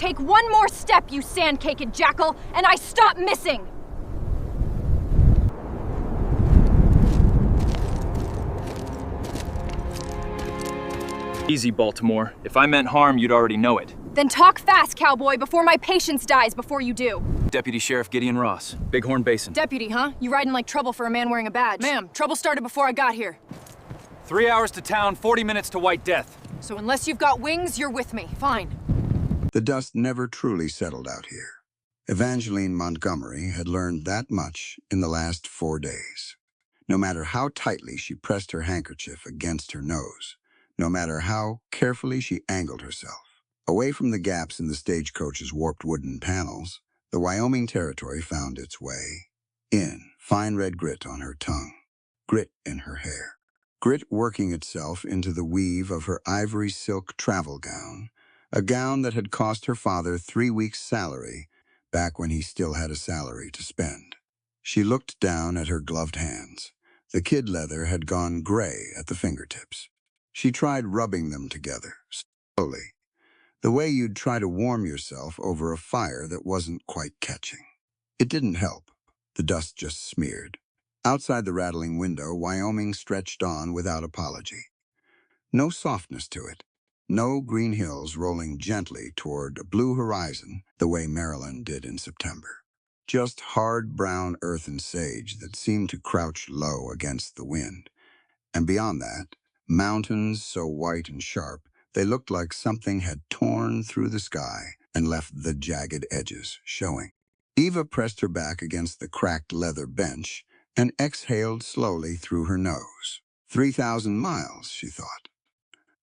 Take one more step, you sand-caked jackal, and I stop missing! Easy, Baltimore. If I meant harm, you'd already know it. Then talk fast, Cowboy, before my patience dies before you do. Deputy Sheriff Gideon Ross, Bighorn Basin. Deputy, huh? You riding like trouble for a man wearing a badge. Ma'am, trouble started before I got here. 3 hours to town, 40 minutes to White Death. So unless you've got wings, you're with me. Fine. The dust never truly settled out here. Evangeline Montgomery had learned that much in the last 4 days. No matter how tightly she pressed her handkerchief against her nose, no matter how carefully she angled herself, away from the gaps in the stagecoach's warped wooden panels, the Wyoming Territory found its way in, fine red grit on her tongue, grit in her hair, grit working itself into the weave of her ivory silk travel gown, a gown that had cost her father 3 weeks' salary back when he still had a salary to spend. She looked down at her gloved hands. The kid leather had gone gray at the fingertips. She tried rubbing them together, slowly, the way you'd try to warm yourself over a fire that wasn't quite catching. It didn't help. The dust just smeared. Outside the rattling window, Wyoming stretched on without apology. No softness to it. No green hills rolling gently toward a blue horizon the way Maryland did in September. Just hard brown earth and sage that seemed to crouch low against the wind. And beyond that, mountains so white and sharp, they looked like something had torn through the sky and left the jagged edges showing. Eva pressed her back against the cracked leather bench and exhaled slowly through her nose. 3,000 miles, she thought.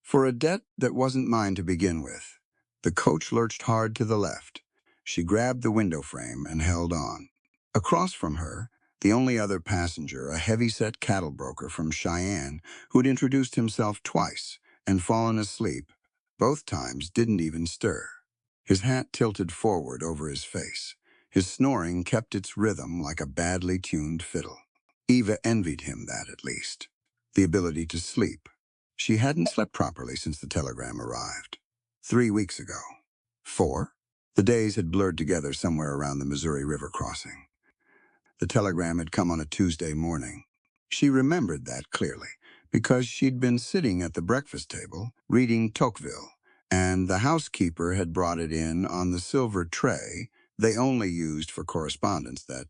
For a debt that wasn't mine to begin with. The coach lurched hard to the left. She grabbed the window frame and held on. Across from her, the only other passenger, a heavy-set cattle broker from Cheyenne who'd introduced himself twice and fallen asleep, both times didn't even stir. His hat tilted forward over his face. His snoring kept its rhythm like a badly tuned fiddle. Eva envied him that, at least. The ability to sleep. She hadn't slept properly since the telegram arrived. 3 weeks ago. 4? The days had blurred together somewhere around the Missouri River crossing. The telegram had come on a Tuesday morning. She remembered that clearly, because she'd been sitting at the breakfast table, reading Tocqueville, and the housekeeper had brought it in on the silver tray they only used for correspondence that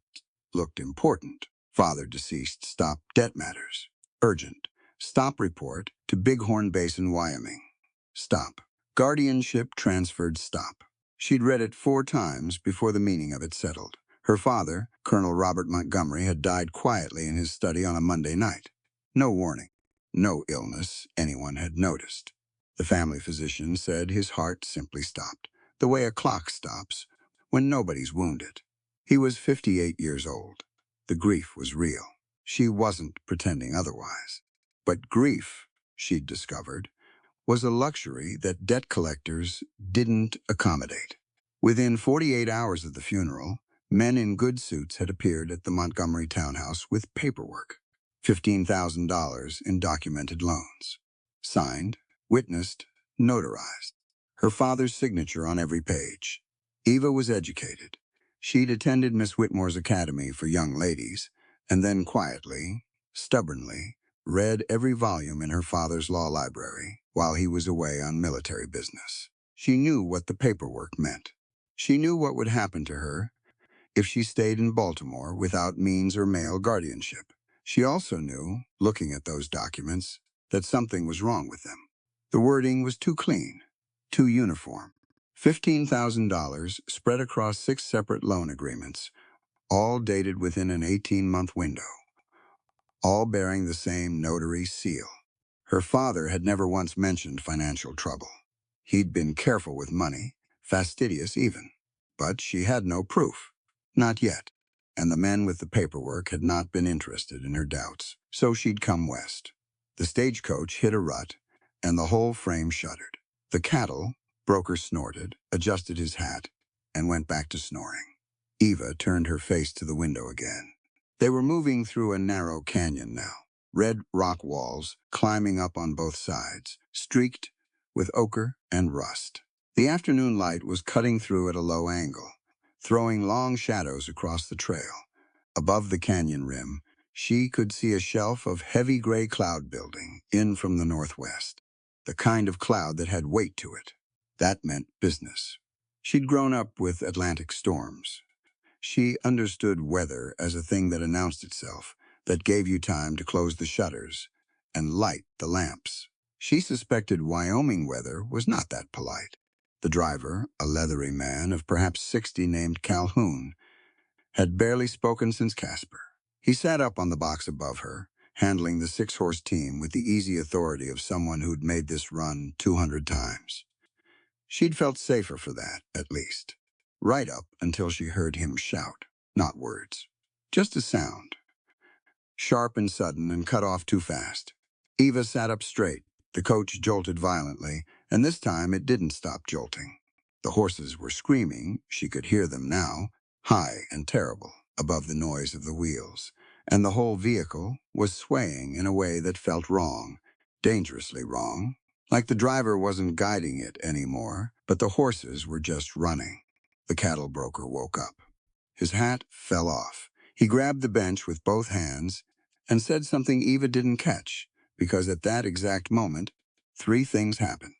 looked important. Father deceased, stop debt matters. Urgent. Stop report to Bighorn Basin, Wyoming. Stop. Guardianship transferred, stop. She'd read it 4 times before the meaning of it settled. Her father, Colonel Robert Montgomery, had died quietly in his study on a Monday night. No warning. No illness anyone had noticed. The family physician said his heart simply stopped, the way a clock stops when nobody's wounded. He was 58 years old. The grief was real. She wasn't pretending otherwise. But grief, she'd discovered, was a luxury that debt collectors didn't accommodate. Within 48 hours of the funeral, men in good suits had appeared at the Montgomery townhouse with paperwork, $15,000 in documented loans. Signed, witnessed, notarized. Her father's signature on every page. Eva was educated. She'd attended Miss Whitmore's Academy for Young Ladies, and then quietly, stubbornly, read every volume in her father's law library while he was away on military business. She knew what the paperwork meant. She knew what would happen to her if she stayed in Baltimore without means or male guardianship. She also knew, looking at those documents, that something was wrong with them. The wording was too clean, too uniform. $15,000 spread across 6 separate loan agreements, all dated within an 18-month window, all bearing the same notary seal. Her father had never once mentioned financial trouble. He'd been careful with money, fastidious even. But she had no proof. Not yet. And the men with the paperwork had not been interested in her doubts. So she'd come west. The stagecoach hit a rut, and the whole frame shuddered. The cattle broker snorted, adjusted his hat, and went back to snoring. Eva turned her face to the window again. They were moving through a narrow canyon now. Red rock walls climbing up on both sides, streaked with ochre and rust. The afternoon light was cutting through at a low angle, throwing long shadows across the trail. Above the canyon rim, she could see a shelf of heavy gray cloud building in from the northwest, the kind of cloud that had weight to it. That meant business. She'd grown up with Atlantic storms. She understood weather as a thing that announced itself, that gave you time to close the shutters and light the lamps. She suspected Wyoming weather was not that polite. The driver, a leathery man of perhaps 60 named Calhoun, had barely spoken since Casper. He sat up on the box above her, handling the 6-horse team with the easy authority of someone who'd made this run 200 times. She'd felt safer for that, at least. Right up until she heard him shout, not words, just a sound. Sharp and sudden and cut off too fast. Eva sat up straight. The coach jolted violently, and this time it didn't stop jolting. The horses were screaming, she could hear them now, high and terrible, above the noise of the wheels, and the whole vehicle was swaying in a way that felt wrong, dangerously wrong, like the driver wasn't guiding it anymore, but the horses were just running. The cattle broker woke up. His hat fell off. He grabbed the bench with both hands and said something Eva didn't catch, because at that exact moment, 3 things happened.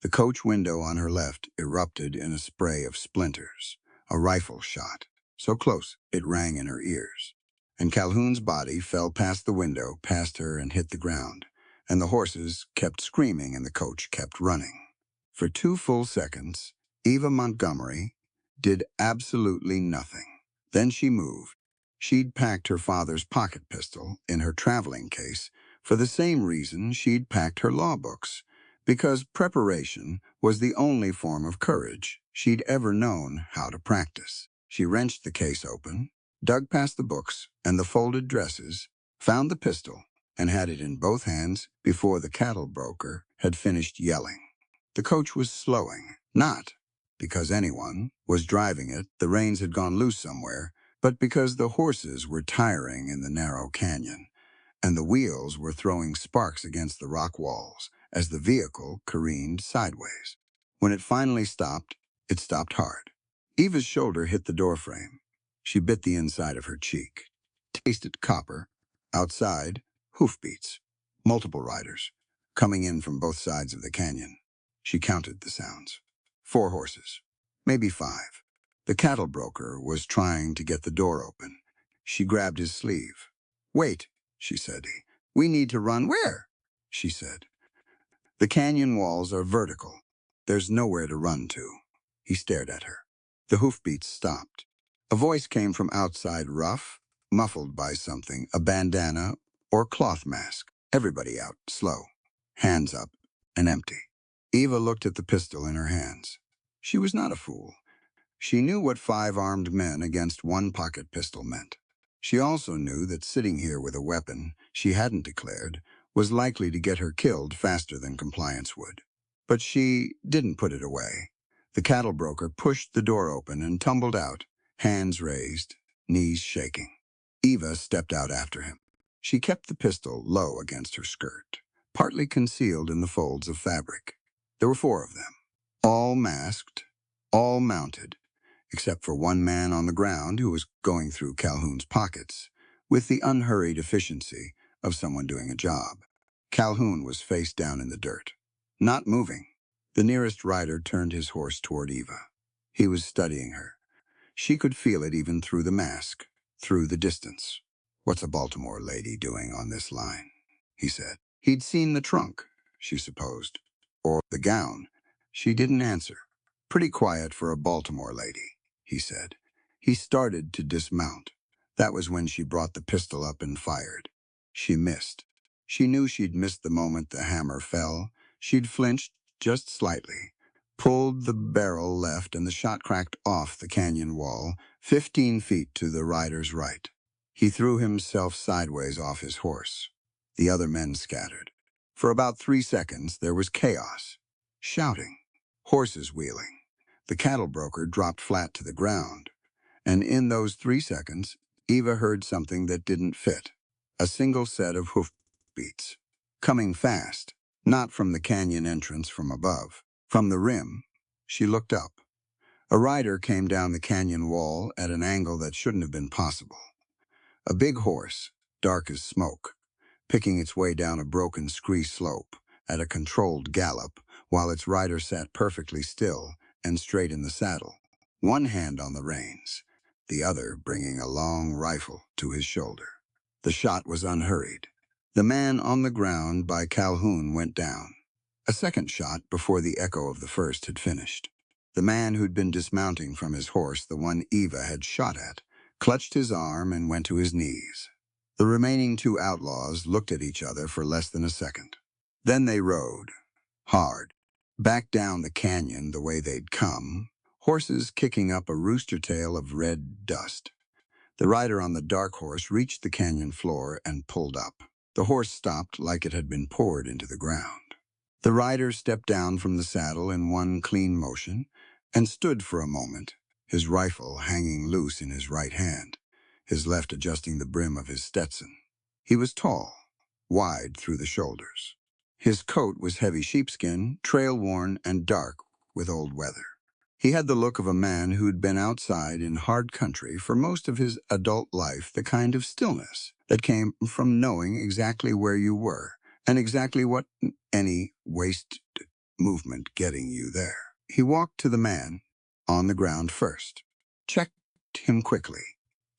The coach window on her left erupted in a spray of splinters, a rifle shot, so close it rang in her ears. And Calhoun's body fell past the window, past her, and hit the ground, and the horses kept screaming and the coach kept running. For 2 full seconds, Eva Montgomery did absolutely nothing. Then she moved. She'd packed her father's pocket pistol in her traveling case for the same reason she'd packed her law books, because preparation was the only form of courage she'd ever known how to practice. She wrenched the case open, dug past the books and the folded dresses, found the pistol, and had it in both hands before the cattle broker had finished yelling. The coach was slowing, not because anyone was driving it, the reins had gone loose somewhere, but because the horses were tiring in the narrow canyon, and the wheels were throwing sparks against the rock walls as the vehicle careened sideways. When it finally stopped, it stopped hard. Eva's shoulder hit the doorframe. She bit the inside of her cheek, tasted copper. Outside, hoofbeats, multiple riders, coming in from both sides of the canyon. She counted the sounds. 4 horses, maybe 5. The cattle broker was trying to get the door open. She grabbed his sleeve. "Wait," she said. "We need to run." "Where?" she said. "The canyon walls are vertical. There's nowhere to run to." He stared at her. The hoofbeats stopped. A voice came from outside, rough, muffled by something, a bandana or cloth mask. "Everybody out, slow. Hands up and empty." Eva looked at the pistol in her hands. She was not a fool. She knew what 5 armed men against 1 pocket pistol meant. She also knew that sitting here with a weapon she hadn't declared was likely to get her killed faster than compliance would. But she didn't put it away. The cattle broker pushed the door open and tumbled out, hands raised, knees shaking. Eva stepped out after him. She kept the pistol low against her skirt, partly concealed in the folds of fabric. There were 4 of them, all masked, all mounted, except for one man on the ground who was going through Calhoun's pockets with the unhurried efficiency of someone doing a job. Calhoun was face down in the dirt, not moving. The nearest rider turned his horse toward Eva. He was studying her. She could feel it even through the mask, through the distance. "What's a Baltimore lady doing on this line?" he said. He'd seen the trunk, she supposed, or the gown. She didn't answer. "Pretty quiet for a Baltimore lady," he said. He started to dismount. That was when she brought the pistol up and fired. She missed. She knew she'd missed the moment the hammer fell. She'd flinched just slightly, pulled the barrel left, and the shot cracked off the canyon wall, 15 feet to the rider's right. He threw himself sideways off his horse. The other men scattered. For about 3 seconds, there was chaos. Shouting. Horses wheeling. The cattle broker dropped flat to the ground. And in those 3 seconds, Eva heard something that didn't fit. A single set of hoofbeats. Coming fast. Not from the canyon entrance from above. From the rim. She looked up. A rider came down the canyon wall at an angle that shouldn't have been possible. A big horse, dark as smoke, picking its way down a broken scree slope at a controlled gallop while its rider sat perfectly still and straight in the saddle, one hand on the reins, the other bringing a long rifle to his shoulder. The shot was unhurried. The man on the ground by Calhoun went down. A second shot before the echo of the first had finished. The man who'd been dismounting from his horse, the one Eva had shot at, clutched his arm and went to his knees. The remaining two outlaws looked at each other for less than a second. Then they rode, hard, back down the canyon the way they'd come, horses kicking up a rooster tail of red dust. The rider on the dark horse reached the canyon floor and pulled up. The horse stopped like it had been poured into the ground. The rider stepped down from the saddle in one clean motion and stood for a moment, his rifle hanging loose in his right hand, his left adjusting the brim of his Stetson. He was tall, wide through the shoulders. His coat was heavy sheepskin, trail-worn and dark with old weather. He had the look of a man who'd been outside in hard country for most of his adult life, the kind of stillness that came from knowing exactly where you were and exactly what any waste movement getting you there. He walked to the man on the ground first, checked him quickly,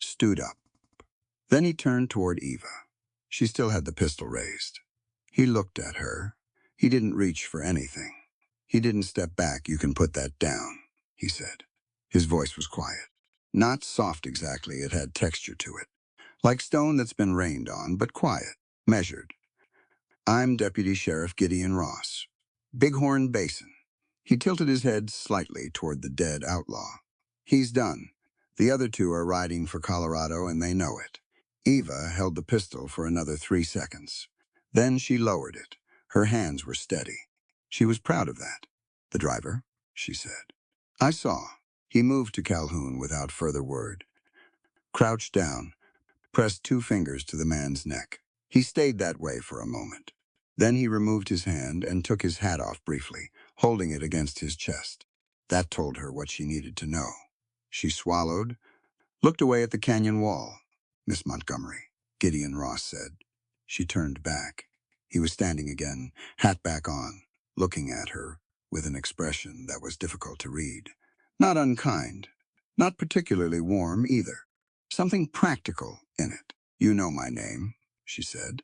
stood up. Then he turned toward Eva. She still had the pistol raised. He looked at her. He didn't reach for anything. He didn't step back. "You can put that down," he said. His voice was quiet. Not soft exactly, it had texture to it. Like stone that's been rained on, but quiet, measured. "I'm Deputy Sheriff Gideon Ross. Bighorn Basin." He tilted his head slightly toward the dead outlaw. "He's done. The other two are riding for Colorado, and they know it." Eva held the pistol for another 3 seconds. Then she lowered it. Her hands were steady. She was proud of that. "The driver?" she said. "I saw." He moved to Calhoun without further word. Crouched down, pressed 2 fingers to the man's neck. He stayed that way for a moment. Then he removed his hand and took his hat off briefly, holding it against his chest. That told her what she needed to know. She swallowed, looked away at the canyon wall. "Miss Montgomery," Gideon Ross said. She turned back. He was standing again, hat back on, looking at her with an expression that was difficult to read. Not unkind, not particularly warm either. Something practical in it. "You know my name," she said.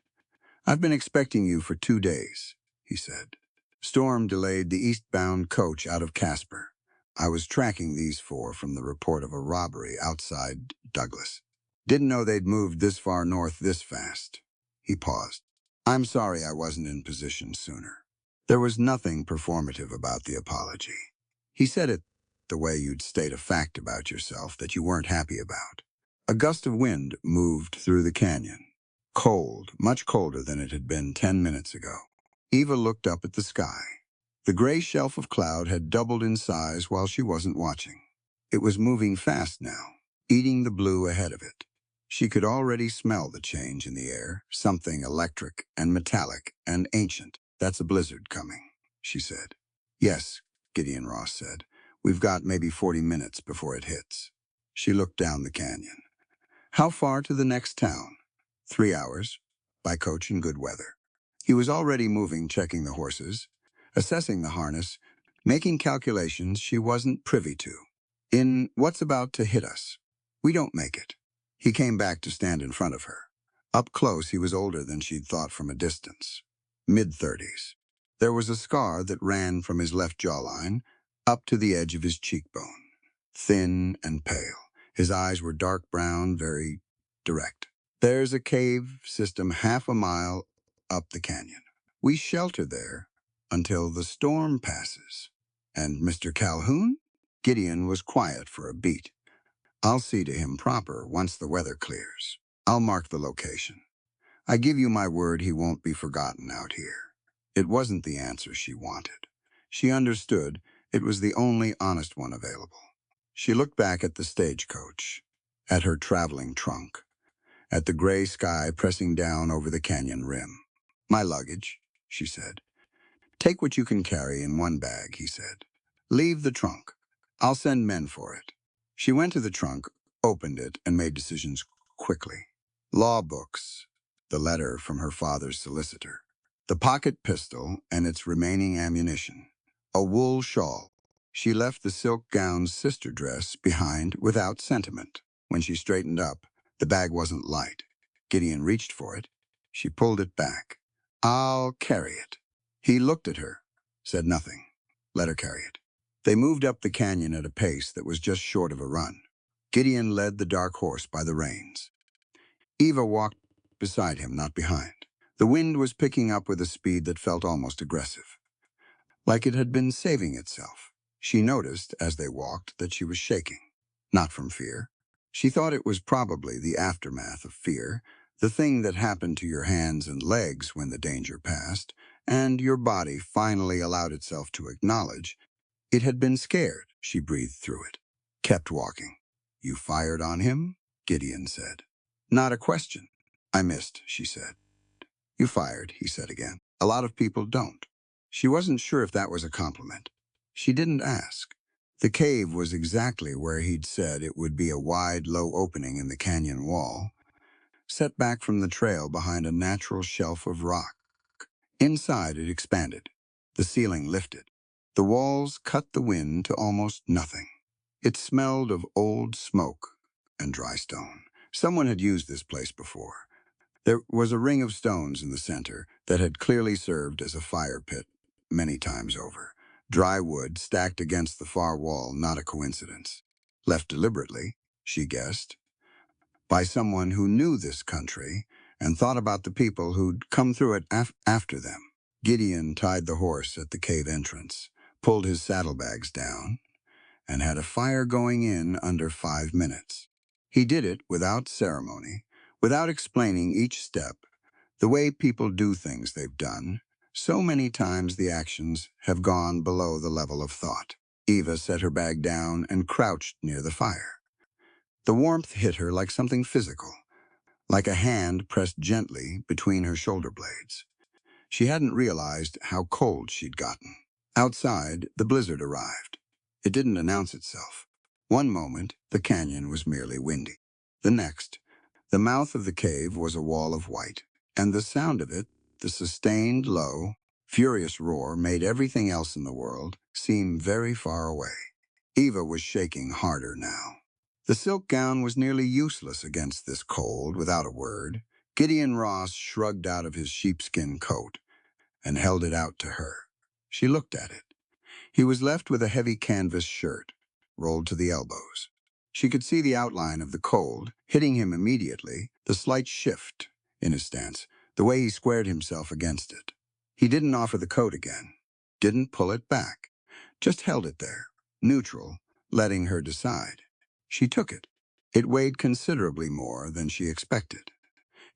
"I've been expecting you for 2 days," he said. "Storm delayed the eastbound coach out of Casper. I was tracking these 4 from the report of a robbery outside Douglas. Didn't know they'd moved this far north this fast." He paused. "I'm sorry I wasn't in position sooner." There was nothing performative about the apology. He said it the way you'd state a fact about yourself that you weren't happy about. A gust of wind moved through the canyon. Cold, much colder than it had been 10 minutes ago. Eva looked up at the sky. The gray shelf of cloud had doubled in size while she wasn't watching. It was moving fast now, eating the blue ahead of it. She could already smell the change in the air, something electric and metallic and ancient. "That's a blizzard coming," she said. "Yes," Gideon Ross said. "We've got maybe 40 minutes before it hits." She looked down the canyon. "How far to the next town?" 3 hours, by coach in good weather. He was already moving, checking the horses, assessing the harness, making calculations she wasn't privy to. "In what's about to hit us. We don't make it." He came back to stand in front of her. Up close, he was older than she'd thought from a distance. Mid-30s. There was a scar that ran from his left jawline up to the edge of his cheekbone. Thin and pale. His eyes were dark brown, very direct. "There's a cave system half a mile up the canyon. We shelter there until the storm passes." "And Mr. Calhoun?" Gideon was quiet for a beat. "I'll see to him proper once the weather clears. I'll mark the location. I give you my word he won't be forgotten out here." It wasn't the answer she wanted. She understood it was the only honest one available. She looked back at the stagecoach, at her traveling trunk, at the gray sky pressing down over the canyon rim. "My luggage," she said. "Take what you can carry in one bag," he said. Leave the trunk. I'll send men for it. She went to the trunk, opened it, and made decisions quickly. Law books, the letter from her father's solicitor, the pocket pistol and its remaining ammunition, a wool shawl. She left the silk gown's sister dress behind without sentiment. When she straightened up, the bag wasn't light. Gideon reached for it. She pulled it back. I'll carry it. He looked at her, said nothing. Let her carry it. They moved up the canyon at a pace that was just short of a run. Gideon led the dark horse by the reins. Eva walked beside him, not behind. The wind was picking up with a speed that felt almost aggressive, like it had been saving itself. She noticed, as they walked, that she was shaking. Not from fear. She thought it was probably the aftermath of fear, the thing that happened to your hands and legs when the danger passed, and your body finally allowed itself to acknowledge it had been scared. She breathed through it. Kept walking. You fired on him? Gideon said. Not a question. I missed, she said. You fired, he said again. A lot of people don't. She wasn't sure if that was a compliment. She didn't ask. The cave was exactly where he'd said it would be, a wide, low opening in the canyon wall, set back from the trail behind a natural shelf of rock. Inside it expanded. The ceiling lifted. The walls cut the wind to almost nothing. It smelled of old smoke and dry stone. Someone had used this place before. There was a ring of stones in the center that had clearly served as a fire pit many times over. Dry wood stacked against the far wall, not a coincidence. Left deliberately, she guessed, by someone who knew this country and thought about the people who'd come through it after them. Gideon tied the horse at the cave entrance, pulled his saddlebags down, and had a fire going in under 5 minutes. He did it without ceremony, without explaining each step, the way people do things they've done. So many times the actions have gone below the level of thought. Eva set her bag down and crouched near the fire. The warmth hit her like something physical, like a hand pressed gently between her shoulder blades. She hadn't realized how cold she'd gotten. Outside, the blizzard arrived. It didn't announce itself. One moment, the canyon was merely windy. The next, the mouth of the cave was a wall of white, and the sound of it, the sustained, low, furious roar, made everything else in the world seem very far away. Eva was shaking harder now. The silk gown was nearly useless against this cold. Without a word, Gideon Ross shrugged out of his sheepskin coat and held it out to her. She looked at it. He was left with a heavy canvas shirt, rolled to the elbows. She could see the outline of the cold, hitting him immediately, the slight shift in his stance, the way he squared himself against it. He didn't offer the coat again, didn't pull it back, just held it there, neutral, letting her decide. She took it. It weighed considerably more than she expected.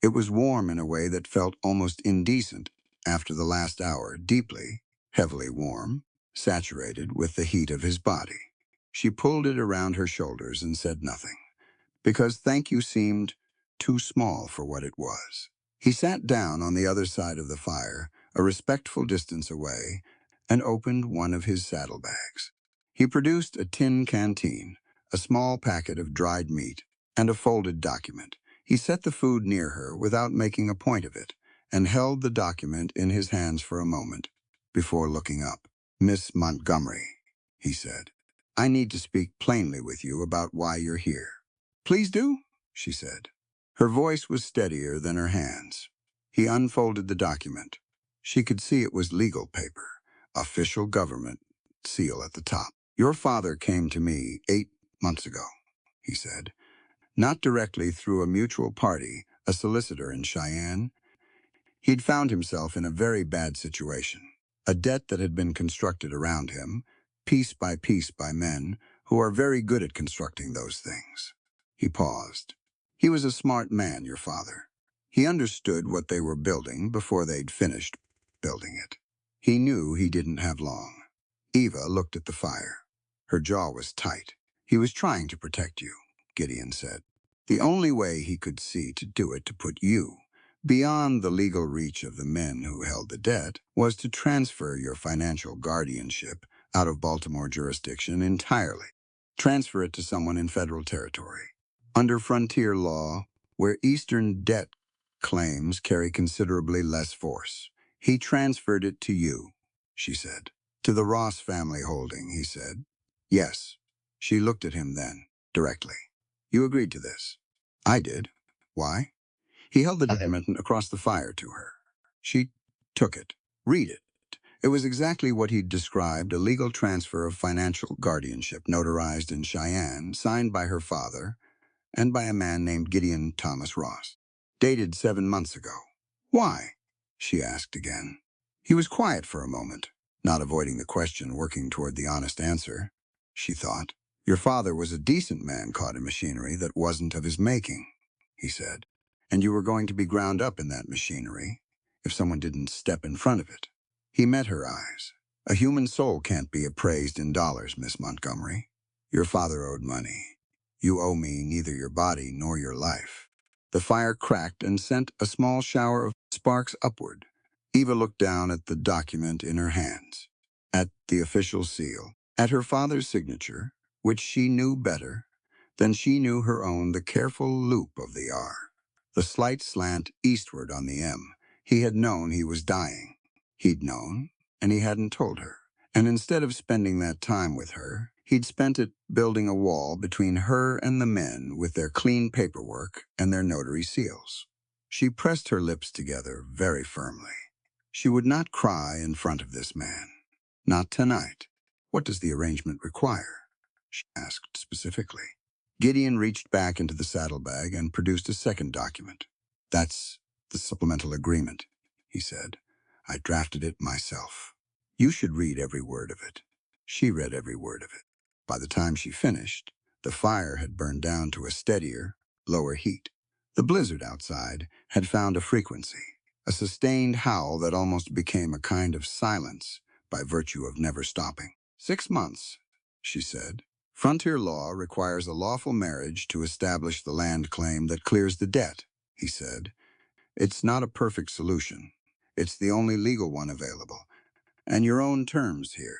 It was warm in a way that felt almost indecent after the last hour, deeply, heavily warm, saturated with the heat of his body. She pulled it around her shoulders and said nothing, because thank you seemed too small for what it was. He sat down on the other side of the fire, a respectful distance away, and opened one of his saddlebags. He produced a tin canteen, a small packet of dried meat, and a folded document. He set the food near her without making a point of it, and held the document in his hands for a moment before looking up. Miss Montgomery, he said, I need to speak plainly with you about why you're here. Please do, she said. Her voice was steadier than her hands. He unfolded the document. She could see it was legal paper, official government seal at the top. Your father came to me 8 months ago, he said. Not directly through a mutual party, a solicitor in Cheyenne. He'd found himself in a very bad situation, a debt that had been constructed around him, piece by men who are very good at constructing those things. He paused. He was a smart man, your father. He understood what they were building before they'd finished building it. He knew he didn't have long. Eva looked at the fire. Her jaw was tight. He was trying to protect you, Gideon said. The only way he could see to do it, to put you beyond the legal reach of the men who held the debt, was to transfer your financial guardianship out of Baltimore jurisdiction entirely. Transfer it to someone in federal territory. Under frontier law, where Eastern debt claims carry considerably less force. He transferred it to you, she said. To the Ross family holding, he said. Yes. She looked at him then, directly. You agreed to this? I did. Why? He held the document across the fire to her. She took it. Read it. It was exactly what he'd described, a legal transfer of financial guardianship notarized in Cheyenne, signed by her father and by a man named Gideon Thomas Ross. Dated 7 months ago. Why? She asked again. He was quiet for a moment, not avoiding the question, working toward the honest answer. She thought. Your father was a decent man caught in machinery that wasn't of his making, he said. And you were going to be ground up in that machinery if someone didn't step in front of it. He met her eyes. A human soul can't be appraised in dollars, Miss Montgomery. Your father owed money. You owe me neither your body nor your life. The fire cracked and sent a small shower of sparks upward. Eva looked down at the document in her hands, at the official seal, at her father's signature, which she knew better than she knew her own, the careful loop of the R, the slight slant eastward on the M. He had known he was dying. He'd known, and he hadn't told her. And instead of spending that time with her, he'd spent it building a wall between her and the men with their clean paperwork and their notary seals. She pressed her lips together very firmly. She would not cry in front of this man. Not tonight. What does the arrangement require? She asked specifically. Gideon reached back into the saddlebag and produced a second document. That's the supplemental agreement, he said. I drafted it myself. You should read every word of it. She read every word of it. By the time she finished, the fire had burned down to a steadier, lower heat. The blizzard outside had found a frequency, a sustained howl that almost became a kind of silence by virtue of never stopping. 6 months, she said. Frontier law requires a lawful marriage to establish the land claim that clears the debt, he said. It's not a perfect solution. It's the only legal one available. And your own terms here.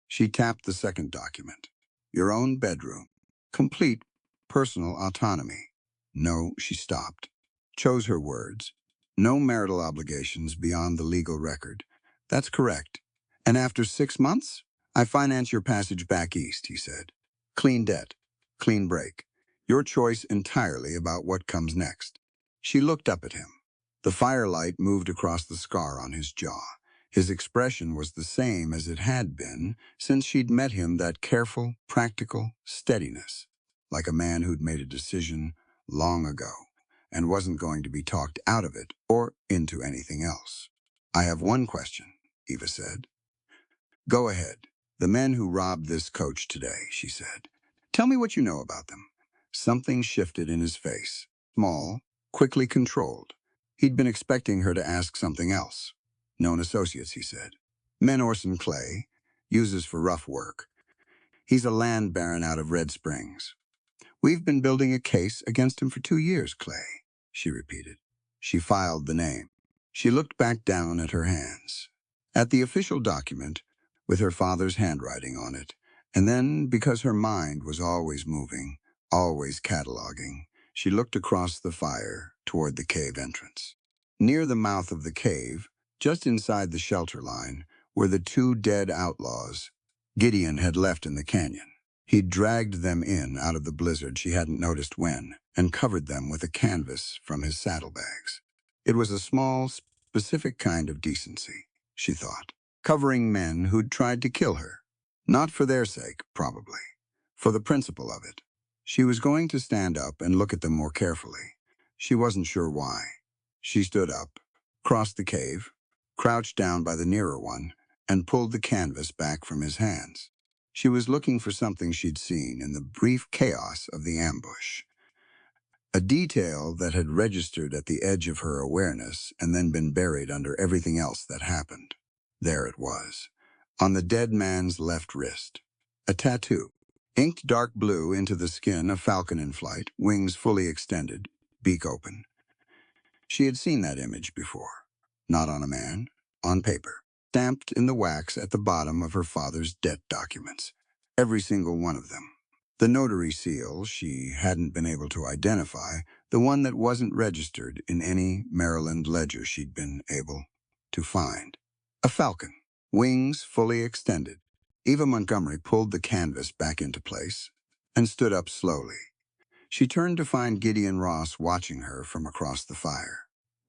She tapped the second document. Your own bedroom. Complete personal autonomy. No, she stopped. Chose her words. No marital obligations beyond the legal record. That's correct. And after 6 months, I finance your passage back east, he said. Clean debt. Clean break. Your choice entirely about what comes next. She looked up at him. The firelight moved across the scar on his jaw. His expression was the same as it had been since she'd met him, that careful, practical steadiness, like a man who'd made a decision long ago and wasn't going to be talked out of it or into anything else. I have one question, Eva said. Go ahead. The men who robbed this coach today, she said. Tell me what you know about them. Something shifted in his face, small, quickly controlled. He'd been expecting her to ask something else. Known associates, he said. Men Orson Clay, uses for rough work. He's a land baron out of Red Springs. We've been building a case against him for 2 years, Clay, she repeated. She filed the name. She looked back down at her hands, at the official document with her father's handwriting on it, and then, because her mind was always moving, always cataloging, she looked across the fire toward the cave entrance. Near the mouth of the cave, just inside the shelter line, were the 2 dead outlaws Gideon had left in the canyon. He'd dragged them in out of the blizzard she hadn't noticed when, and covered them with a canvas from his saddlebags. It was a small, specific kind of decency, she thought, covering men who'd tried to kill her. Not for their sake, probably. For the principle of it. She was going to stand up and look at them more carefully. She wasn't sure why. She stood up, crossed the cave, crouched down by the nearer one, and pulled the canvas back from his hands. She was looking for something she'd seen in the brief chaos of the ambush. A detail that had registered at the edge of her awareness and then been buried under everything else that happened. There it was, on the dead man's left wrist. A tattoo, inked dark blue into the skin, a falcon in flight, wings fully extended, beak open. She had seen that image before. Not on a man, on paper. stamped in the wax at the bottom of her father's debt documents. Every single one of them. The notary seal she hadn't been able to identify, the one that wasn't registered in any Maryland ledger she'd been able to find. A falcon, wings fully extended. Eva Montgomery pulled the canvas back into place and stood up slowly. She turned to find Gideon Ross watching her from across the fire.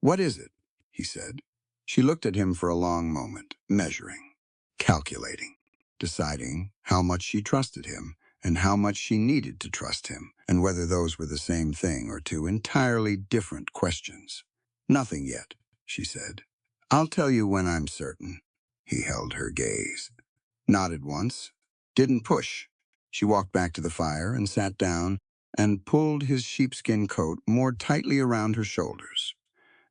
"What is it?" he said. She looked at him for a long moment, measuring, calculating, deciding how much she trusted him and how much she needed to trust him, and whether those were the same thing or two entirely different questions. "Nothing yet," she said. "I'll tell you when I'm certain." He held her gaze. Nodded once. Didn't push. She walked back to the fire and sat down and pulled his sheepskin coat more tightly around her shoulders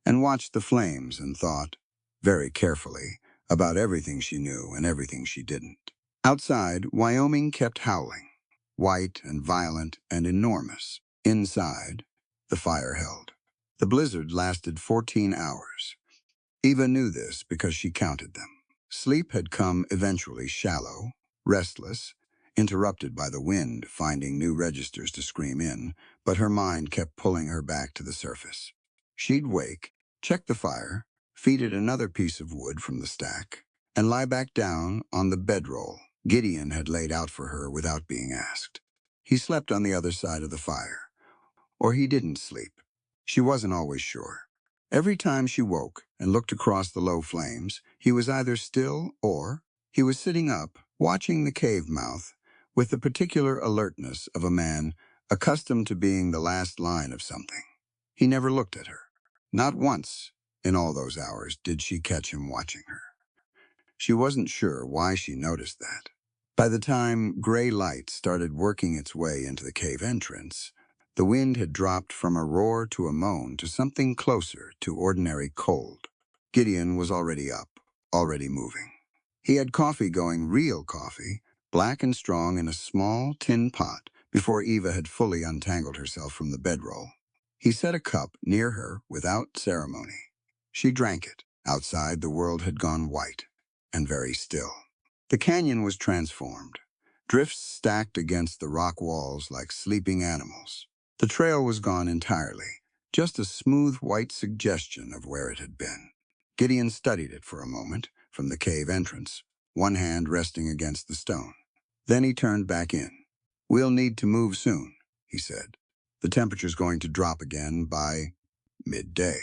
and watched the flames and thought, very carefully, about everything she knew and everything she didn't. Outside, Wyoming kept howling, white and violent and enormous. Inside, the fire held. The blizzard lasted 14 hours. Eva knew this because she counted them. Sleep had come eventually shallow, restless, interrupted by the wind finding new registers to scream in, but her mind kept pulling her back to the surface. She'd wake, check the fire, feed it another piece of wood from the stack, and lie back down on the bedroll Gideon had laid out for her without being asked. He slept on the other side of the fire, or he didn't sleep. She wasn't always sure. Every time she woke and looked across the low flames, he was either still or he was sitting up, watching the cave mouth with the particular alertness of a man accustomed to being the last line of something. He never looked at her. Not once in all those hours did she catch him watching her. She wasn't sure why she noticed that. By the time gray light started working its way into the cave entrance, the wind had dropped from a roar to a moan to something closer to ordinary cold. Gideon was already up, already moving. He had coffee going, real coffee, black and strong in a small tin pot before Eva had fully untangled herself from the bedroll. He set a cup near her without ceremony. She drank it. Outside, the world had gone white and very still. The canyon was transformed. Drifts stacked against the rock walls like sleeping animals. The trail was gone entirely, just a smooth white suggestion of where it had been. Gideon studied it for a moment from the cave entrance, one hand resting against the stone. Then he turned back in. "We'll need to move soon," he said. "The temperature's going to drop again by midday."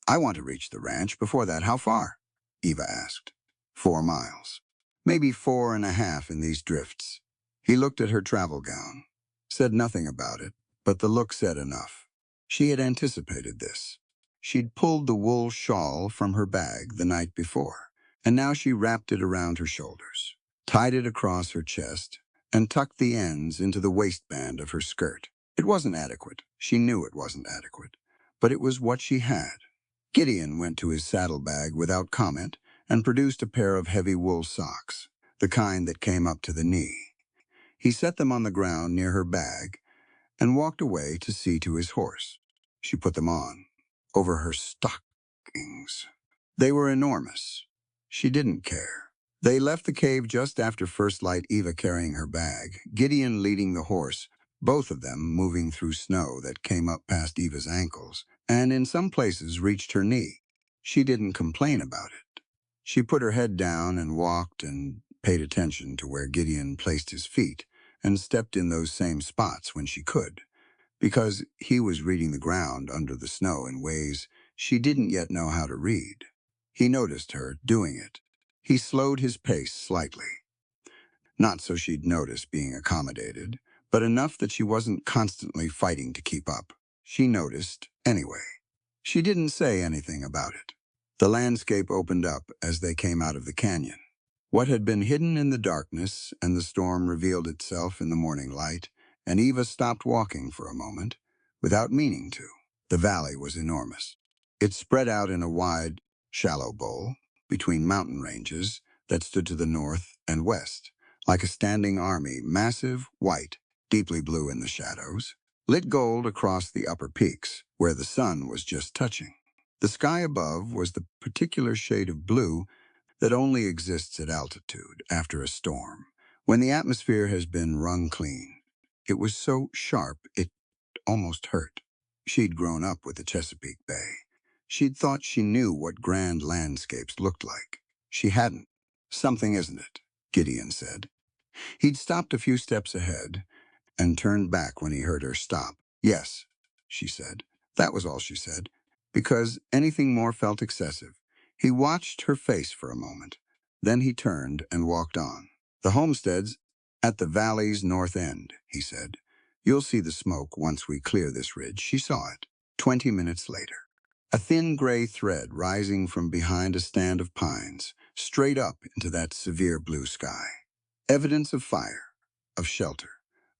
"I want to reach the ranch before that. How far?" Eva asked. 4 miles. Maybe 4.5 in these drifts. He looked at her travel gown, said nothing about it, but the look said enough. She had anticipated this. She'd pulled the wool shawl from her bag the night before, and now she wrapped it around her shoulders, tied it across her chest, and tucked the ends into the waistband of her skirt. It wasn't adequate. She knew it wasn't adequate, but it was what she had. Gideon went to his saddlebag without comment and produced a pair of heavy wool socks, the kind that came up to the knee. He set them on the ground near her bag and walked away to see to his horse. She put them on, over her stockings. They were enormous. She didn't care. They left the cave just after first light, Eva carrying her bag, Gideon leading the horse, both of them moving through snow that came up past Eva's ankles and in some places reached her knee. She didn't complain about it. She put her head down and walked and paid attention to where Gideon placed his feet and stepped in those same spots when she could, because he was reading the ground under the snow in ways she didn't yet know how to read. He noticed her doing it. He slowed his pace slightly. Not so she'd notice being accommodated, but enough that she wasn't constantly fighting to keep up. She noticed anyway. She didn't say anything about it. The landscape opened up as they came out of the canyon. What had been hidden in the darkness and the storm revealed itself in the morning light, and Eva stopped walking for a moment, without meaning to. The valley was enormous. It spread out in a wide, shallow bowl between mountain ranges that stood to the north and west, like a standing army, massive, white, deeply blue in the shadows, lit gold across the upper peaks, where the sun was just touching. The sky above was the particular shade of blue that only exists at altitude after a storm, when the atmosphere has been wrung clean. It was so sharp it almost hurt. She'd grown up with the Chesapeake Bay. She'd thought she knew what grand landscapes looked like. She hadn't. "Something, isn't it?" Gideon said. He'd stopped a few steps ahead and turned back when he heard her stop. "Yes," she said. That was all she said, because anything more felt excessive. He watched her face for a moment. Then he turned and walked on. "The homestead's at the valley's north end," he said. "You'll see the smoke once we clear this ridge." She saw it. 20 minutes later. A thin gray thread rising from behind a stand of pines, straight up into that severe blue sky. Evidence of fire, of shelter,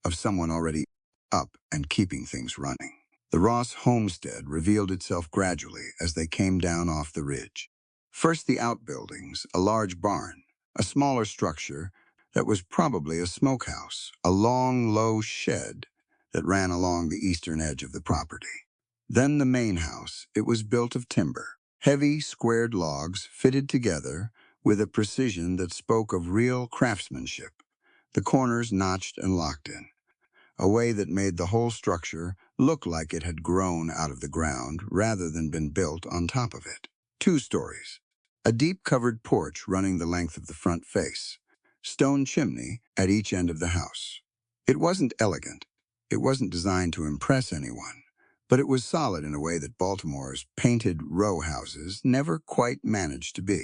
of someone already up and keeping things running. The Ross homestead revealed itself gradually as they came down off the ridge. First the outbuildings, a large barn, a smaller structure that was probably a smokehouse, a long, low shed that ran along the eastern edge of the property. Then the main house. It was built of timber, heavy, squared logs fitted together with a precision that spoke of real craftsmanship, the corners notched and locked in, a way that made the whole structure look like it had grown out of the ground rather than been built on top of it. 2 stories. A deep covered porch running the length of the front face. Stone chimney at each end of the house. It wasn't elegant. It wasn't designed to impress anyone. But it was solid in a way that Baltimore's painted row houses never quite managed to be.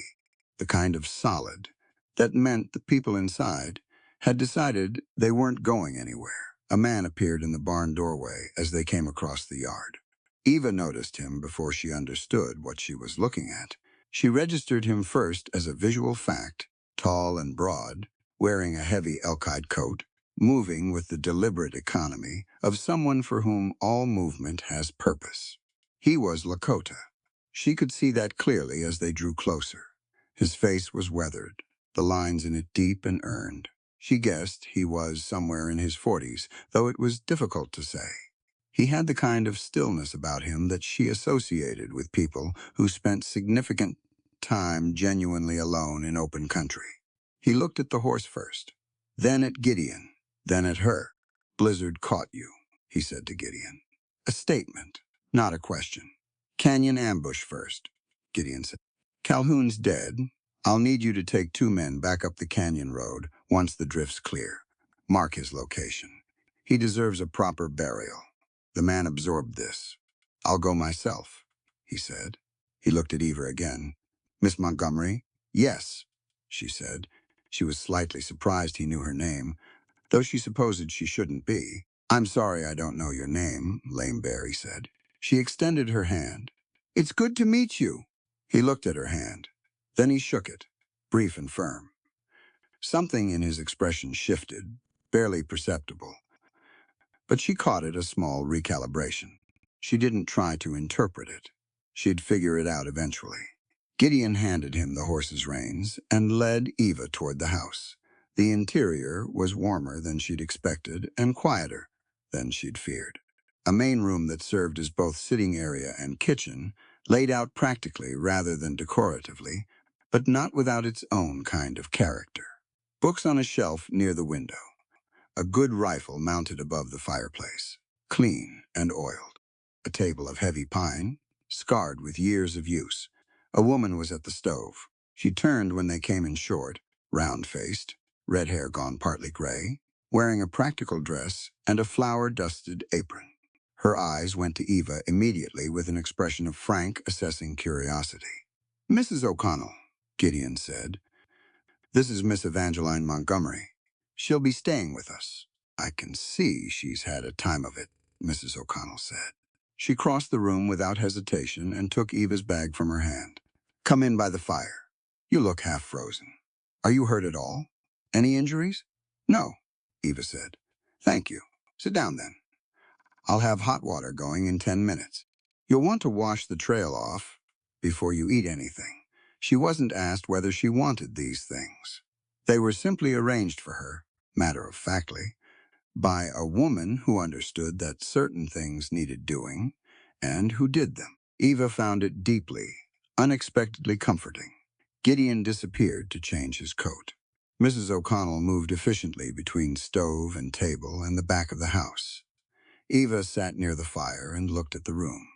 The kind of solid that meant the people inside had decided they weren't going anywhere. A man appeared in the barn doorway as they came across the yard. Eva noticed him before she understood what she was looking at. She registered him first as a visual fact, tall and broad, wearing a heavy elk-hide coat, moving with the deliberate economy of someone for whom all movement has purpose. He was Lakota. She could see that clearly as they drew closer. His face was weathered, the lines in it deep and earned. She guessed he was somewhere in his 40s, though it was difficult to say. He had the kind of stillness about him that she associated with people who spent significant time genuinely alone in open country. He looked at the horse first, then at Gideon, then at her. "Blizzard caught you," he said to Gideon. A statement, not a question. "Canyon ambush first," Gideon said. "Calhoun's dead. I'll need you to take 2 men back up the canyon road once the drift's clear. Mark his location. He deserves a proper burial." The man absorbed this. "I'll go myself," he said. He looked at Eva again. "Miss Montgomery?" "Yes," she said. She was slightly surprised he knew her name, though she supposed she shouldn't be. "I'm sorry I don't know your name," Lame Bear, he said. She extended her hand. "It's good to meet you." He looked at her hand. Then he shook it, brief and firm. Something in his expression shifted, barely perceptible. But she caught it, a small recalibration. She didn't try to interpret it. She'd figure it out eventually. Gideon handed him the horse's reins and led Eva toward the house. The interior was warmer than she'd expected and quieter than she'd feared. A main room that served as both sitting area and kitchen, laid out practically rather than decoratively, but not without its own kind of character. Books on a shelf near the window. A good rifle mounted above the fireplace, clean and oiled. A table of heavy pine, scarred with years of use. A woman was at the stove. She turned when they came in short, round-faced, red hair gone partly gray, wearing a practical dress and a flour-dusted apron. Her eyes went to Eva immediately with an expression of frank, assessing curiosity. "Mrs. O'Connell," Gideon said. "This is Miss Evangeline Montgomery. She'll be staying with us." "I can see she's had a time of it," Mrs. O'Connell said. She crossed the room without hesitation and took Eva's bag from her hand. "Come in by the fire. You look half frozen. Are you hurt at all? Any injuries?" "No," Eva said. "Thank you. Sit down then. I'll have hot water going in 10 minutes. You'll want to wash the trail off before you eat anything." She wasn't asked whether she wanted these things. They were simply arranged for her, matter-of-factly, by a woman who understood that certain things needed doing and who did them. Eva found it deeply, unexpectedly comforting. Gideon disappeared to change his coat. Mrs. O'Connell moved efficiently between stove and table and the back of the house. Eva sat near the fire and looked at the room.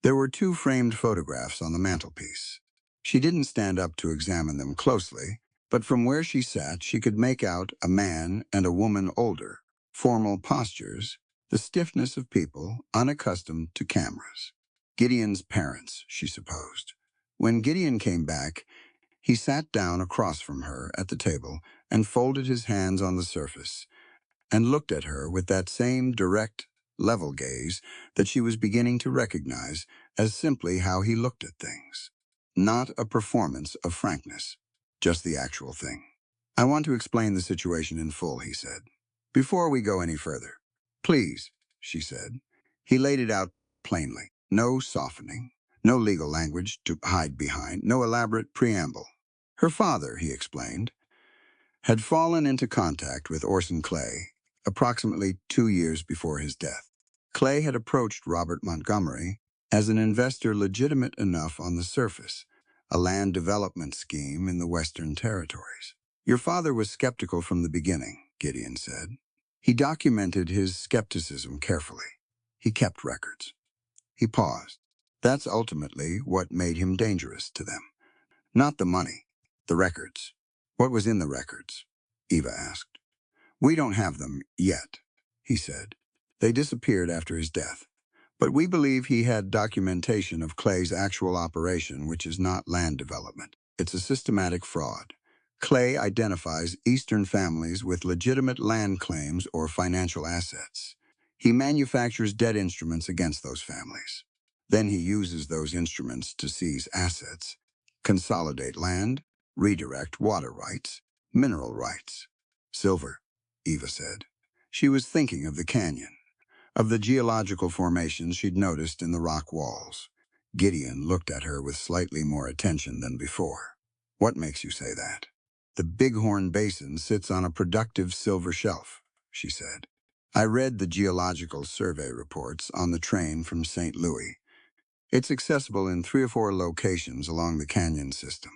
There were two framed photographs on the mantelpiece. She didn't stand up to examine them closely, but from where she sat she could make out a man and a woman older, formal postures, the stiffness of people unaccustomed to cameras. Gideon's parents, she supposed. When Gideon came back, he sat down across from her at the table and folded his hands on the surface and looked at her with that same direct, level gaze that she was beginning to recognize as simply how he looked at things. Not a performance of frankness, just the actual thing. "I want to explain the situation in full," he said. "Before we go any further." "Please," she said. He laid it out plainly. No softening, no legal language to hide behind, no elaborate preamble. Her father, he explained, had fallen into contact with Orson Clay approximately 2 years before his death. Clay had approached Robert Montgomery as an investor legitimate enough on the surface, a land development scheme in the Western Territories. "Your father was skeptical from the beginning," Gideon said. He documented his skepticism carefully. He kept records. He paused. "That's ultimately what made him dangerous to them. Not the money, the records." "What was in the records?" Eva asked. "We don't have them yet," he said. "They disappeared after his death. But we believe he had documentation of Clay's actual operation, which is not land development. It's a systematic fraud. Clay identifies Eastern families with legitimate land claims or financial assets. He manufactures debt instruments against those families. Then he uses those instruments to seize assets, consolidate land, redirect water rights, mineral rights." "Silver," Eva said. She was thinking of the canyon, of the geological formations she'd noticed in the rock walls. Gideon looked at her with slightly more attention than before. "What makes you say that?" "The Bighorn Basin sits on a productive silver shelf," she said. "I read the geological survey reports on the train from St. Louis. It's accessible in 3 or 4 locations along the canyon system.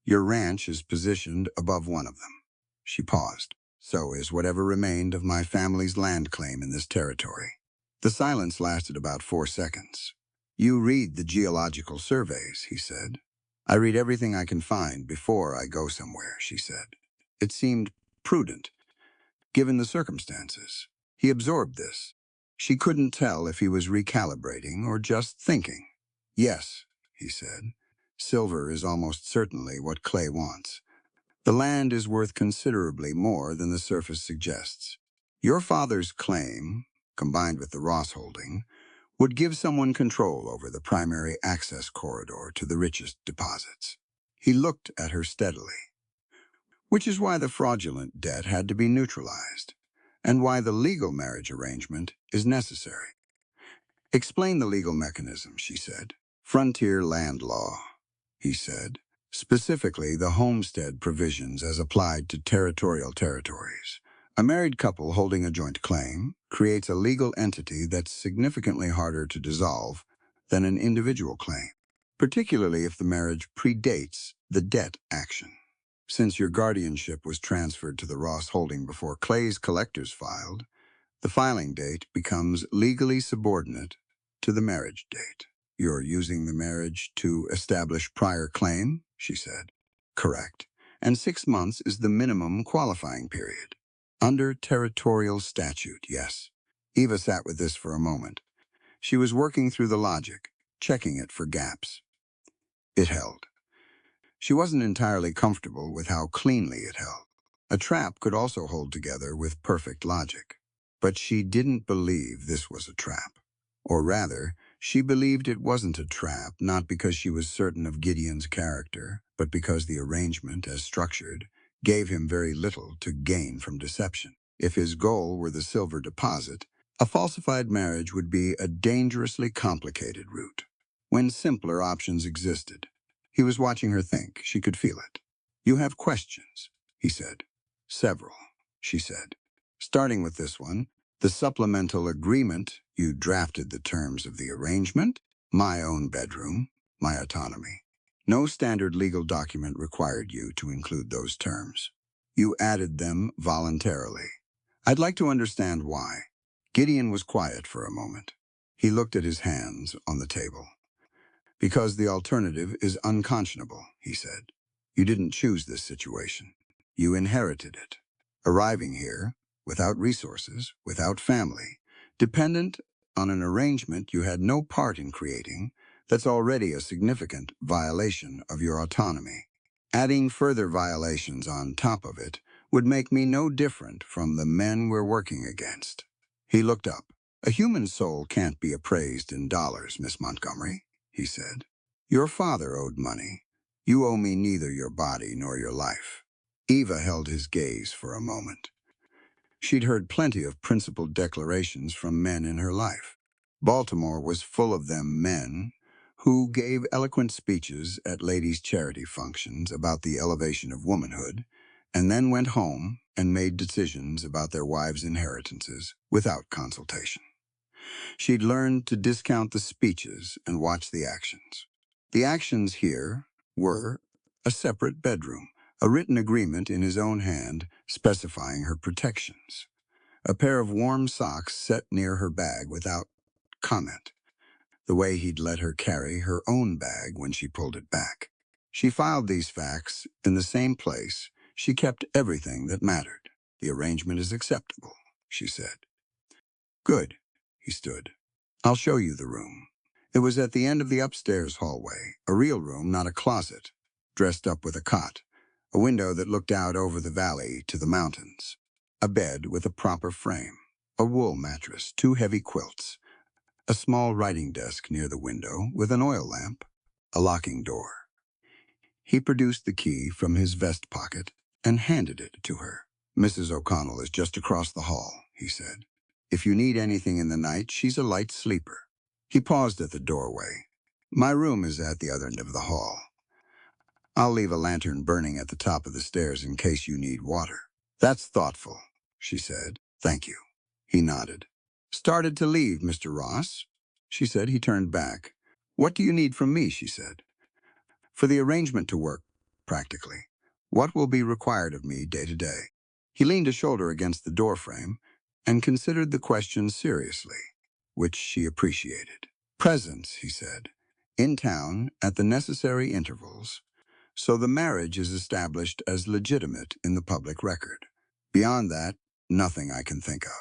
Your ranch is positioned above one of them." She paused. "So is whatever remained of my family's land claim in this territory." The silence lasted about 4 seconds. "You read the geological surveys," he said. "I read everything I can find before I go somewhere," she said. It seemed prudent, given the circumstances. He absorbed this. She couldn't tell if he was recalibrating or just thinking. "Yes," he said. "Silver is almost certainly what Clay wants. The land is worth considerably more than the surface suggests. Your father's claim, combined with the Ross holding, would give someone control over the primary access corridor to the richest deposits." He looked at her steadily. "Which is why the fraudulent debt had to be neutralized, and why the legal marriage arrangement is necessary." "Explain the legal mechanism," she said. "Frontier land law," he said. "Specifically the homestead provisions as applied to territorial territories. A married couple holding a joint claim creates a legal entity that's significantly harder to dissolve than an individual claim, particularly if the marriage predates the debt action. Since your guardianship was transferred to the Ross holding before Clay's collectors filed, the filing date becomes legally subordinate to the marriage date." "You're using the marriage to establish prior claim?" she said. "Correct. And 6 months is the minimum qualifying period. Under territorial statute, yes." Eva sat with this for a moment. She was working through the logic, checking it for gaps. It held. She wasn't entirely comfortable with how cleanly it held. A trap could also hold together with perfect logic. But she didn't believe this was a trap. Or rather, she believed it wasn't a trap, not because she was certain of Gideon's character, but because the arrangement, as structured, gave him very little to gain from deception. If his goal were the silver deposit, a falsified marriage would be a dangerously complicated route, when simpler options existed. He was watching her think. She could feel it. "You have questions," he said. "Several," she said. "Starting with this one. The supplemental agreement, you drafted the terms of the arrangement, my own bedroom, my autonomy." No standard legal document required you to include those terms. You added them voluntarily. I'd like to understand why. Gideon was quiet for a moment. He looked at his hands on the table. Because the alternative is unconscionable, he said. You didn't choose this situation. You inherited it. Arriving here, without resources, without family, dependent on an arrangement you had no part in creating, that's already a significant violation of your autonomy. Adding further violations on top of it would make me no different from the men we're working against. He looked up. A human soul can't be appraised in dollars, Miss Montgomery, he said. Your father owed money. You owe me neither your body nor your life. Eva held his gaze for a moment. She'd heard plenty of principled declarations from men in her life. Baltimore was full of them men who gave eloquent speeches at ladies' charity functions about the elevation of womanhood, and then went home and made decisions about their wives' inheritances without consultation. She'd learned to discount the speeches and watch the actions. The actions here were a separate bedroom, a written agreement in his own hand specifying her protections, a pair of warm socks set near her bag without comment, the way he'd let her carry her own bag when she pulled it back. She filed these facts in the same place she kept everything that mattered. The arrangement is acceptable, she said. Good, he stood. I'll show you the room. It was at the end of the upstairs hallway, a real room, not a closet, dressed up with a cot, a window that looked out over the valley to the mountains, a bed with a proper frame, a wool mattress, two heavy quilts, a small writing desk near the window with an oil lamp, a locking door. He produced the key from his vest pocket and handed it to her. Mrs. O'Connell is just across the hall, he said. If you need anything in the night, she's a light sleeper. He paused at the doorway. My room is at the other end of the hall. I'll leave a lantern burning at the top of the stairs in case you need water. That's thoughtful, she said. Thank you. He nodded. Started to leave, Mr. Ross, she said. He turned back. What do you need from me, she said. For the arrangement to work, practically. What will be required of me day to day? He leaned a shoulder against the doorframe and considered the question seriously, which she appreciated. Presence, he said, in town at the necessary intervals, so the marriage is established as legitimate in the public record. Beyond that, nothing I can think of.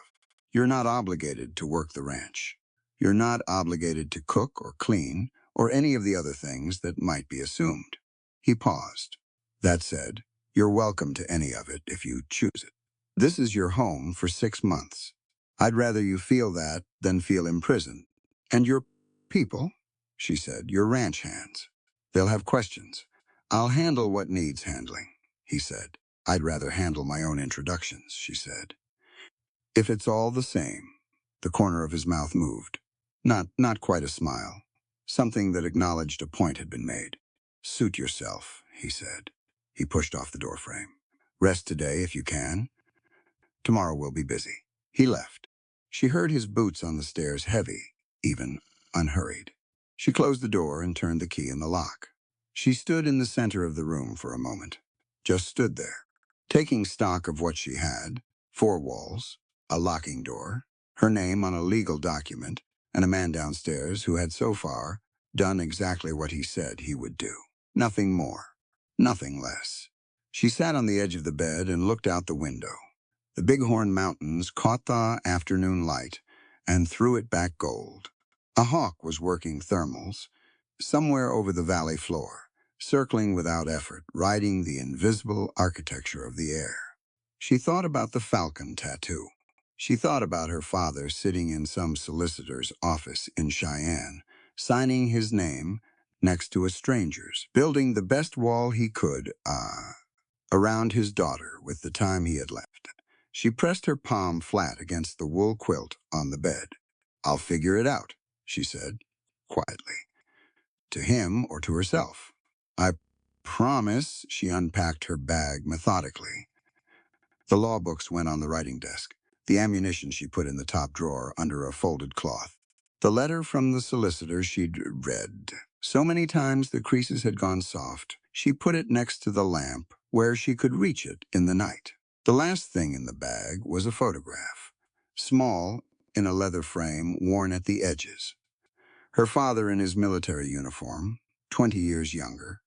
You're not obligated to work the ranch. You're not obligated to cook or clean or any of the other things that might be assumed. He paused. That said, you're welcome to any of it if you choose it. This is your home for 6 months. I'd rather you feel that than feel imprisoned. And your people, she said, your ranch hands. They'll have questions. I'll handle what needs handling, he said. I'd rather handle my own introductions, she said. If it's all the same, the corner of his mouth moved. Not quite a smile. Something that acknowledged a point had been made. Suit yourself, he said. He pushed off the doorframe. Rest today if you can. Tomorrow we'll be busy. He left. She heard his boots on the stairs, heavy, even unhurried. She closed the door and turned the key in the lock. She stood in the center of the room for a moment. Just stood there, taking stock of what she had: 4 walls, a locking door, her name on a legal document, and a man downstairs who had so far done exactly what he said he would do. Nothing more, nothing less. She sat on the edge of the bed and looked out the window. The Bighorn Mountains caught the afternoon light and threw it back gold. A hawk was working thermals somewhere over the valley floor, circling without effort, riding the invisible architecture of the air. She thought about the falcon tattoo. She thought about her father sitting in some solicitor's office in Cheyenne, signing his name next to a stranger's, building the best wall he could, around his daughter with the time he had left. She pressed her palm flat against the wool quilt on the bed. I'll figure it out, she said, quietly. To him or to herself. I promise. She unpacked her bag methodically. The law books went on the writing desk. The ammunition she put in the top drawer under a folded cloth. The letter from the solicitor she'd read. So many times the creases had gone soft, she put it next to the lamp where she could reach it in the night. The last thing in the bag was a photograph, small, in a leather frame worn at the edges. Her father in his military uniform, 20 years younger,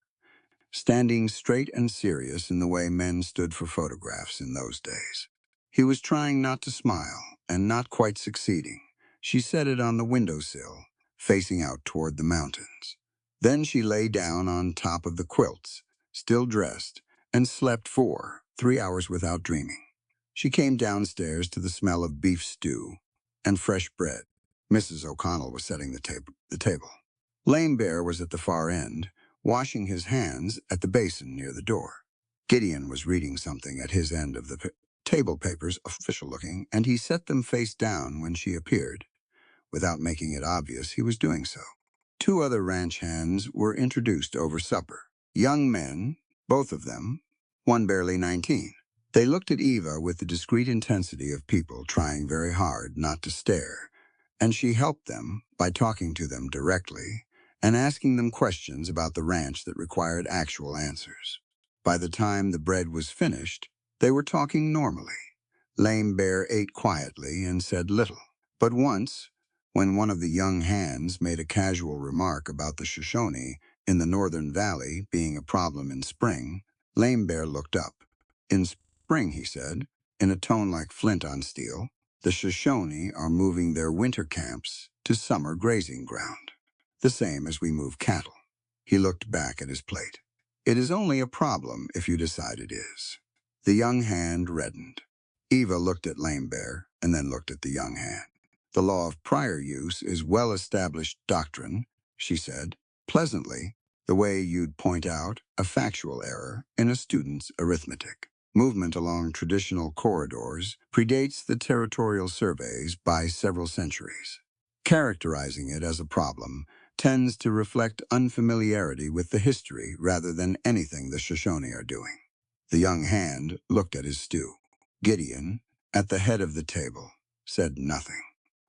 standing straight and serious in the way men stood for photographs in those days. He was trying not to smile, and not quite succeeding. She set it on the windowsill, facing out toward the mountains. Then she lay down on top of the quilts, still dressed, and slept for 3 hours without dreaming. She came downstairs to the smell of beef stew and fresh bread. Mrs. O'Connell was setting the table. Lame Bear was at the far end, washing his hands at the basin near the door. Gideon was reading something at his end of the table, papers, official-looking, and he set them face down when she appeared. Without making it obvious, he was doing so. 2 other ranch hands were introduced over supper. Young men, both of them, one barely 19. They looked at Eva with the discreet intensity of people trying very hard not to stare, and she helped them by talking to them directly and asking them questions about the ranch that required actual answers. By the time the bread was finished, they were talking normally. Lame Bear ate quietly and said little. But once, when one of the young hands made a casual remark about the Shoshone in the northern valley being a problem in spring, Lame Bear looked up. In spring, he said, in a tone like flint on steel, the Shoshone are moving their winter camps to summer grazing ground, the same as we move cattle. He looked back at his plate. It is only a problem if you decide it is. The young hand reddened. Eva looked at Lame Bear and then looked at the young hand. The law of prior use is well-established doctrine, she said, pleasantly, the way you'd point out a factual error in a student's arithmetic. Movement along traditional corridors predates the territorial surveys by several centuries. Characterizing it as a problem tends to reflect unfamiliarity with the history rather than anything the Shoshone are doing. The young hand looked at his stew. Gideon, at the head of the table, said nothing.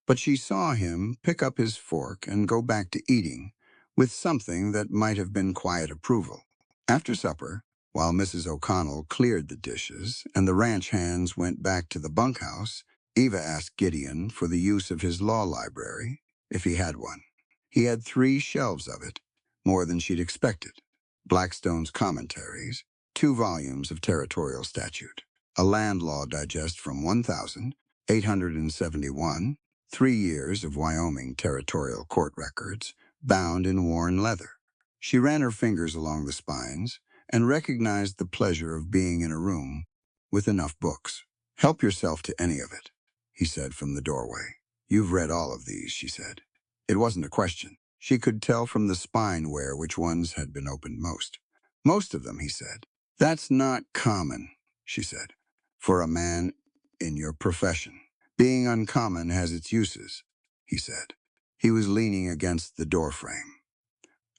But she saw him pick up his fork and go back to eating with something that might have been quiet approval. After supper, while Mrs. O'Connell cleared the dishes and the ranch hands went back to the bunkhouse, Eva asked Gideon for the use of his law library, if he had one. He had 3 shelves of it, more than she'd expected. Blackstone's commentaries, 2 volumes of territorial statute, a land law digest from 1871, 3 years of Wyoming territorial court records, bound in worn leather. She ran her fingers along the spines and recognized the pleasure of being in a room with enough books. Help yourself to any of it, he said from the doorway. You've read all of these, she said. It wasn't a question. She could tell from the spine wear which ones had been opened most. Most of them, he said. That's not common, she said, for a man in your profession. Being uncommon has its uses, he said. He was leaning against the doorframe.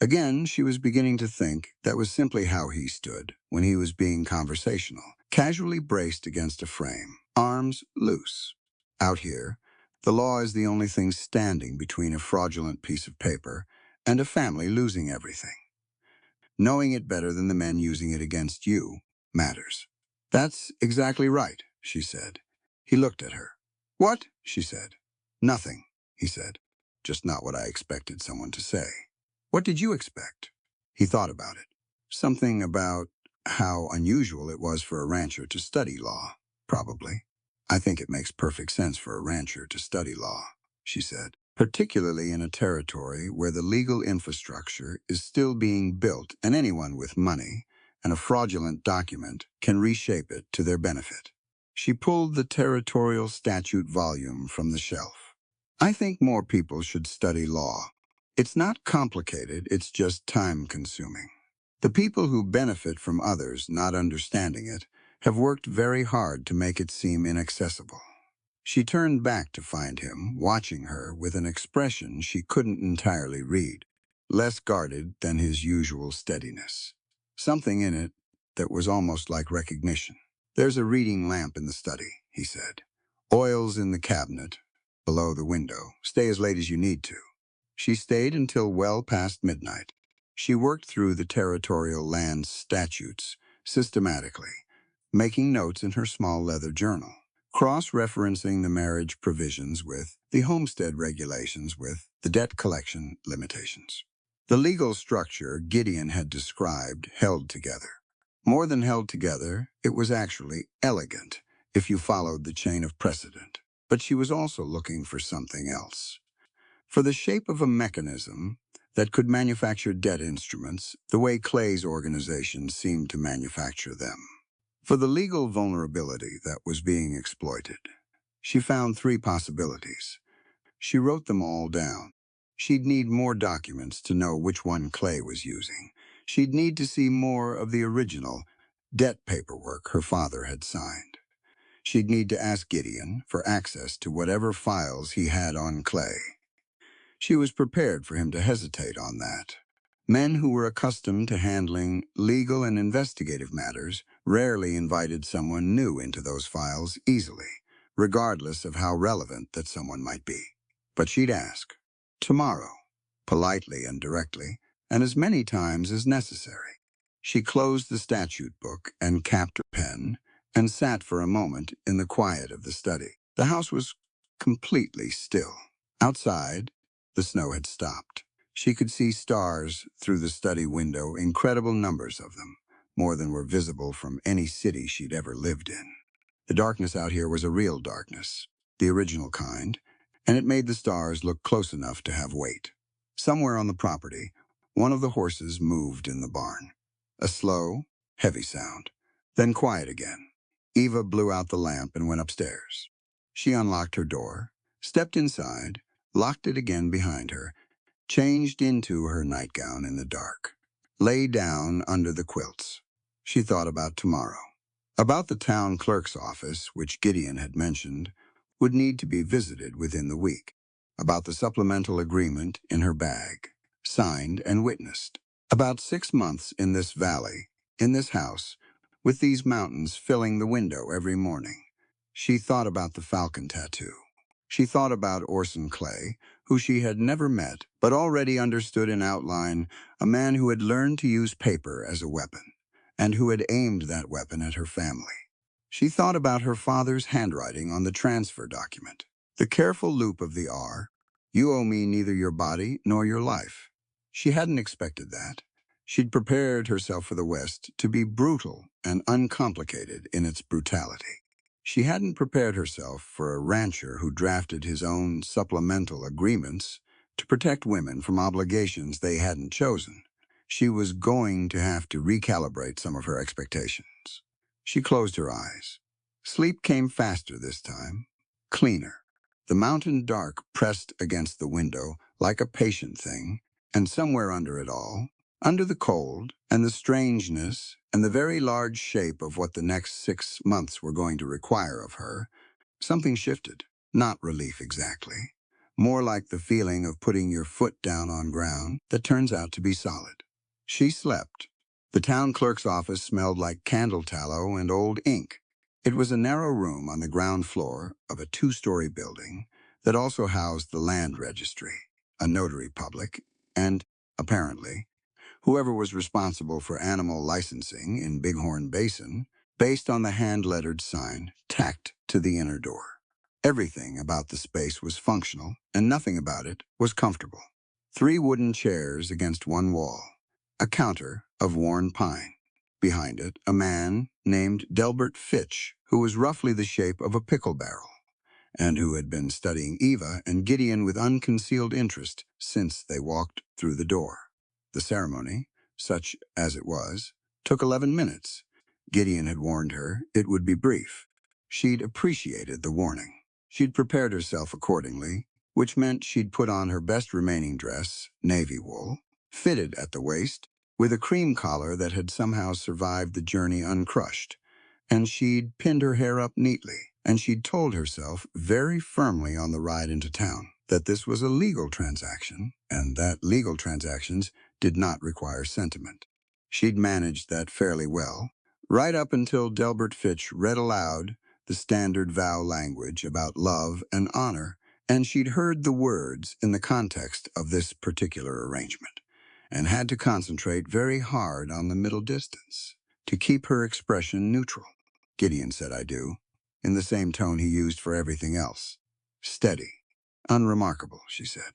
Again, she was beginning to think that was simply how he stood when he was being conversational, casually braced against a frame, arms loose. Out here, the law is the only thing standing between a fraudulent piece of paper and a family losing everything. Knowing it better than the men using it against you matters. That's exactly right, she said. He looked at her. What? She said. Nothing, he said. Just not what I expected someone to say. What did you expect? He thought about it. Something about how unusual it was for a rancher to study law, probably. I think it makes perfect sense for a rancher to study law, she said, particularly in a territory where the legal infrastructure is still being built and anyone with money and a fraudulent document can reshape it to their benefit. She pulled the territorial statute volume from the shelf. I think more people should study law. It's not complicated, it's just time-consuming. The people who benefit from others not understanding it have worked very hard to make it seem inaccessible. She turned back to find him, watching her with an expression she couldn't entirely read, less guarded than his usual steadiness. Something in it that was almost like recognition. There's a reading lamp in the study, he said. Oil's in the cabinet, below the window. Stay as late as you need to. She stayed until well past midnight. She worked through the territorial land statutes systematically, making notes in her small leather journal, cross-referencing the marriage provisions with the homestead regulations with the debt collection limitations. The legal structure Gideon had described held together. More than held together, it was actually elegant if you followed the chain of precedent. But she was also looking for something else. For the shape of a mechanism that could manufacture debt instruments the way Clay's organization seemed to manufacture them. For the legal vulnerability that was being exploited. She found three possibilities. She wrote them all down. She'd need more documents to know which one Clay was using. She'd need to see more of the original debt paperwork her father had signed. She'd need to ask Gideon for access to whatever files he had on Clay. She was prepared for him to hesitate on that. Men who were accustomed to handling legal and investigative matters rarely invited someone new into those files easily, regardless of how relevant that someone might be. But she'd ask, tomorrow, politely and directly, and as many times as necessary. She closed the statute book and capped her pen and sat for a moment in the quiet of the study. The house was completely still. Outside, the snow had stopped. She could see stars through the study window, incredible numbers of them, more than were visible from any city she'd ever lived in. The darkness out here was a real darkness, the original kind, and it made the stars look close enough to have weight. Somewhere on the property, one of the horses moved in the barn. A slow, heavy sound, then quiet again. Eva blew out the lamp and went upstairs. She unlocked her door, stepped inside, locked it again behind her, changed into her nightgown in the dark, lay down under the quilts. She thought about tomorrow, about the town clerk's office, which Gideon had mentioned, would need to be visited within the week, about the supplemental agreement in her bag, signed and witnessed, about 6 months in this valley, in this house, with these mountains filling the window every morning. She thought about the falcon tattoo. She thought about Orson Clay, who she had never met, but already understood in outline, a man who had learned to use paper as a weapon, and who had aimed that weapon at her family. She thought about her father's handwriting on the transfer document, the careful loop of the R, "You owe me neither your body nor your life." She hadn't expected that. She'd prepared herself for the West to be brutal and uncomplicated in its brutality. She hadn't prepared herself for a rancher who drafted his own supplemental agreements to protect women from obligations they hadn't chosen. She was going to have to recalibrate some of her expectations. She closed her eyes. Sleep came faster this time, cleaner. The mountain dark pressed against the window like a patient thing, and somewhere under it all, under the cold and the strangeness and the very large shape of what the next 6 months were going to require of her, something shifted. Not relief exactly. More like the feeling of putting your foot down on ground that turns out to be solid. She slept. The town clerk's office smelled like candle tallow and old ink. It was a narrow room on the ground floor of a 2-story building that also housed the land registry, a notary public, and, apparently, whoever was responsible for animal licensing in Bighorn Basin, based on the hand-lettered sign tacked to the inner door. Everything about the space was functional, and nothing about it was comfortable. 3 wooden chairs against one wall, a counter of worn pine. Behind it, a man named Delbert Fitch, who was roughly the shape of a pickle barrel, and who had been studying Eva and Gideon with unconcealed interest since they walked through the door. The ceremony, such as it was, took 11 minutes. Gideon had warned her it would be brief. She'd appreciated the warning. She'd prepared herself accordingly, which meant she'd put on her best remaining dress, navy wool, fitted at the waist, with a cream collar that had somehow survived the journey uncrushed, and she'd pinned her hair up neatly, and she'd told herself very firmly on the ride into town that this was a legal transaction, and that legal transactions did not require sentiment. She'd managed that fairly well, right up until Delbert Fitch read aloud the standard vow language about love and honor And she'd heard the words in the context of this particular arrangement, and had to concentrate very hard on the middle distance to keep her expression neutral. Gideon said, "I do," in the same tone he used for everything else. Steady. Unremarkable, she said.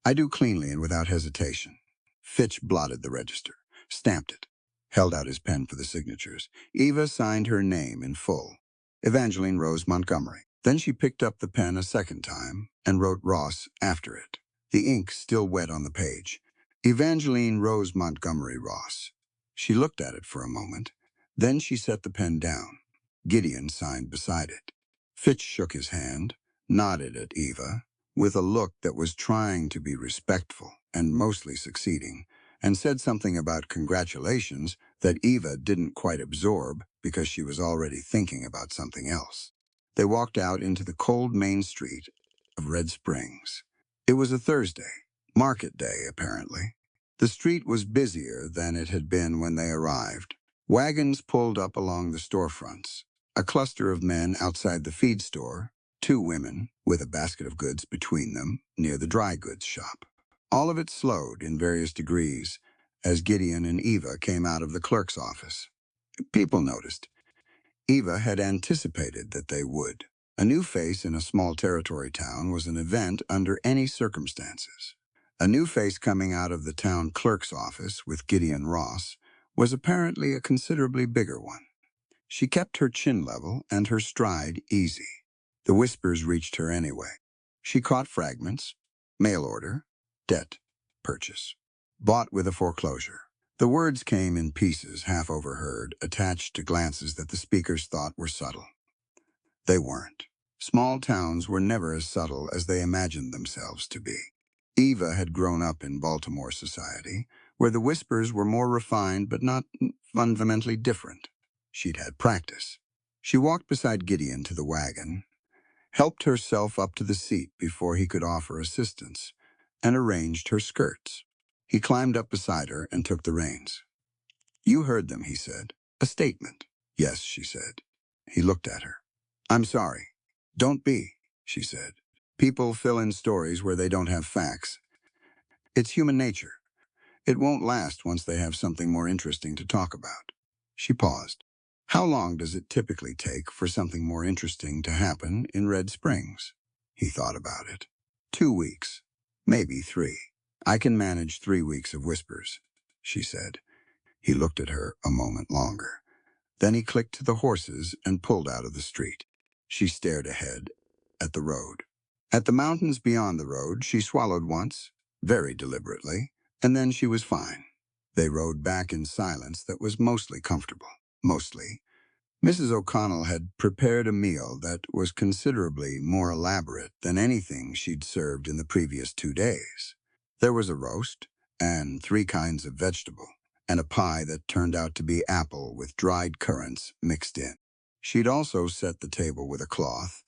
"I do cleanly and without hesitation." Fitch blotted the register, stamped it, held out his pen for the signatures. Eva signed her name in full. Evangeline Rose Montgomery. Then she picked up the pen a second time and wrote Ross after it, the ink still wet on the page. Evangeline Rose Montgomery Ross. She looked at it for a moment. Then she set the pen down. Gideon signed beside it. Fitch shook his hand, nodded at Eva, with a look that was trying to be respectful and mostly succeeding, and said something about congratulations that Eva didn't quite absorb because she was already thinking about something else. They walked out into the cold main street of Red Springs. It was a Thursday, market day apparently. The street was busier than it had been when they arrived. Wagons pulled up along the storefronts. A cluster of men outside the feed store, 2 women with a basket of goods between them near the dry goods shop. All of it slowed in various degrees as Gideon and Eva came out of the clerk's office. People noticed. Eva had anticipated that they would. A new face in a small territory town was an event under any circumstances. A new face coming out of the town clerk's office with Gideon Ross was apparently a considerably bigger one. She kept her chin level and her stride easy. The whispers reached her anyway. She caught fragments: mail order, debt, purchase, bought with a foreclosure. The words came in pieces, half overheard, attached to glances that the speakers thought were subtle. They weren't. Small towns were never as subtle as they imagined themselves to be. Eva had grown up in Baltimore society, where the whispers were more refined but not fundamentally different. She'd had practice. She walked beside Gideon to the wagon, helped herself up to the seat before he could offer assistance, and arranged her skirts. He climbed up beside her and took the reins. "You heard them," he said. "A statement." "Yes," she said. He looked at her. "I'm sorry." "Don't be," she said. "People fill in stories where they don't have facts. It's human nature. It won't last once they have something more interesting to talk about." She paused. "How long does it typically take for something more interesting to happen in Red Springs?" He thought about it. 2 weeks, maybe 3. "I can manage 3 weeks of whispers," she said. He looked at her a moment longer. Then he clicked to the horses and pulled out of the street. She stared ahead, at the road. At the mountains beyond the road, she swallowed once, very deliberately, and then she was fine. They rode back in silence that was mostly comfortable. Mostly. Mrs. O'Connell had prepared a meal that was considerably more elaborate than anything she'd served in the previous 2 days. There was a roast, and 3 kinds of vegetable, and a pie that turned out to be apple with dried currants mixed in. She'd also set the table with a cloth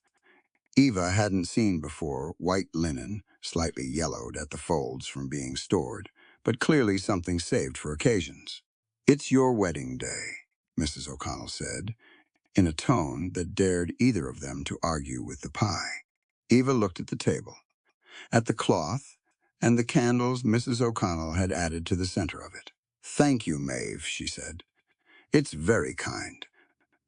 Eva hadn't seen before, white linen, slightly yellowed at the folds from being stored, but clearly something saved for occasions. "It's your wedding day," Mrs. O'Connell said, in a tone that dared either of them to argue with the pie. Eva looked at the table, at the cloth, and the candles Mrs. O'Connell had added to the center of it. "Thank you, Maeve," she said. "It's very kind."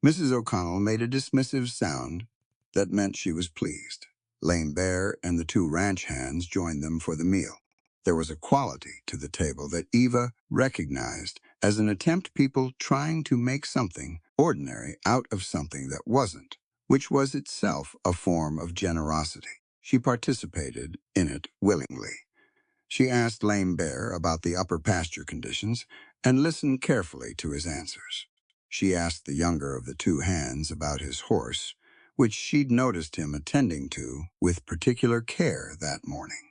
Mrs. O'Connell made a dismissive sound that meant she was pleased. Lame Bear and the 2 ranch hands joined them for the meal. There was a quality to the table that Eva recognized as an attempt people trying to make something ordinary out of something that wasn't, which was itself a form of generosity. She participated in it willingly. She asked Lame Bear about the upper pasture conditions and listened carefully to his answers. She asked the younger of the 2 hands about his horse, which she'd noticed him attending to with particular care that morning,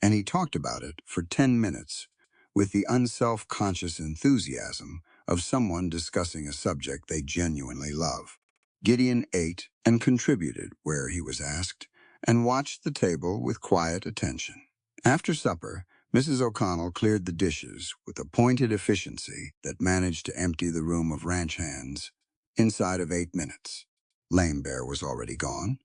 and he talked about it for 10 minutes with the unself-conscious enthusiasm of someone discussing a subject they genuinely love. Gideon ate and contributed where he was asked, and watched the table with quiet attention. After supper, Mrs. O'Connell cleared the dishes with a pointed efficiency that managed to empty the room of ranch hands inside of 8 minutes. Lame Bear was already gone,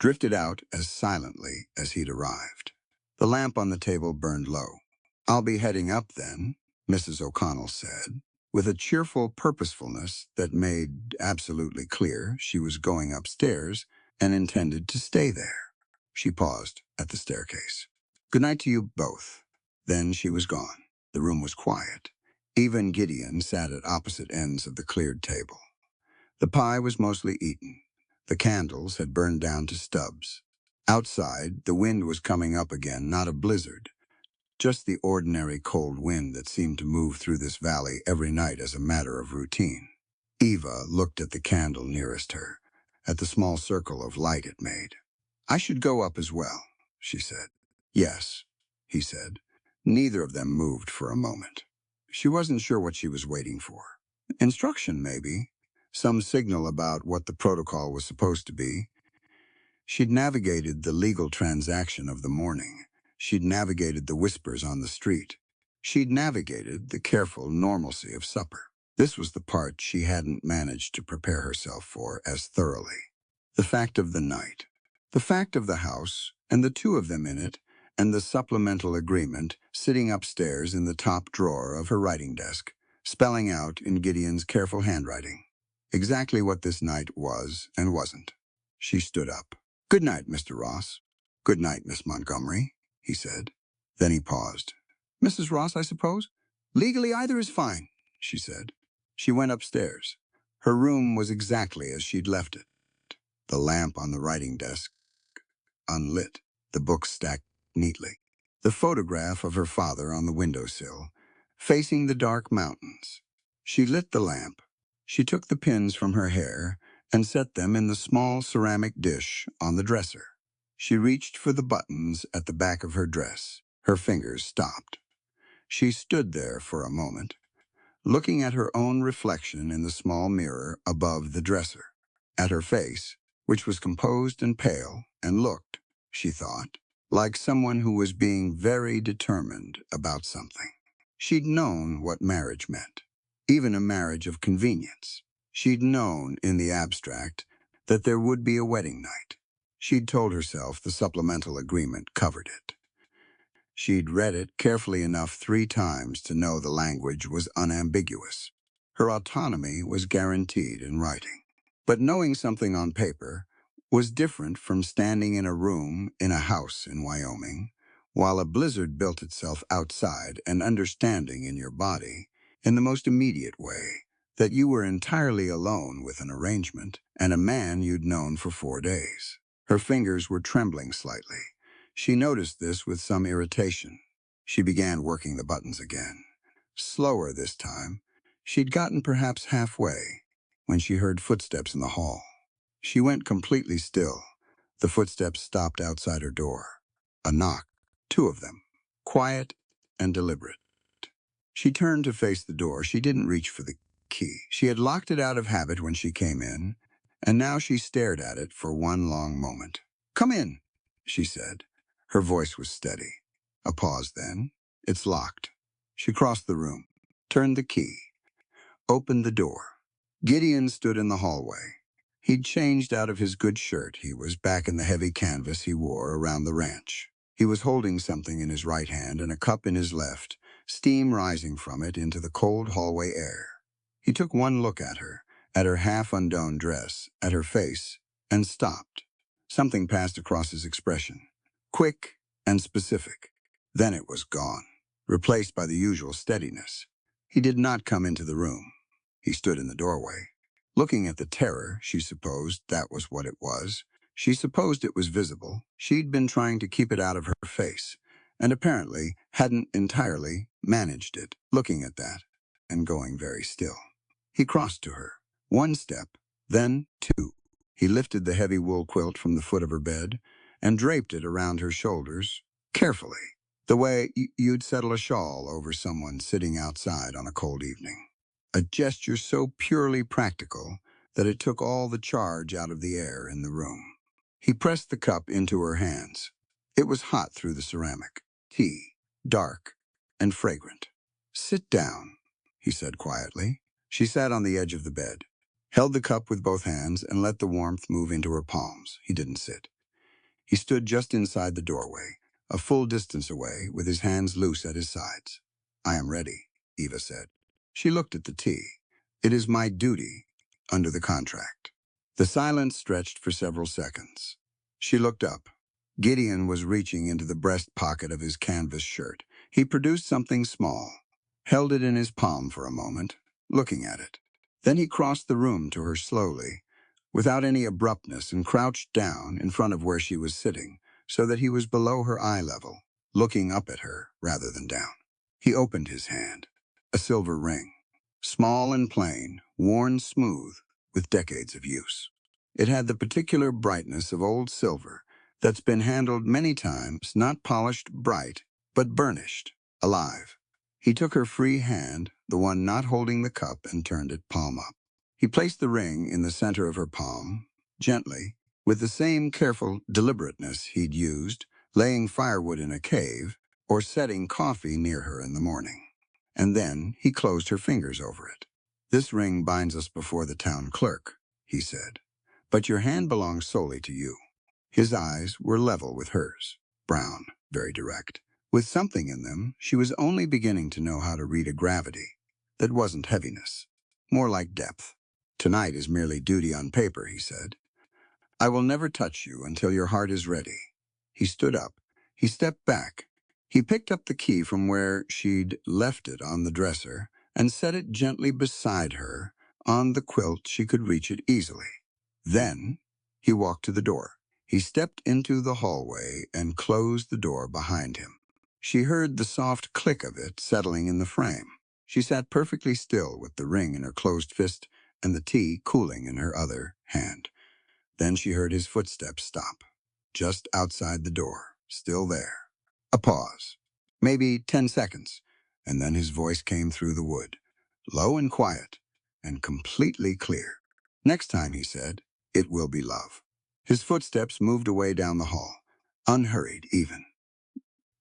drifted out as silently as he'd arrived. The lamp on the table burned low. "I'll be heading up then," Mrs. O'Connell said, with a cheerful purposefulness that made absolutely clear she was going upstairs and intended to stay there. She paused at the staircase. "Good night to you both." Then she was gone. The room was quiet. Even Gideon sat at opposite ends of the cleared table. The pie was mostly eaten. The candles had burned down to stubs. Outside, the wind was coming up again, not a blizzard, just the ordinary cold wind that seemed to move through this valley every night as a matter of routine. Eva looked at the candle nearest her, at the small circle of light it made. "I should go up as well," she said. "Yes," he said. Neither of them moved for a moment. She wasn't sure what she was waiting for. Instruction, maybe. Some signal about what the protocol was supposed to be. She'd navigated the legal transaction of the morning. She'd navigated the whispers on the street. She'd navigated the careful normalcy of supper. This was the part she hadn't managed to prepare herself for as thoroughly. The fact of the night. The fact of the house, and the two of them in it, and the supplemental agreement sitting upstairs in the top drawer of her writing desk, spelling out in Gideon's careful handwriting exactly what this night was and wasn't. She stood up. "Good night, Mr. Ross." "Good night, Miss Montgomery," he said. Then he paused. "Mrs. Ross, I suppose?" "Legally, either is fine," she said. She went upstairs. Her room was exactly as she'd left it. The lamp on the writing desk unlit, the books stacked neatly. The photograph of her father on the windowsill, facing the dark mountains. She lit the lamp. She took the pins from her hair and set them in the small ceramic dish on the dresser. She reached for the buttons at the back of her dress. Her fingers stopped. She stood there for a moment, looking at her own reflection in the small mirror above the dresser, at her face, which was composed and pale, and looked, she thought, like someone who was being very determined about something. She'd known what marriage meant, even a marriage of convenience. She'd known, in the abstract, that there would be a wedding night. She'd told herself the supplemental agreement covered it. She'd read it carefully enough 3 times to know the language was unambiguous. Her autonomy was guaranteed in writing. But knowing something on paper was different from standing in a room in a house in Wyoming, while a blizzard built itself outside and understanding in your body, in the most immediate way, that you were entirely alone with an arrangement and a man you'd known for 4 days. Her fingers were trembling slightly. She noticed this with some irritation. She began working the buttons again. Slower this time. She'd gotten perhaps halfway when she heard footsteps in the hall. She went completely still. The footsteps stopped outside her door. A knock. 2 of them. Quiet and deliberate. She turned to face the door. She didn't reach for the key. She had locked it out of habit when she came in, and now she stared at it for one long moment. "Come in," she said. Her voice was steady. A pause then. "It's locked." She crossed the room, turned the key, opened the door. Gideon stood in the hallway. He'd changed out of his good shirt. He was back in the heavy canvas he wore around the ranch. He was holding something in his right hand and a cup in his left, steam rising from it into the cold hallway air. He took one look at her half-undone dress, at her face, and stopped. Something passed across his expression, quick and specific. Then it was gone, replaced by the usual steadiness. He did not come into the room. He stood in the doorway, looking at the terror. She supposed that was what it was. She supposed it was visible. She'd been trying to keep it out of her face, and apparently hadn't entirely managed it, looking at that, and going very still. He crossed to her. 1 step, then 2. He lifted the heavy wool quilt from the foot of her bed and draped it around her shoulders, carefully, the way you'd settle a shawl over someone sitting outside on a cold evening. A gesture so purely practical that it took all the charge out of the air in the room. He pressed the cup into her hands. It was hot through the ceramic. Tea, dark and fragrant. "Sit down," he said quietly. She sat on the edge of the bed, held the cup with both hands, and let the warmth move into her palms. He didn't sit. He stood just inside the doorway, a full distance away, with his hands loose at his sides. "I am ready," Eva said. She looked at the tea. "It is my duty under the contract." The silence stretched for several seconds. She looked up. Gideon was reaching into the breast pocket of his canvas shirt. He produced something small, held it in his palm for a moment, looking at it. Then he crossed the room to her slowly, without any abruptness, and crouched down in front of where she was sitting, so that he was below her eye level, looking up at her rather than down. He opened his hand. A silver ring, small and plain, worn smooth with decades of use. It had the particular brightness of old silver that's been handled many times, not polished bright, but burnished, alive. He took her free hand, the one not holding the cup, and turned it palm up. He placed the ring in the center of her palm, gently, with the same careful deliberateness he'd used laying firewood in a cave or setting coffee near her in the morning. And then he closed her fingers over it. "This ring binds us before the town clerk," he said, "but your hand belongs solely to you." His eyes were level with hers, brown, very direct. With something in them, she was only beginning to know how to read a gravity that wasn't heaviness, more like depth. "Tonight is merely duty on paper," he said. "I will never touch you until your heart is ready." He stood up. He stepped back. He picked up the key from where she'd left it on the dresser and set it gently beside her on the quilt. She could reach it easily. Then he walked to the door. He stepped into the hallway and closed the door behind him. She heard the soft click of it settling in the frame. She sat perfectly still with the ring in her closed fist and the tea cooling in her other hand. Then she heard his footsteps stop, just outside the door, still there. A pause, maybe 10 seconds, and then his voice came through the wood, low and quiet, and completely clear. "Next time," he said, "it will be love." His footsteps moved away down the hall, unhurried even.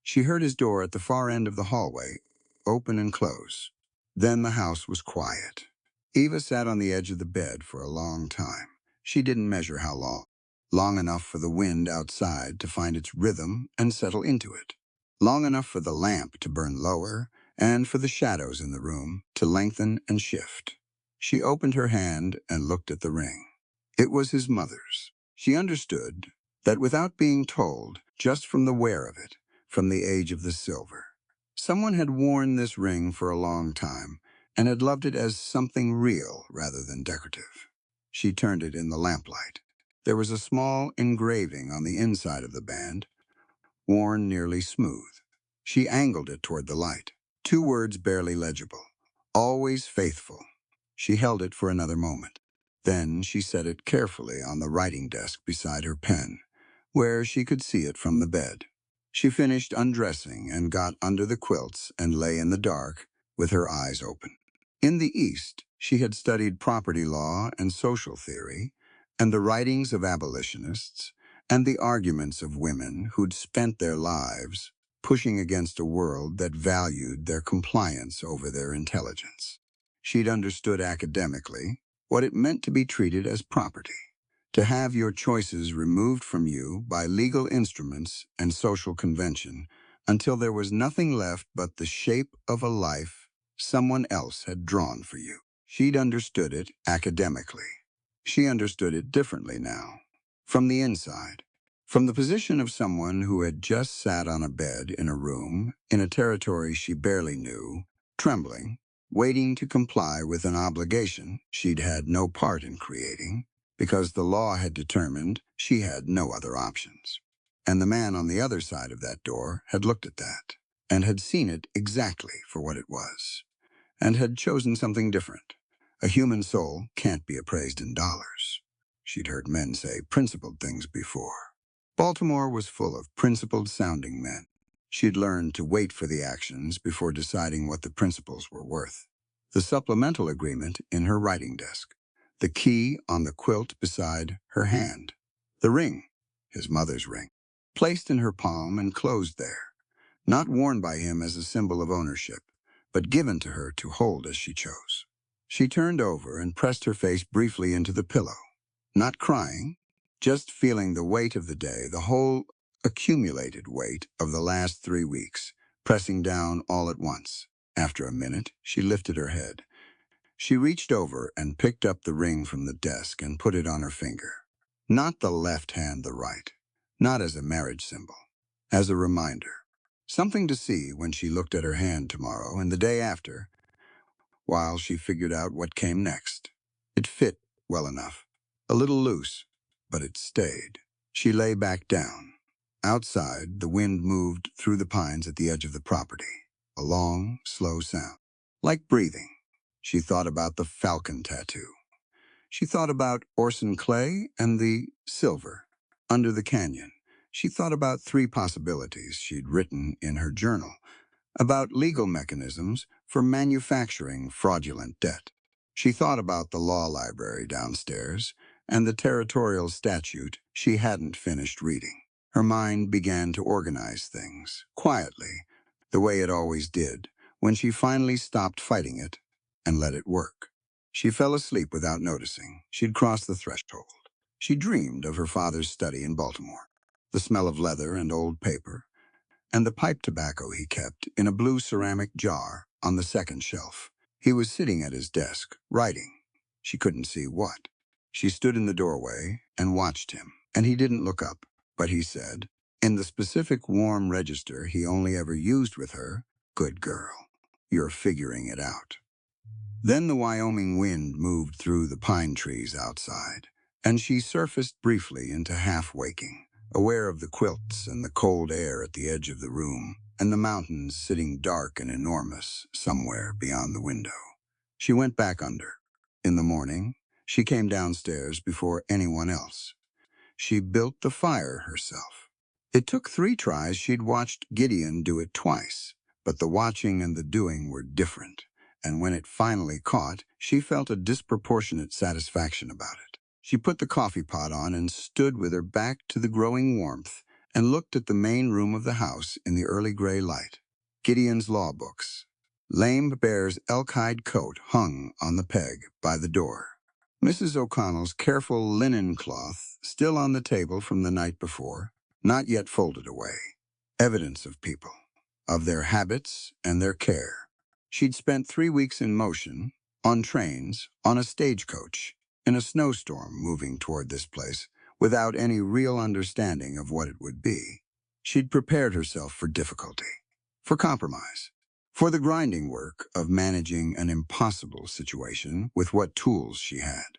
She heard his door at the far end of the hallway open and close. Then the house was quiet. Eva sat on the edge of the bed for a long time. She didn't measure how long. Long enough for the wind outside to find its rhythm and settle into it. Long enough for the lamp to burn lower and for the shadows in the room to lengthen and shift. She opened her hand and looked at the ring. It was his mother's. She understood that without being told, just from the wear of it, from the age of the silver. Someone had worn this ring for a long time and had loved it as something real rather than decorative. She turned it in the lamplight. There was a small engraving on the inside of the band, worn nearly smooth. She angled it toward the light. 2 words barely legible. "Always faithful." She held it for another moment. Then she set it carefully on the writing desk beside her pen, where she could see it from the bed. She finished undressing and got under the quilts and lay in the dark with her eyes open. In the East, she had studied property law and social theory, and the writings of abolitionists, and the arguments of women who'd spent their lives pushing against a world that valued their compliance over their intelligence. She'd understood academically what it meant to be treated as property, to have your choices removed from you by legal instruments and social convention until there was nothing left but the shape of a life someone else had drawn for you. She'd understood it academically. She understood it differently now, from the inside, from the position of someone who had just sat on a bed in a room in a territory she barely knew, trembling, waiting to comply with an obligation she'd had no part in creating, because the law had determined she had no other options. And the man on the other side of that door had looked at that, and had seen it exactly for what it was, and had chosen something different. A human soul can't be appraised in dollars. She'd heard men say principled things before. Baltimore was full of principled-sounding men. She'd learned to wait for the actions before deciding what the principles were worth. The supplemental agreement in her writing desk. The key on the quilt beside her hand. The ring, his mother's ring, placed in her palm and closed there. Not worn by him as a symbol of ownership, but given to her to hold as she chose. She turned over and pressed her face briefly into the pillow. Not crying, just feeling the weight of the day, the whole accumulated weight of the last 3 weeks, pressing down all at once. After a minute, she lifted her head. She reached over and picked up the ring from the desk and put it on her finger. Not the left hand, the right. Not as a marriage symbol. As a reminder. Something to see when she looked at her hand tomorrow and the day after, while she figured out what came next. It fit well enough. A little loose, but it stayed. She lay back down. Outside, the wind moved through the pines at the edge of the property. A long, slow sound. Like breathing. She thought about the falcon tattoo. She thought about Orson Clay and the silver under the canyon. She thought about 3 possibilities she'd written in her journal, about legal mechanisms for manufacturing fraudulent debt. She thought about the law library downstairs and the territorial statute she hadn't finished reading. Her mind began to organize things, quietly, the way it always did, when she finally stopped fighting it and let it work. She fell asleep without noticing. She'd crossed the threshold. She dreamed of her father's study in Baltimore, the smell of leather and old paper, and the pipe tobacco he kept in a blue ceramic jar on the second shelf. He was sitting at his desk, writing. She couldn't see what. She stood in the doorway and watched him, and he didn't look up, but he said, in the specific warm register he only ever used with her, "Good girl. You're figuring it out." Then the Wyoming wind moved through the pine trees outside, and she surfaced briefly into half-waking, aware of the quilts and the cold air at the edge of the room, and the mountains sitting dark and enormous somewhere beyond the window. She went back under. In the morning, she came downstairs before anyone else. She built the fire herself. It took 3 tries. She'd watched Gideon do it twice, but the watching and the doing were different, and when it finally caught, she felt a disproportionate satisfaction about it. She put the coffee pot on and stood with her back to the growing warmth and looked at the main room of the house in the early gray light. Gideon's law books. Lame Bear's elk-hide coat hung on the peg by the door. Mrs. O'Connell's careful linen cloth still on the table from the night before, not yet folded away. Evidence of people, of their habits and their care. She'd spent 3 weeks in motion, on trains, on a stagecoach, in a snowstorm moving toward this place, without any real understanding of what it would be. She'd prepared herself for difficulty, for compromise, for the grinding work of managing an impossible situation with what tools she had.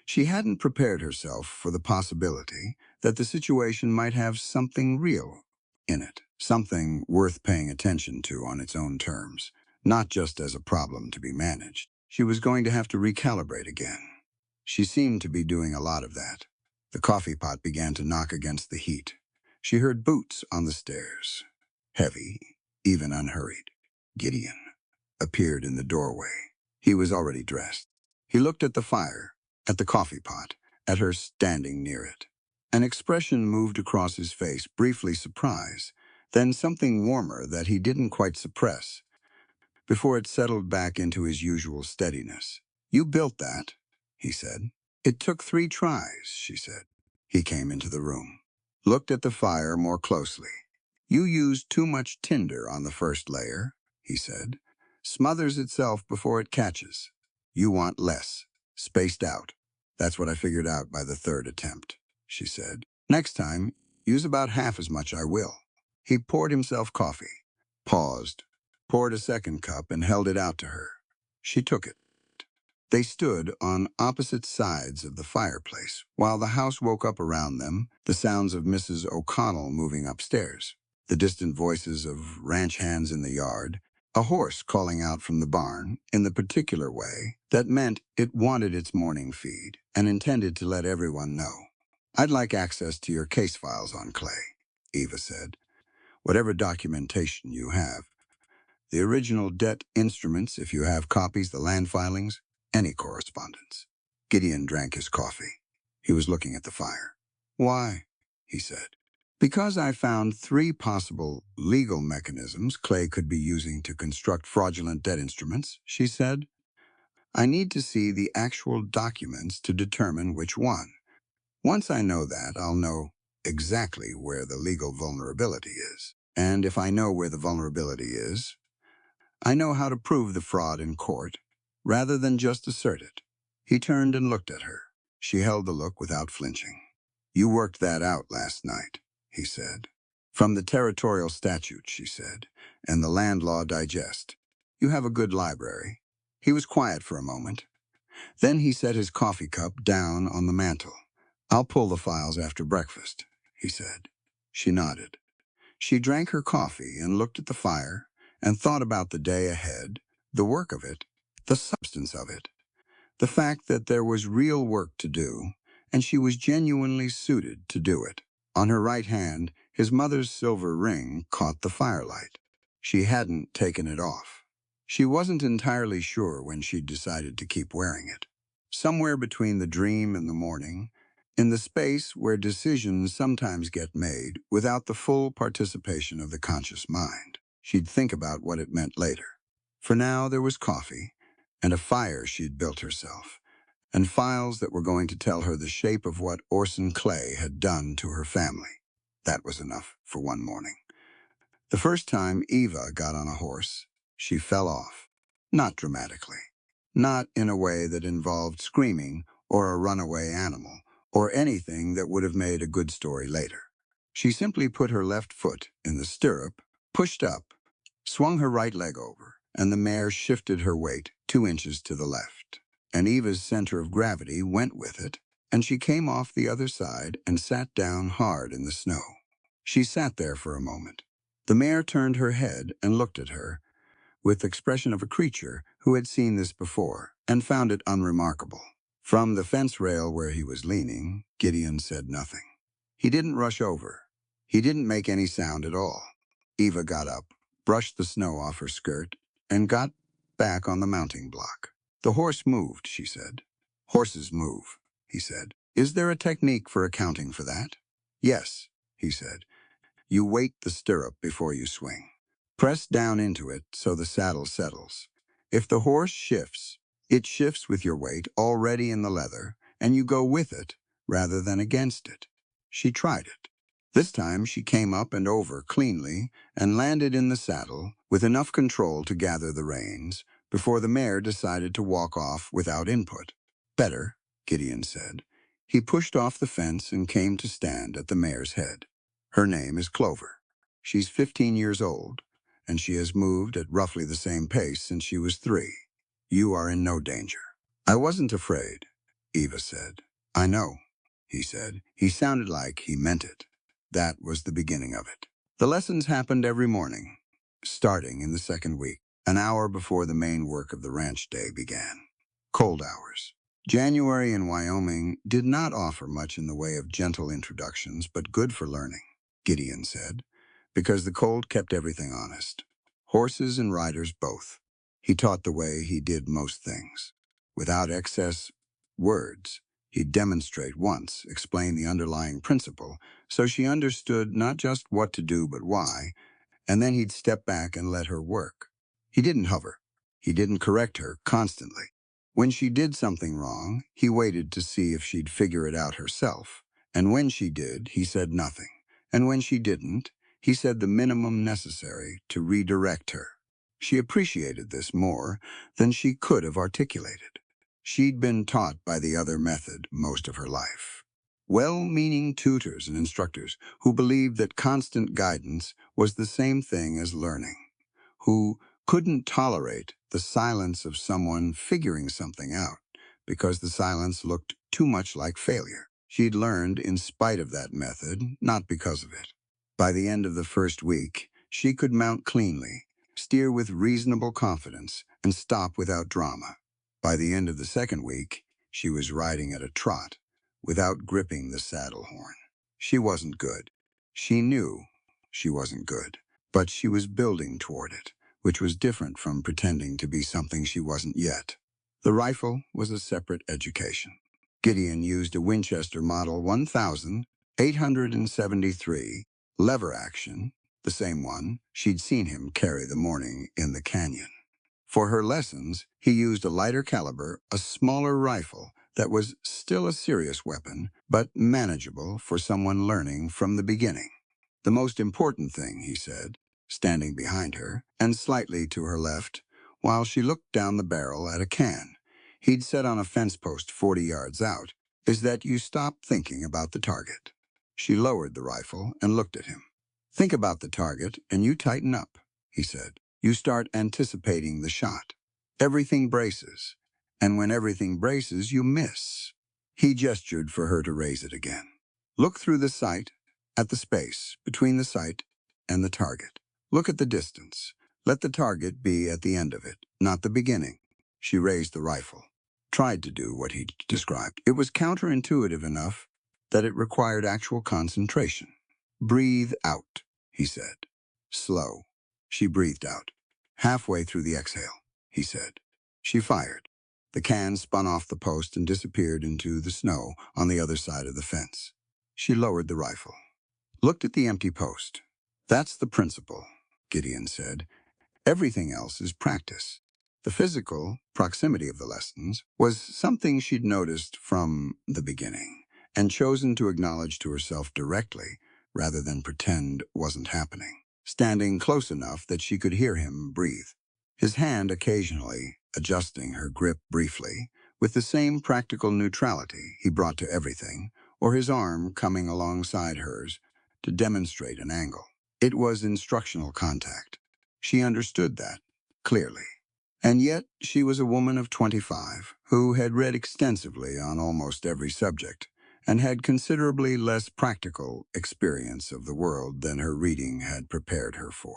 She hadn't prepared herself for the possibility that the situation might have something real in it, something worth paying attention to on its own terms, not just as a problem to be managed. She was going to have to recalibrate again. She seemed to be doing a lot of that. The coffee pot began to knock against the heat. She heard boots on the stairs, heavy, even unhurried. Gideon appeared in the doorway. He was already dressed. He looked at the fire, at the coffee pot, at her standing near it. An expression moved across his face, briefly surprise, then something warmer that he didn't quite suppress, before it settled back into his usual steadiness. "You built that," he said. "It took 3 tries," she said. He came into the room, looked at the fire more closely. "You used too much tinder on the first layer," he said. "Smothers itself before it catches. You want less, spaced out. That's what I figured out by the 3rd attempt," she said. "Next time, use about half as much. I will." He poured himself coffee, paused, poured a second cup and held it out to her. She took it. They stood on opposite sides of the fireplace, while the house woke up around them, the sounds of Mrs. O'Connell moving upstairs, the distant voices of ranch hands in the yard, a horse calling out from the barn in the particular way that meant it wanted its morning feed and intended to let everyone know. "I'd like access to your case files on Clay," Eva said. "Whatever documentation you have. The original debt instruments, if you have copies, the land filings, any correspondence." Gideon drank his coffee. He was looking at the fire. "Why?" he said. "Because I found 3 possible legal mechanisms Clay could be using to construct fraudulent debt instruments," she said. "I need to see the actual documents to determine which one." Once I know that, I'll know exactly where the legal vulnerability is. And if I know where the vulnerability is, I know how to prove the fraud in court, rather than just assert it. He turned and looked at her. She held the look without flinching. You worked that out last night, he said. From the territorial statute, she said, and the land law digest. You have a good library. He was quiet for a moment. Then he set his coffee cup down on the mantel. I'll pull the files after breakfast, he said. She nodded. She drank her coffee and looked at the fire and thought about the day ahead, the work of it, the substance of it, the fact that there was real work to do, and she was genuinely suited to do it. On her right hand, his mother's silver ring caught the firelight. She hadn't taken it off. She wasn't entirely sure when she'd decided to keep wearing it. Somewhere between the dream and the morning, in the space where decisions sometimes get made without the full participation of the conscious mind, she'd think about what it meant later. For now, there was coffee, and a fire she'd built herself, and files that were going to tell her the shape of what Orson Clay had done to her family. That was enough for one morning. The first time Eva got on a horse, she fell off. Not dramatically. Not in a way that involved screaming or a runaway animal or anything that would have made a good story later. She simply put her left foot in the stirrup, pushed up, swung her right leg over, and the mare shifted her weight 2 inches to the left. And Eva's center of gravity went with it, and she came off the other side and sat down hard in the snow. She sat there for a moment. The mare turned her head and looked at her, with the expression of a creature who had seen this before and found it unremarkable. From the fence rail where he was leaning, Gideon said nothing. He didn't rush over. He didn't make any sound at all. Eva got up, brushed the snow off her skirt, and got back on the mounting block. The horse moved, she said. Horses move, he said. Is there a technique for accounting for that? Yes, he said. You weight the stirrup before you swing. Press down into it so the saddle settles. If the horse shifts, it shifts with your weight already in the leather, and you go with it rather than against it. She tried it. This time she came up and over cleanly and landed in the saddle with enough control to gather the reins before the mare decided to walk off without input. Better, Gideon said. He pushed off the fence and came to stand at the mare's head. Her name is Clover. She's 15 years old, and she has moved at roughly the same pace since she was 3. You are in no danger. I wasn't afraid, Eva said. I know, he said. He sounded like he meant it. That was the beginning of it. The lessons happened every morning, starting in the second week, an hour before the main work of the ranch day began. Cold hours. January in Wyoming did not offer much in the way of gentle introductions, but good for learning, Gideon said, because the cold kept everything honest. Horses and riders both. He taught the way he did most things. Without excess words, he'd demonstrate once, explain the underlying principle, so she understood not just what to do but why, and then he'd step back and let her work. He didn't hover. He didn't correct her constantly. When she did something wrong, he waited to see if she'd figure it out herself, and when she did, he said nothing, and when she didn't, he said the minimum necessary to redirect her. She appreciated this more than she could have articulated. She'd been taught by the other method most of her life. Well-meaning tutors and instructors who believed that constant guidance was the same thing as learning, who couldn't tolerate the silence of someone figuring something out because the silence looked too much like failure. She'd learned in spite of that method, not because of it. By the end of the first week, she could mount cleanly, steer with reasonable confidence, and stop without drama. By the end of the second week, she was riding at a trot, without gripping the saddle horn. She wasn't good. She knew she wasn't good, but she was building toward it, which was different from pretending to be something she wasn't yet. The rifle was a separate education. Gideon used a Winchester Model 1873 lever action, the same one she'd seen him carry the morning in the canyon. For her lessons, he used a lighter caliber, a smaller rifle that was still a serious weapon, but manageable for someone learning from the beginning. The most important thing, he said, standing behind her and slightly to her left, while she looked down the barrel at a can he'd set on a fence post 40 yards out, is that you stop thinking about the target. She lowered the rifle and looked at him. Think about the target and you tighten up, he said. You start anticipating the shot. Everything braces, and when everything braces, you miss. He gestured for her to raise it again. Look through the sight at the space between the sight and the target. Look at the distance. Let the target be at the end of it, not the beginning. She raised the rifle, tried to do what he described. It was counterintuitive enough that it required actual concentration. Breathe out, he said. Slow. She breathed out. Halfway through the exhale, he said. She fired. The can spun off the post and disappeared into the snow on the other side of the fence. She lowered the rifle, looked at the empty post. That's the principle, Gideon said. Everything else is practice. The physical proximity of the lessons was something she'd noticed from the beginning and chosen to acknowledge to herself directly rather than pretend wasn't happening, standing close enough that she could hear him breathe, his hand occasionally adjusting her grip briefly with the same practical neutrality he brought to everything, or his arm coming alongside hers to demonstrate an angle. It was instructional contact. She understood that clearly. And yet she was a woman of 25 who had read extensively on almost every subject and had considerably less practical experience of the world than her reading had prepared her for.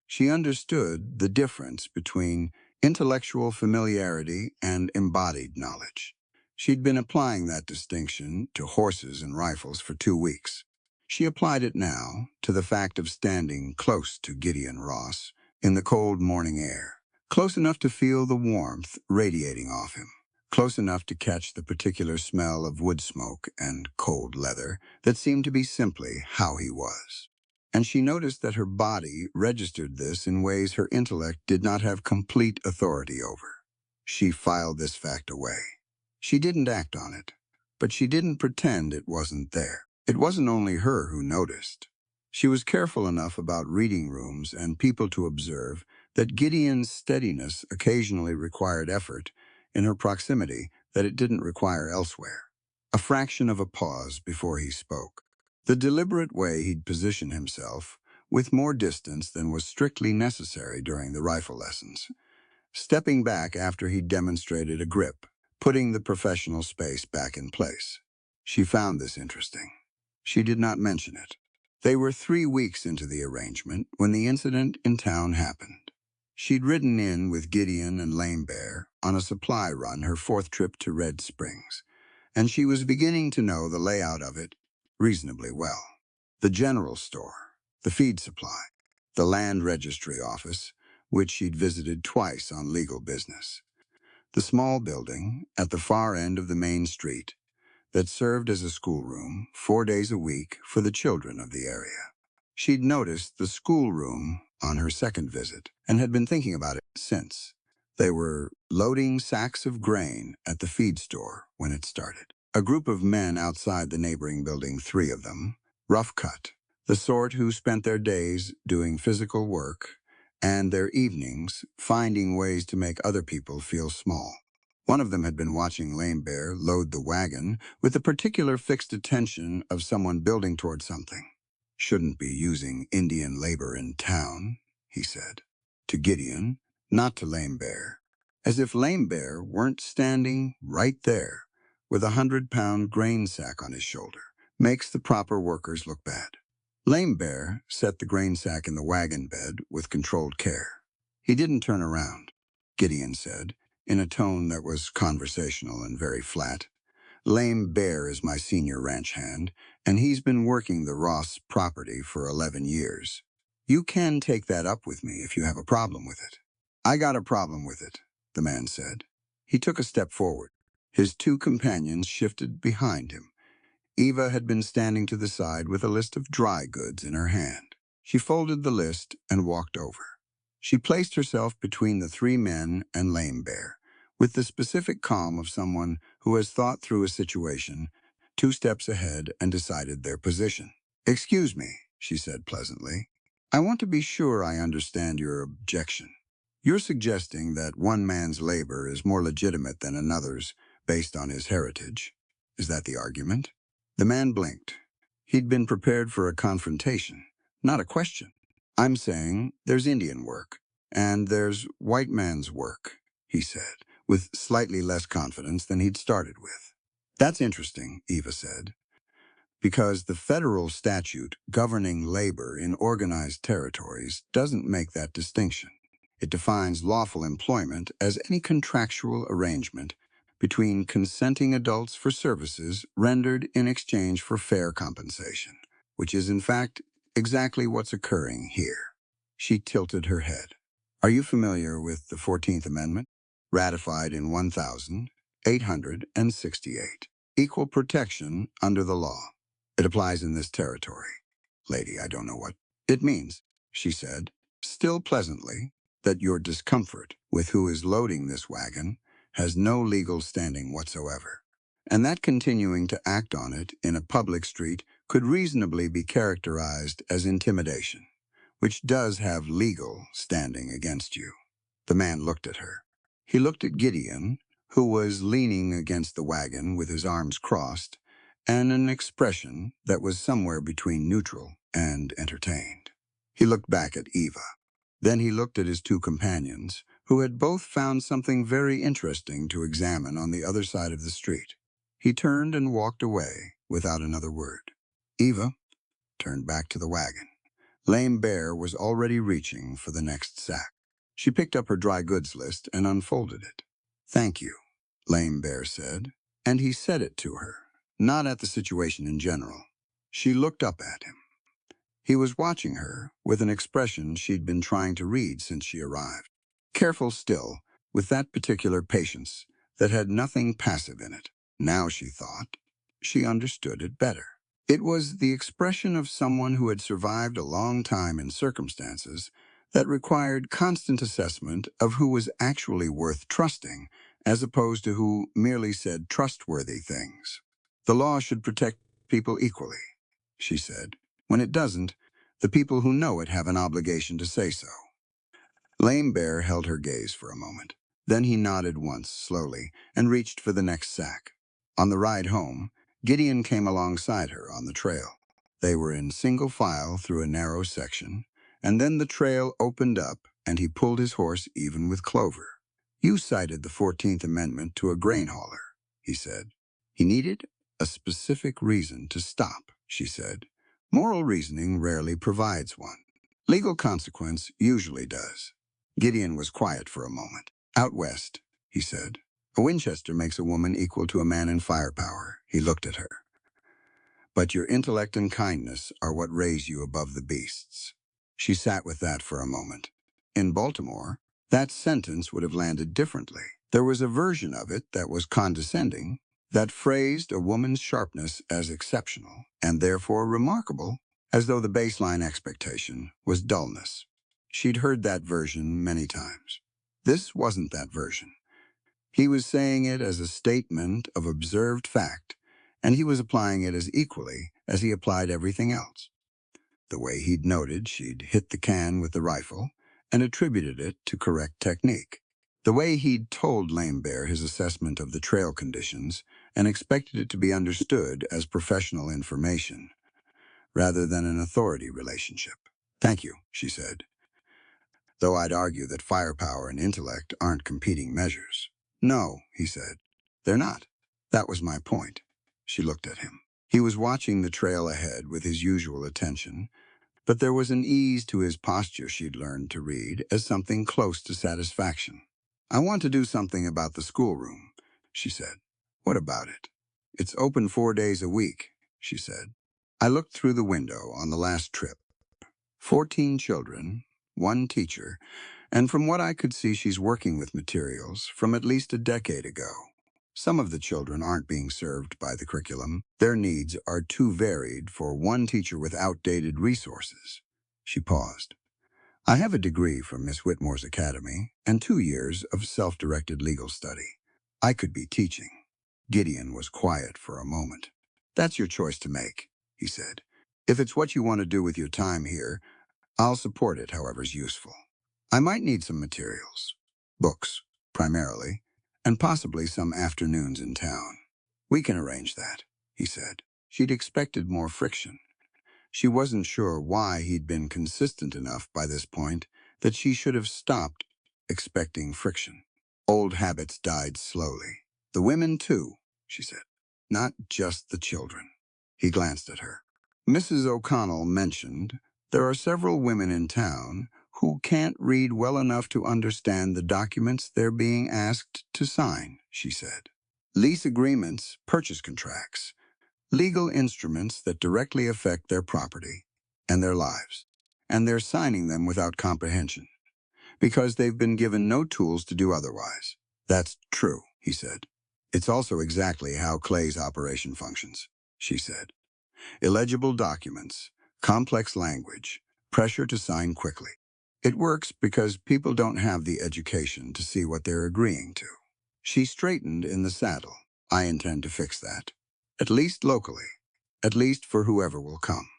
She understood the difference between intellectual familiarity and embodied knowledge. She'd been applying that distinction to horses and rifles for 2 weeks. She applied it now to the fact of standing close to Gideon Ross in the cold morning air, close enough to feel the warmth radiating off him, close enough to catch the particular smell of wood smoke and cold leather that seemed to be simply how he was. And she noticed that her body registered this in ways her intellect did not have complete authority over. She filed this fact away. She didn't act on it, but she didn't pretend it wasn't there. It wasn't only her who noticed. She was careful enough about reading rooms and people to observe that Gideon's steadiness occasionally required effort in her proximity that it didn't require elsewhere. A fraction of a pause before he spoke. The deliberate way he'd position himself, with more distance than was strictly necessary during the rifle lessons, stepping back after he'd demonstrated a grip, putting the professional space back in place. She found this interesting. She did not mention it. They were 3 weeks into the arrangement when the incident in town happened. She'd ridden in with Gideon and Lame Bear on a supply run her 4th trip to Red Springs, and she was beginning to know the layout of it reasonably well. The general store, the feed supply, the land registry office, which she'd visited twice on legal business, the small building at the far end of the main street that served as a schoolroom 4 days a week for the children of the area. She'd noticed the schoolroom on her 2nd visit and had been thinking about it since. They were loading sacks of grain at the feed store when it started. A group of men outside the neighboring building, 3 of them, rough cut, the sort who spent their days doing physical work and their evenings finding ways to make other people feel small. One of them had been watching Lame Bear load the wagon with the particular fixed attention of someone building toward something. Shouldn't be using Indian labor in town, he said. To Gideon, not to Lame Bear. As if Lame Bear weren't standing right there with a 100-pound grain sack on his shoulder. Makes the proper workers look bad. Lame Bear set the grain sack in the wagon bed with controlled care. He didn't turn around, Gideon said, in a tone that was conversational and very flat. Lame Bear is my senior ranch hand, and he's been working the Ross property for 11 years. You can take that up with me if you have a problem with it. I got a problem with it, the man said. He took a step forward. His 2 companions shifted behind him. Eva had been standing to the side with a list of dry goods in her hand. She folded the list and walked over. She placed herself between the 3 men and Lame Bear, with the specific calm of someone who has thought through a situation 2 steps ahead and decided their position. "Excuse me," she said pleasantly. "I want to be sure I understand your objection. You're suggesting that one man's labor is more legitimate than another's based on his heritage. Is that the argument?" The man blinked. He'd been prepared for a confrontation, not a question. "I'm saying there's Indian work, and there's white man's work," he said, with slightly less confidence than he'd started with. "That's interesting," Eva said, "because the federal statute governing labor in organized territories doesn't make that distinction. It defines lawful employment as any contractual arrangement between consenting adults for services rendered in exchange for fair compensation, which is in fact exactly what's occurring here." She tilted her head. "Are you familiar with the 14th Amendment, ratified in 1868? Equal protection under the law. It applies in this territory. Lady, I don't know what it means," she said, still pleasantly, "that your discomfort with who is loading this wagon has no legal standing whatsoever, and that continuing to act on it in a public street could reasonably be characterized as intimidation, which does have legal standing against you." The man looked at her. He looked at Gideon, who was leaning against the wagon with his arms crossed, and an expression that was somewhere between neutral and entertained. He looked back at Eva. Then he looked at his 2 companions, who had both found something very interesting to examine on the other side of the street. He turned and walked away without another word. Eva turned back to the wagon. Lame Bear was already reaching for the next sack. She picked up her dry goods list and unfolded it. "Thank you," Lame Bear said, and he said it to her, not at the situation in general. She looked up at him. He was watching her with an expression she'd been trying to read since she arrived. Careful still, with that particular patience that had nothing passive in it. Now, she thought, she understood it better. It was the expression of someone who had survived a long time in circumstances that required constant assessment of who was actually worth trusting, as opposed to who merely said trustworthy things. "The law should protect people equally," she said. "When it doesn't, the people who know it have an obligation to say so." Lame Bear held her gaze for a moment. Then he nodded once, slowly, and reached for the next sack. On the ride home, Gideon came alongside her on the trail. They were in single file through a narrow section, and then the trail opened up and he pulled his horse even with Clover. "You cited the 14th Amendment to a grain hauler," he said. "He needed a specific reason to stop," she said. "Moral reasoning rarely provides one. Legal consequence usually does." Gideon was quiet for a moment. "Out west," he said, "a Winchester makes a woman equal to a man in firepower." He looked at her. "But your intellect and kindness are what raise you above the beasts." She sat with that for a moment. In Baltimore, that sentence would have landed differently. There was a version of it that was condescending, that phrased a woman's sharpness as exceptional, and therefore remarkable, as though the baseline expectation was dullness. She'd heard that version many times. This wasn't that version. He was saying it as a statement of observed fact, and he was applying it as equally as he applied everything else. The way he'd noted she'd hit the can with the rifle and attributed it to correct technique. The way he'd told Lame Bear his assessment of the trail conditions and expected it to be understood as professional information, rather than an authority relationship. "Thank you," she said. "Though I'd argue that firepower and intellect aren't competing measures." "No," he said, "they're not. That was my point." She looked at him. He was watching the trail ahead with his usual attention, but there was an ease to his posture she'd learned to read as something close to satisfaction. "I want to do something about the schoolroom," she said. "What about it?" "It's open 4 days a week," she said. "I looked through the window on the last trip. 14 children, 1 teacher, and from what I could see, she's working with materials from at least a decade ago. Some of the children aren't being served by the curriculum. Their needs are too varied for one teacher with outdated resources." She paused. I have a degree from Miss Whitmore's academy and 2 years of self-directed legal study. I could be teaching. Gideon was quiet for a moment. That's your choice to make, he said. If it's what you want to do with your time here, I'll support it however's useful. I might need some materials. Books, primarily, and possibly some afternoons in town. We can arrange that, he said. She'd expected more friction. She wasn't sure why he'd been consistent enough by this point that she should have stopped expecting friction. Old habits died slowly. The women, too, she said. Not just the children. He glanced at her. Mrs. O'Connell mentioned there are several women in town who can't read well enough to understand the documents they're being asked to sign, she said. Lease agreements, purchase contracts, legal instruments that directly affect their property and their lives, and they're signing them without comprehension, because they've been given no tools to do otherwise. That's true, he said. It's also exactly how Clay's operation functions, she said. Illegible documents, complex language, pressure to sign quickly. It works because people don't have the education to see what they're agreeing to. She straightened in the saddle. I intend to fix that. At least locally. At least for whoever will come.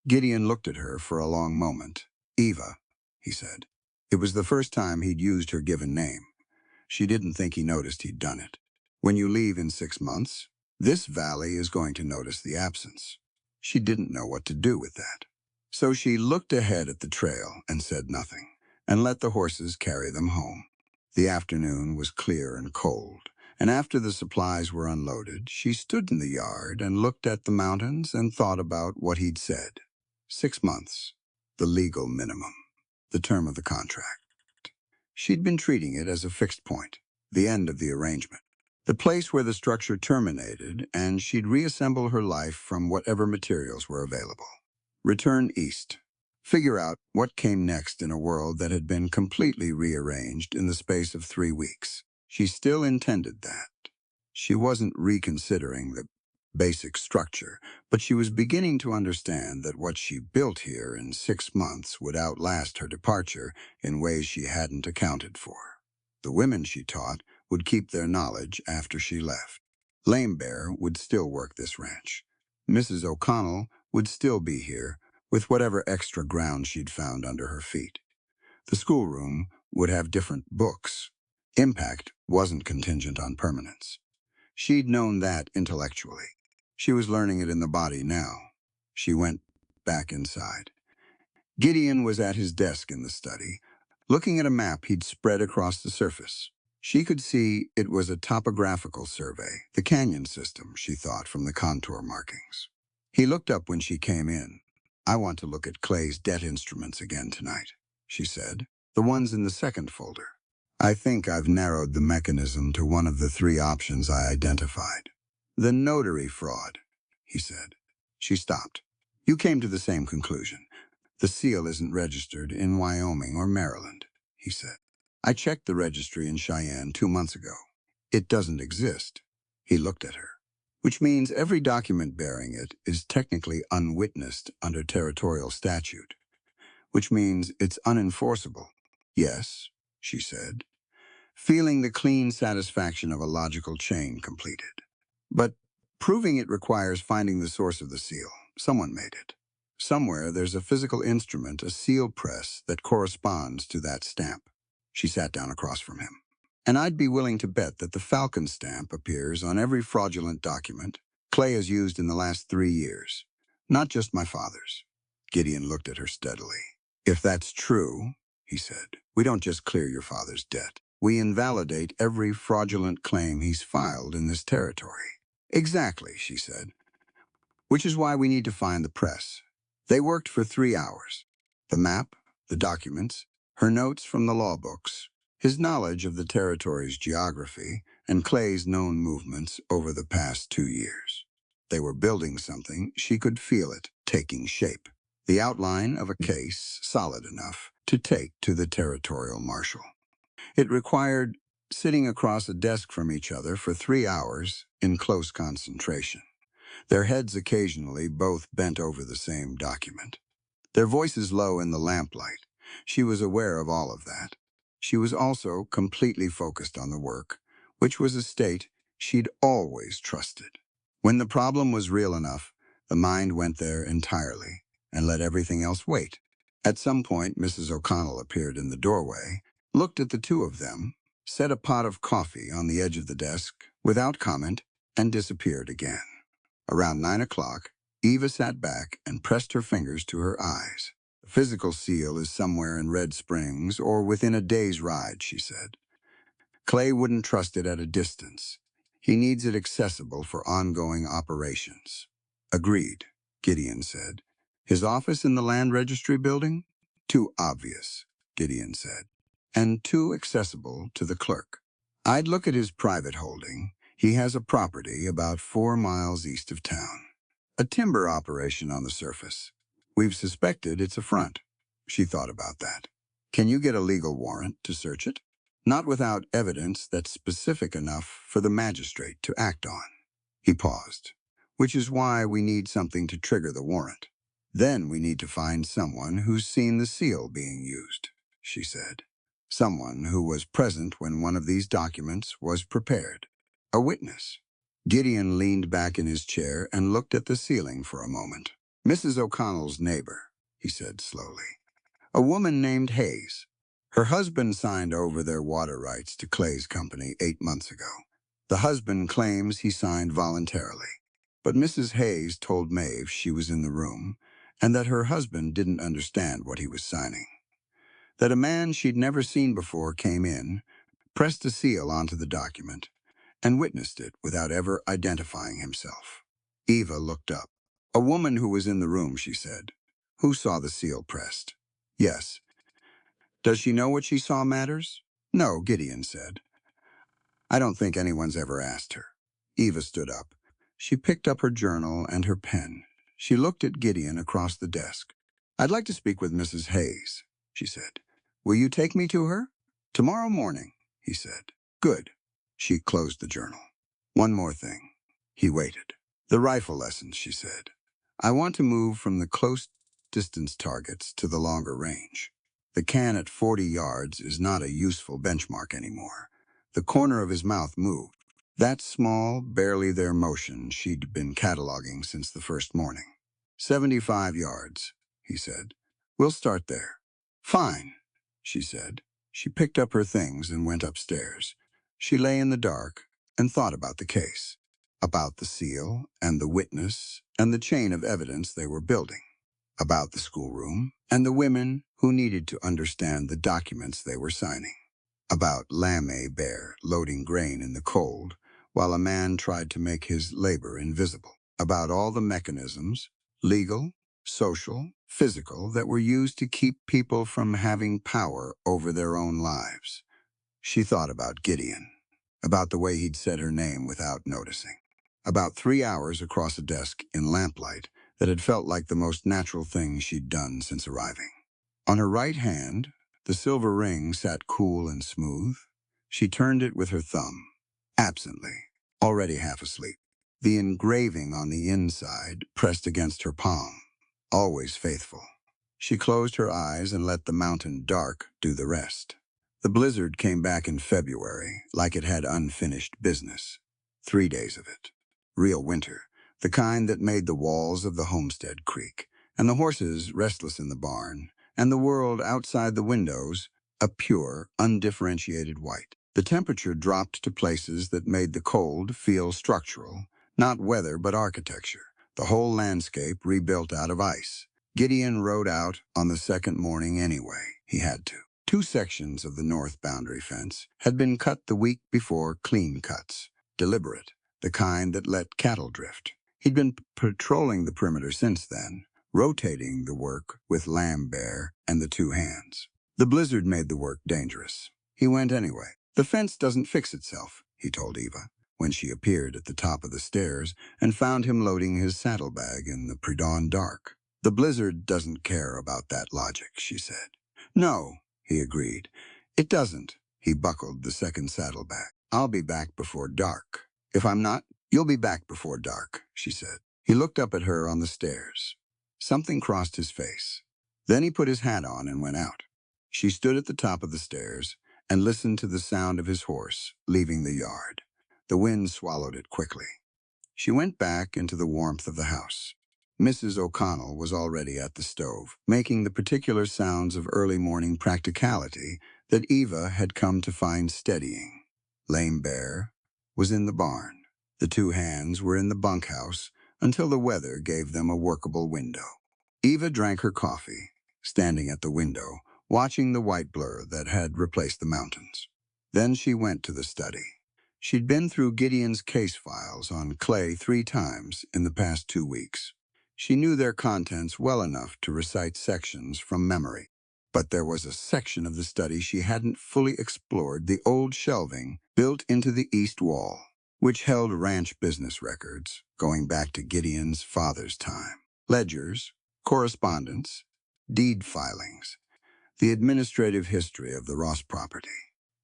Gideon looked at her for a long moment. Eva, he said. It was the first time he'd used her given name. She didn't think he noticed he'd done it. When you leave in 6 months, this valley is going to notice the absence. She didn't know what to do with that. So she looked ahead at the trail and said nothing, and let the horses carry them home. The afternoon was clear and cold, and after the supplies were unloaded, she stood in the yard and looked at the mountains and thought about what he'd said. 6 months, the legal minimum, the term of the contract. She'd been treating it as a fixed point, the end of the arrangement, the place where the structure terminated, and she'd reassemble her life from whatever materials were available. Return east. Figure out what came next in a world that had been completely rearranged in the space of 3 weeks. She still intended that. She wasn't reconsidering the basic structure, but she was beginning to understand that what she built here in 6 months would outlast her departure in ways she hadn't accounted for. The women she taught would keep their knowledge after she left. Lame Bear would still work this ranch. Mrs. O'Connell would still be here, with whatever extra ground she'd found under her feet. The schoolroom would have different books. Impact wasn't contingent on permanence. She'd known that intellectually. She was learning it in the body now. She went back inside. Gideon was at his desk in the study, looking at a map he'd spread across the surface. She could see it was a topographical survey, the canyon system, she thought, from the contour markings. He looked up when she came in. I want to look at Clay's debt instruments again tonight, she said, the ones in the second folder. I think I've narrowed the mechanism to one of the 3 options I identified. The notary fraud, he said. She stopped. You came to the same conclusion. The seal isn't registered in Wyoming or Maryland, he said. I checked the registry in Cheyenne 2 months ago. It doesn't exist. He looked at her. Which means every document bearing it is technically unwitnessed under territorial statute. Which means it's unenforceable. Yes, she said, feeling the clean satisfaction of a logical chain completed. But proving it requires finding the source of the seal. Someone made it. Somewhere there's a physical instrument, a seal press, that corresponds to that stamp. She sat down across from him. And I'd be willing to bet that the Falcon stamp appears on every fraudulent document Clay has used in the last 3 years. Not just my father's. Gideon looked at her steadily. If that's true, he said, we don't just clear your father's debt. We invalidate every fraudulent claim he's filed in this territory. Exactly, she said. Which is why we need to find the press. They worked for 3 hours. The map, the documents, her notes from the law books, his knowledge of the territory's geography, and Clay's known movements over the past 2 years. They were building something. She could feel it taking shape. The outline of a case solid enough to take to the territorial marshal. It required sitting across a desk from each other for 3 hours in close concentration. Their heads occasionally both bent over the same document. Their voices low in the lamplight, She was aware of all of that. She was also completely focused on the work, which was a state she'd always trusted. When the problem was real enough, the mind went there entirely and let everything else wait. At some point, Mrs. O'Connell appeared in the doorway, looked at the two of them, set a pot of coffee on the edge of the desk without comment, and disappeared again. Around 9 o'clock, Eva sat back and pressed her fingers to her eyes. The physical seal is somewhere in Red Springs or within a day's ride, she said. Clay wouldn't trust it at a distance. He needs it accessible for ongoing operations. Agreed, Gideon said. His office in the land registry building? Too obvious, Gideon said, and too accessible to the clerk. I'd look at his private holding. He has a property about 4 miles east of town. A timber operation on the surface. We've suspected it's a front. She thought about that. Can you get a legal warrant to search it? Not without evidence that's specific enough for the magistrate to act on. He paused. Which is why we need something to trigger the warrant. Then we need to find someone who's seen the seal being used, she said. Someone who was present when one of these documents was prepared. A witness. Gideon leaned back in his chair and looked at the ceiling for a moment. Mrs. O'Connell's neighbor, he said slowly. A woman named Hayes. Her husband signed over their water rights to Clay's company 8 months ago. The husband claims he signed voluntarily. But Mrs. Hayes told Maeve she was in the room and that her husband didn't understand what he was signing. That a man she'd never seen before came in, pressed a seal onto the document, and witnessed it without ever identifying himself. Eva looked up. A woman who was in the room, she said. Who saw the seal pressed? Yes. Does she know what she saw matters? No, Gideon said. I don't think anyone's ever asked her. Eva stood up. She picked up her journal and her pen. She looked at Gideon across the desk. I'd like to speak with Mrs. Hayes, she said. Will you take me to her? Tomorrow morning, he said. Good. She closed the journal. One more thing. He waited. The rifle lessons, she said. I want to move from the close distance targets to the longer range. The can at 40 yards is not a useful benchmark anymore. The corner of his mouth moved. That small, barely there motion she'd been cataloging since the first morning. 75 yards, he said. We'll start there. Fine, she said. She picked up her things and went upstairs. She lay in the dark and thought about the case, about the seal and the witness and the chain of evidence they were building, about the schoolroom and the women who needed to understand the documents they were signing, about Lamé Bear loading grain in the cold while a man tried to make his labor invisible, about all the mechanisms, legal, social, physical, that were used to keep people from having power over their own lives. She thought about Gideon, about the way he'd said her name without noticing, about 3 hours across a desk in lamplight that had felt like the most natural thing she'd done since arriving. On her right hand, the silver ring sat cool and smooth. She turned it with her thumb, absently, already half asleep. The engraving on the inside pressed against her palm, always faithful. She closed her eyes and let the mountain dark do the rest. The blizzard came back in February, like it had unfinished business. 3 days of it. Real winter, the kind that made the walls of the homestead creak, and the horses restless in the barn, and the world outside the windows a pure, undifferentiated white. The temperature dropped to places that made the cold feel structural, not weather but architecture. The whole landscape rebuilt out of ice. Gideon rode out on the second morning anyway. He had to. 2 sections of the north boundary fence had been cut the week before, clean cuts, deliberate, the kind that let cattle drift. He'd been patrolling the perimeter since then, rotating the work with Lamb Bear and the 2 hands. The blizzard made the work dangerous. He went anyway. The fence doesn't fix itself, he told Eva, when she appeared at the top of the stairs and found him loading his saddlebag in the pre-dawn dark. The blizzard doesn't care about that logic, she said. No, he agreed. It doesn't. He buckled the second saddlebag. I'll be back before dark. If I'm not, you'll be back before dark, she said. He looked up at her on the stairs. Something crossed his face. Then he put his hat on and went out. She stood at the top of the stairs and listened to the sound of his horse leaving the yard. The wind swallowed it quickly. She went back into the warmth of the house. Mrs. O'Connell was already at the stove, making the particular sounds of early morning practicality that Eva had come to find steadying. Lame Bear was in the barn. The two hands were in the bunkhouse until the weather gave them a workable window. Eva drank her coffee, standing at the window, watching the white blur that had replaced the mountains. Then she went to the study. She'd been through Gideon's case files on Clay 3 times in the past 2 weeks. She knew their contents well enough to recite sections from memory. But there was a section of the study she hadn't fully explored, the old shelving built into the east wall, which held ranch business records going back to Gideon's father's time. Ledgers, correspondence, deed filings, the administrative history of the Ross property.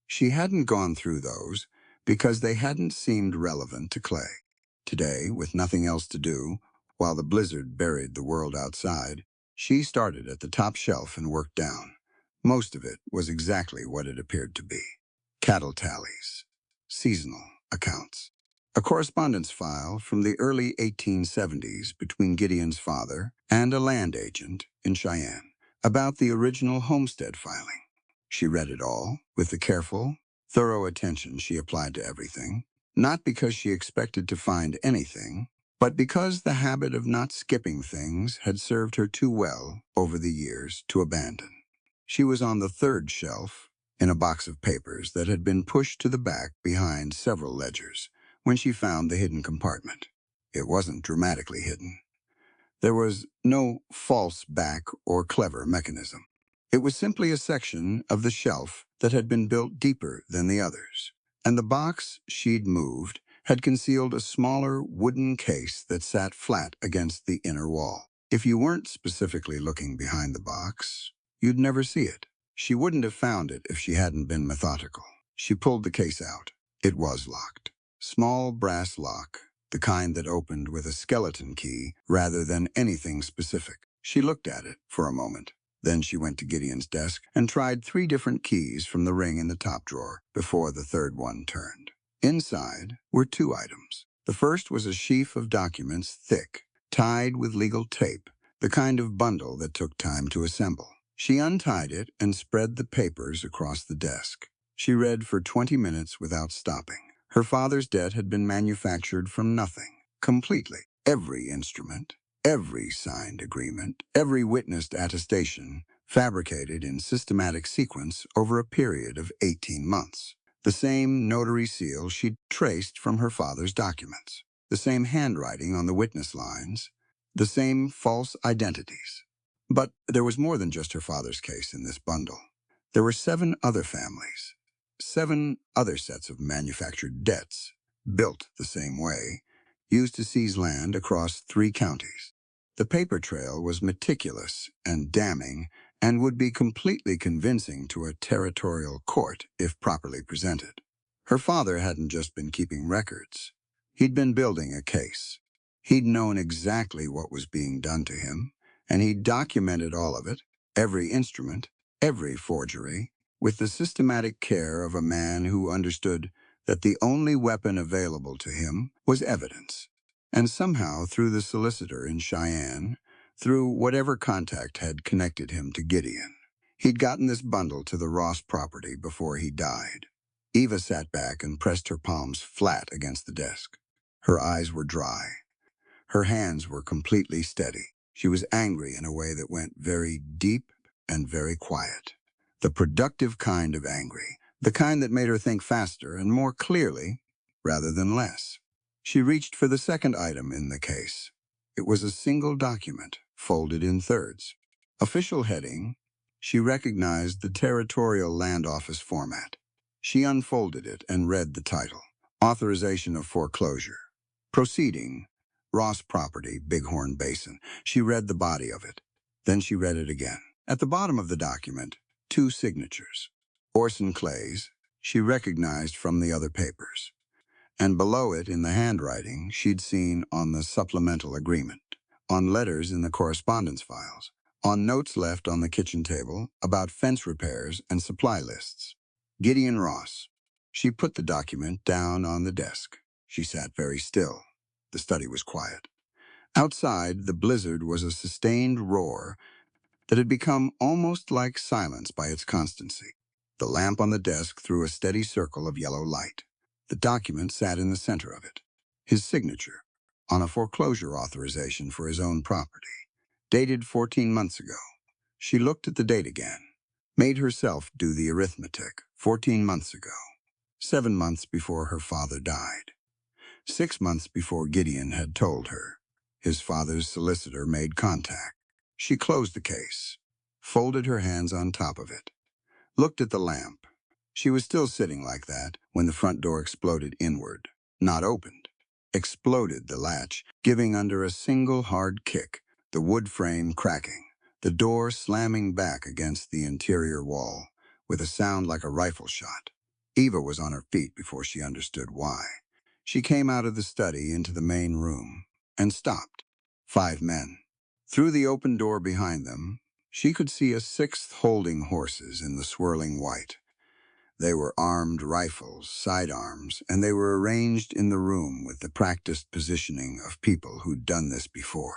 She hadn't gone through those because they hadn't seemed relevant to Clay. Today, with nothing else to do, while the blizzard buried the world outside, she started at the top shelf and worked down. Most of it was exactly what it appeared to be. Cattle tallies, seasonal accounts, a correspondence file from the early 1870s between Gideon's father and a land agent in Cheyenne about the original homestead filing. She read it all with the careful, thorough attention she applied to everything, not because she expected to find anything, but because the habit of not skipping things had served her too well over the years to abandon. She was on the third shelf, in a box of papers that had been pushed to the back behind several ledgers, when she found the hidden compartment. It wasn't dramatically hidden. There was no false back or clever mechanism. It was simply a section of the shelf that had been built deeper than the others, and the box she'd moved had concealed a smaller wooden case that sat flat against the inner wall. If you weren't specifically looking behind the box, you'd never see it. She wouldn't have found it if she hadn't been methodical. She pulled the case out. It was locked. Small brass lock, the kind that opened with a skeleton key rather than anything specific. She looked at it for a moment. Then she went to Gideon's desk and tried 3 different keys from the ring in the top drawer before the third one turned. Inside were 2 items. The first was a sheaf of documents thick, tied with legal tape, the kind of bundle that took time to assemble. She untied it and spread the papers across the desk. She read for 20 minutes without stopping. Her father's debt had been manufactured from nothing, completely. Every instrument, every signed agreement, every witnessed attestation, fabricated in systematic sequence over a period of 18 months. The same notary seal she'd traced from her father's documents. The same handwriting on the witness lines. The same false identities. But there was more than just her father's case in this bundle. There were 7 other families. 7 other sets of manufactured debts, built the same way, used to seize land across 3 counties. The paper trail was meticulous and damning and would be completely convincing to a territorial court if properly presented. Her father hadn't just been keeping records. He'd been building a case. He'd known exactly what was being done to him, and he'd documented all of it, every instrument, every forgery, with the systematic care of a man who understood that the only weapon available to him was evidence. And somehow, through the solicitor in Cheyenne, through whatever contact had connected him to Gideon, he'd gotten this bundle to the Ross property before he died. Eva sat back and pressed her palms flat against the desk. Her eyes were dry. Her hands were completely steady. She was angry in a way that went very deep and very quiet. The productive kind of angry, the kind that made her think faster and more clearly rather than less. She reached for the second item in the case. It was a single document, folded in thirds. Official heading, she recognized the Territorial Land Office format. She unfolded it and read the title, Authorization of Foreclosure. Proceeding, Ross Property, Bighorn Basin. She read the body of it. Then she read it again. At the bottom of the document, 2 signatures. Orson Clay's, she recognized from the other papers. And below it, in the handwriting, she'd seen on the supplemental agreement, on letters in the correspondence files, On notes left on the kitchen table about fence repairs and supply lists. Gideon Ross. She put the document down on the desk. She sat very still. The study was quiet. Outside, the blizzard was a sustained roar that had become almost like silence by its constancy. The lamp on the desk threw a steady circle of yellow light. The document sat in the center of it. His signature, on a foreclosure authorization for his own property, dated 14 months ago. She looked at the date again, made herself do the arithmetic. 14 months ago, 7 months before her father died, 6 months before Gideon had told her. His father's solicitor made contact. She closed the case, folded her hands on top of it, looked at the lamp. She was still sitting like that when the front door exploded inward, not opened. Exploded the latch, giving under a single hard kick, the wood frame cracking, the door slamming back against the interior wall, with a sound like a rifle shot. Eva was on her feet before she understood why. She came out of the study into the main room and stopped. 5 men. Through the open door behind them, she could see a 6th holding horses in the swirling white. They were armed rifles, sidearms, and they were arranged in the room with the practiced positioning of people who'd done this before.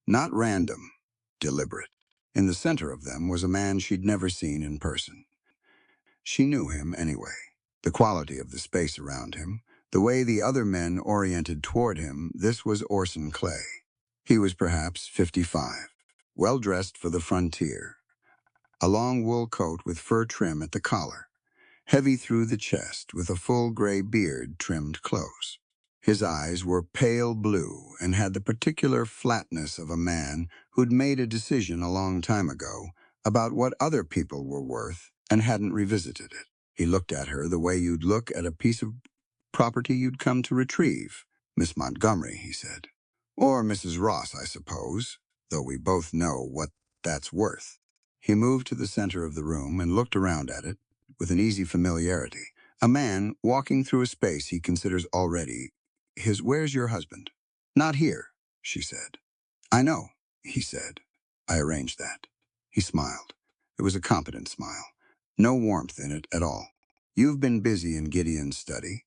Not random, deliberate. In the center of them was a man she'd never seen in person. She knew him anyway. The quality of the space around him, the way the other men oriented toward him, this was Orson Clay. He was perhaps 55, well-dressed for the frontier. A long wool coat with fur trim at the collar, heavy through the chest with a full gray beard trimmed close. His eyes were pale blue and had the particular flatness of a man who'd made a decision a long time ago about what other people were worth and hadn't revisited it. He looked at her the way you'd look at a piece of property you'd come to retrieve. "Miss Montgomery," he said. "Or Mrs. Ross, I suppose, though we both know what that's worth." He moved to the center of the room and looked around at it with an easy familiarity. A man walking through a space he considers already his. "Where's your husband?" "Not here," she said. "I know," he said. "I arranged that." He smiled. It was a competent smile. No warmth in it at all. "You've been busy in Gideon's study.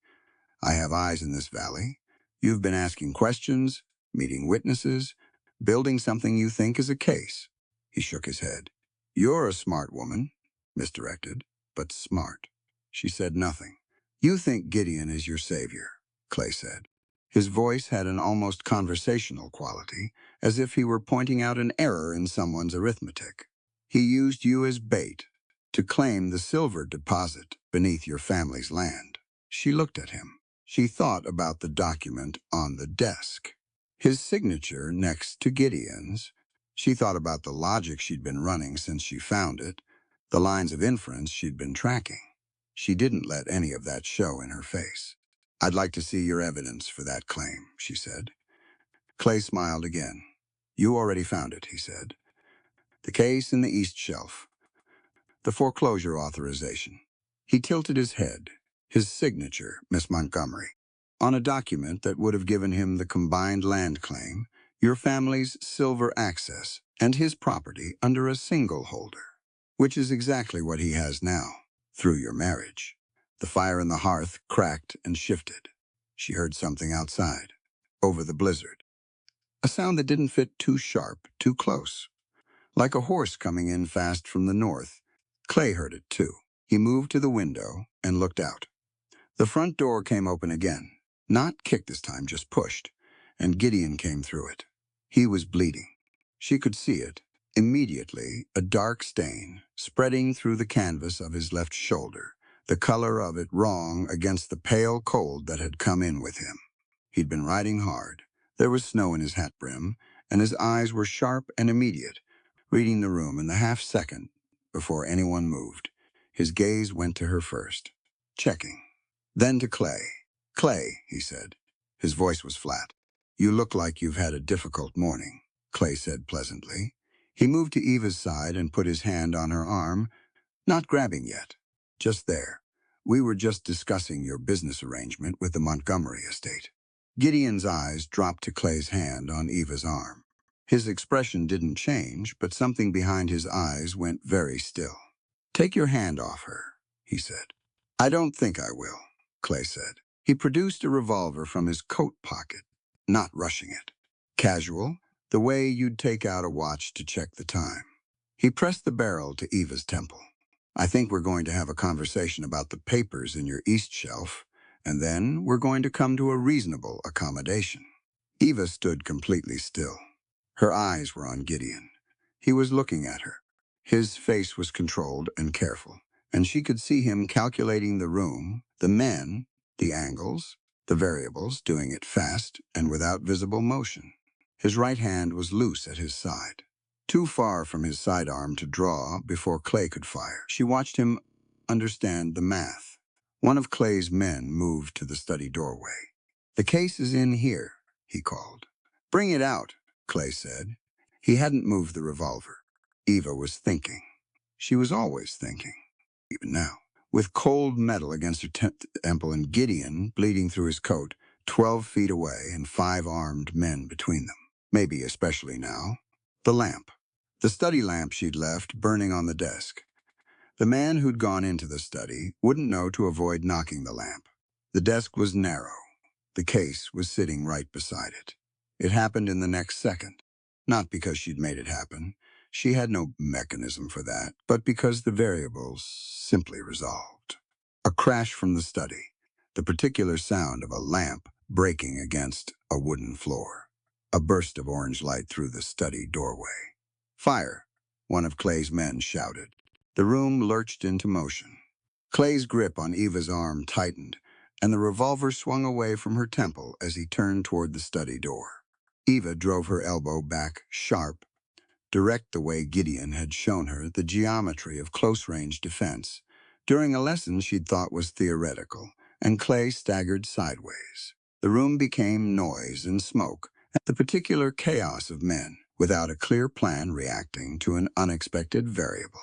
I have eyes in this valley. You've been asking questions, meeting witnesses, building something you think is a case." He shook his head. "You're a smart woman," misdirected, "but smart." She said nothing. "You think Gideon is your savior," Clay said. His voice had an almost conversational quality, as if he were pointing out an error in someone's arithmetic. "He used you as bait to claim the silver deposit beneath your family's land." She looked at him. She thought about the document on the desk, his signature next to Gideon's. She thought about the logic she'd been running since she found it, the lines of inference she'd been tracking. She didn't let any of that show in her face. "I'd like to see your evidence for that claim," she said. Clay smiled again. "You already found it," he said. "The case in the East Shelf. The foreclosure authorization." He tilted his head, his signature, "Miss Montgomery," on a document that would have given him the combined land claim, your family's silver access, and his property under a single holder, which is exactly what he has now, through your marriage. The fire in the hearth cracked and shifted. She heard something outside, over the blizzard. A sound that didn't fit too sharp, too close. Like a horse coming in fast from the north. Clay heard it too. He moved to the window and looked out. The front door came open again. Not kicked this time, just pushed. And Gideon came through it. He was bleeding. She could see it. Immediately, a dark stain, spreading through the canvas of his left shoulder, the color of it wrong against the pale cold that had come in with him. He'd been riding hard. There was snow in his hat brim, and his eyes were sharp and immediate, reading the room in the half-second before anyone moved. His gaze went to her first, checking. Then to Clay. "Clay," he said. His voice was flat. "You look like you've had a difficult morning," Clay said pleasantly. He moved to Eva's side and put his hand on her arm, not grabbing yet, just there. "We were just discussing your business arrangement with the Montgomery estate." Gideon's eyes dropped to Clay's hand on Eva's arm. His expression didn't change, but something behind his eyes went very still. "Take your hand off her," he said. "I don't think I will," Clay said. He produced a revolver from his coat pocket, not rushing it. Casual, the way you'd take out a watch to check the time. He pressed the barrel to Eva's temple. "I think we're going to have a conversation about the papers in your east shelf, and then we're going to come to a reasonable accommodation." Eva stood completely still. Her eyes were on Gideon. He was looking at her. His face was controlled and careful, and she could see him calculating the room, the men, the angles, the variables, doing it fast and without visible motion. His right hand was loose at his side, too far from his sidearm to draw before Clay could fire. She watched him understand the math. One of Clay's men moved to the study doorway. "The case is in here," he called. "Bring it out," Clay said. He hadn't moved the revolver. Eva was thinking. She was always thinking, even now. With cold metal against her temple and Gideon bleeding through his coat, 12 feet away and 5 armed men between them. Maybe especially now. The lamp. The study lamp she'd left burning on the desk. The man who'd gone into the study wouldn't know to avoid knocking the lamp. The desk was narrow. The case was sitting right beside it. It happened in the next second. Not because she'd made it happen. She had no mechanism for that, but because the variables simply resolved. A crash from the study. The particular sound of a lamp breaking against a wooden floor. A burst of orange light through the study doorway. "Fire!" one of Clay's men shouted. The room lurched into motion. Clay's grip on Eva's arm tightened, and the revolver swung away from her temple as he turned toward the study door. Eva drove her elbow back sharp, direct the way Gideon had shown her the geometry of close-range defense, during a lesson she'd thought was theoretical, and Clay staggered sideways. The room became noise and smoke, and the particular chaos of men, without a clear plan reacting to an unexpected variable.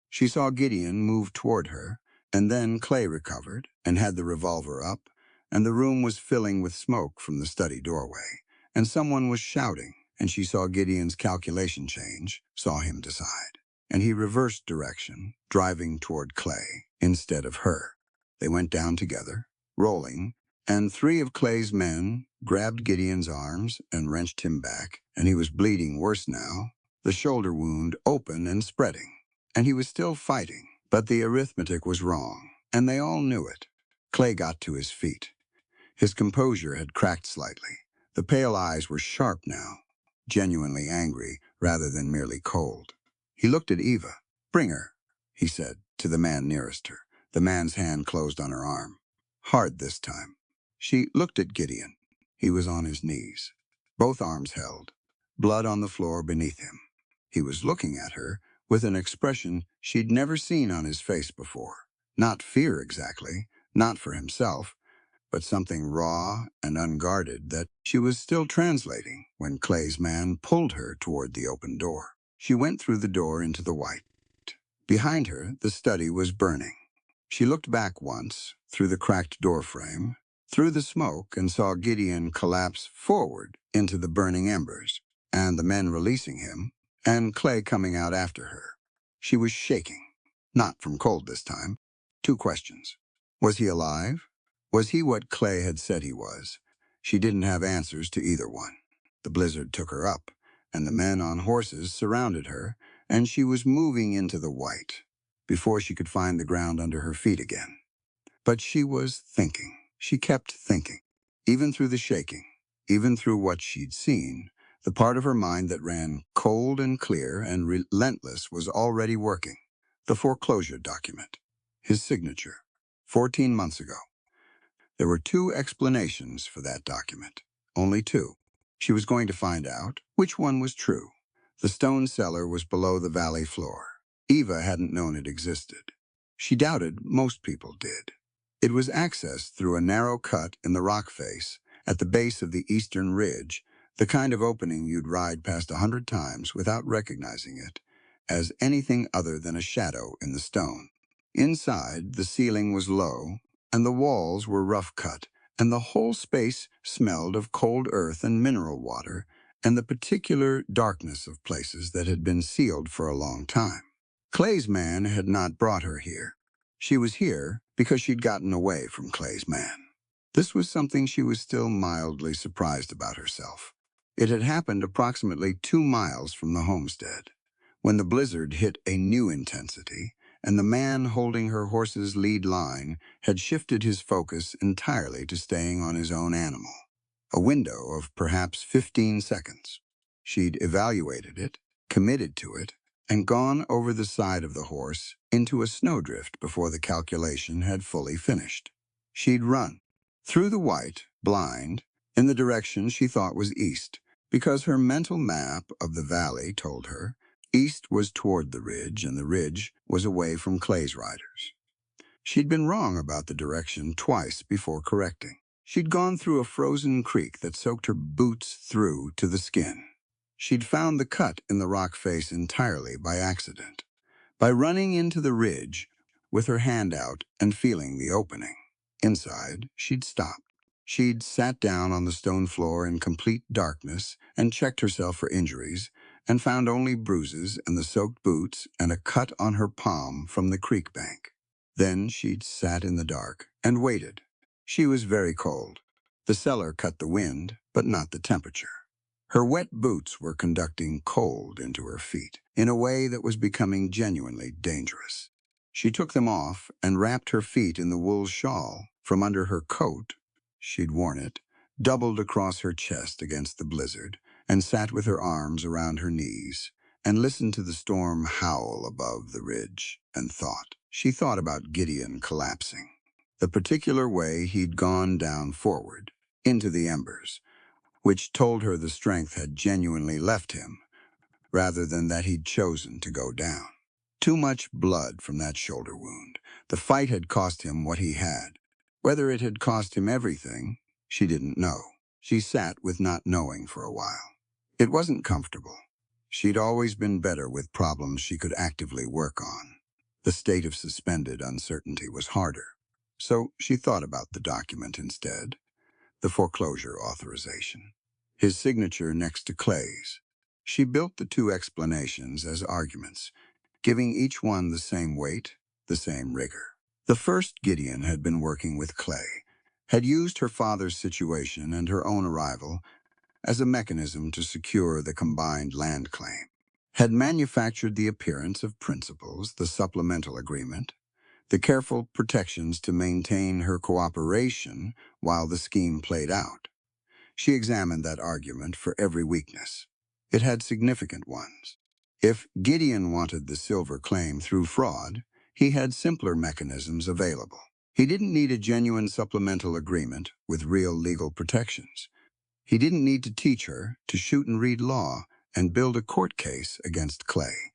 She saw Gideon move toward her, and then Clay recovered and had the revolver up, and the room was filling with smoke from the study doorway, and someone was shouting, and she saw Gideon's calculation change, saw him decide. And he reversed direction, driving toward Clay instead of her. They went down together, rolling, and 3 of Clay's men grabbed Gideon's arms and wrenched him back, and he was bleeding worse now, the shoulder wound open and spreading. And he was still fighting, but the arithmetic was wrong, and they all knew it. Clay got to his feet. His composure had cracked slightly. The pale eyes were sharp now, genuinely angry rather than merely cold. He looked at Eva. "Bring her," he said to the man nearest her. The man's hand closed on her arm. Hard this time. She looked at Gideon. He was on his knees, both arms held, blood on the floor beneath him. He was looking at her with an expression she'd never seen on his face before. Not fear exactly, not for himself, but something raw and unguarded that she was still translating when Clay's man pulled her toward the open door. She went through the door into the white. Behind her, the study was burning. She looked back once, through the cracked doorframe, through the smoke, and saw Gideon collapse forward into the burning embers, and the men releasing him, and Clay coming out after her. She was shaking, not from cold this time. 2 questions. Was he alive? Was he what Clay had said he was? She didn't have answers to either one. The blizzard took her up, and the men on horses surrounded her, and she was moving into the white before she could find the ground under her feet again. But she was thinking. She kept thinking, even through the shaking, even through what she'd seen. The part of her mind that ran cold and clear and relentless was already working. The foreclosure document. His signature. 14 months ago. There were 2 explanations for that document. Only 2. She was going to find out which one was true. The stone cellar was below the valley floor. Eva hadn't known it existed. She doubted most people did. It was accessed through a narrow cut in the rock face at the base of the eastern ridge, the kind of opening you'd ride past 100 times without recognizing it as anything other than a shadow in the stone. Inside, the ceiling was low, and the walls were rough cut, and the whole space smelled of cold earth and mineral water, and the particular darkness of places that had been sealed for a long time. Clay's man had not brought her here. She was here because she'd gotten away from Clay's man. This was something she was still mildly surprised about herself. It had happened approximately 2 miles from the homestead, when the blizzard hit a new intensity, and the man holding her horse's lead line had shifted his focus entirely to staying on his own animal. A window of perhaps 15 seconds. She'd evaluated it, committed to it, and gone over the side of the horse into a snowdrift before the calculation had fully finished. She'd run through the white, blind, in the direction she thought was east, because her mental map of the valley told her east was toward the ridge and the ridge was away from Clay's riders. She'd been wrong about the direction twice before correcting. She'd gone through a frozen creek that soaked her boots through to the skin. She'd found the cut in the rock face entirely by accident, by running into the ridge with her hand out and feeling the opening. Inside, she'd stopped. She'd sat down on the stone floor in complete darkness and checked herself for injuries, and found only bruises and the soaked boots and a cut on her palm from the creek bank. Then she'd sat in the dark and waited. She was very cold. The cellar cut the wind, but not the temperature. Her wet boots were conducting cold into her feet in a way that was becoming genuinely dangerous. She took them off and wrapped her feet in the wool shawl from under her coat. She'd worn it, doubled across her chest against the blizzard, and sat with her arms around her knees and listened to the storm howl above the ridge and thought. She thought about Gideon collapsing, the particular way he'd gone down forward, into the embers, which told her the strength had genuinely left him, rather than that he'd chosen to go down. Too much blood from that shoulder wound. The fight had cost him what he had. Whether it had cost him everything, she didn't know. She sat with not knowing for a while. It wasn't comfortable. She'd always been better with problems she could actively work on. The state of suspended uncertainty was harder. So she thought about the document instead, the foreclosure authorization. His signature next to Clay's. She built the two explanations as arguments, giving each one the same weight, the same rigor. The first, Gideon had been working with Clay, had used her father's situation and her own arrival as a mechanism to secure the combined land claim, had manufactured the appearance of principles, the supplemental agreement, the careful protections to maintain her cooperation while the scheme played out. She examined that argument for every weakness. It had significant ones. If Gideon wanted the silver claim through fraud, he had simpler mechanisms available. He didn't need a genuine supplemental agreement with real legal protections. He didn't need to teach her to shoot and read law and build a court case against Clay.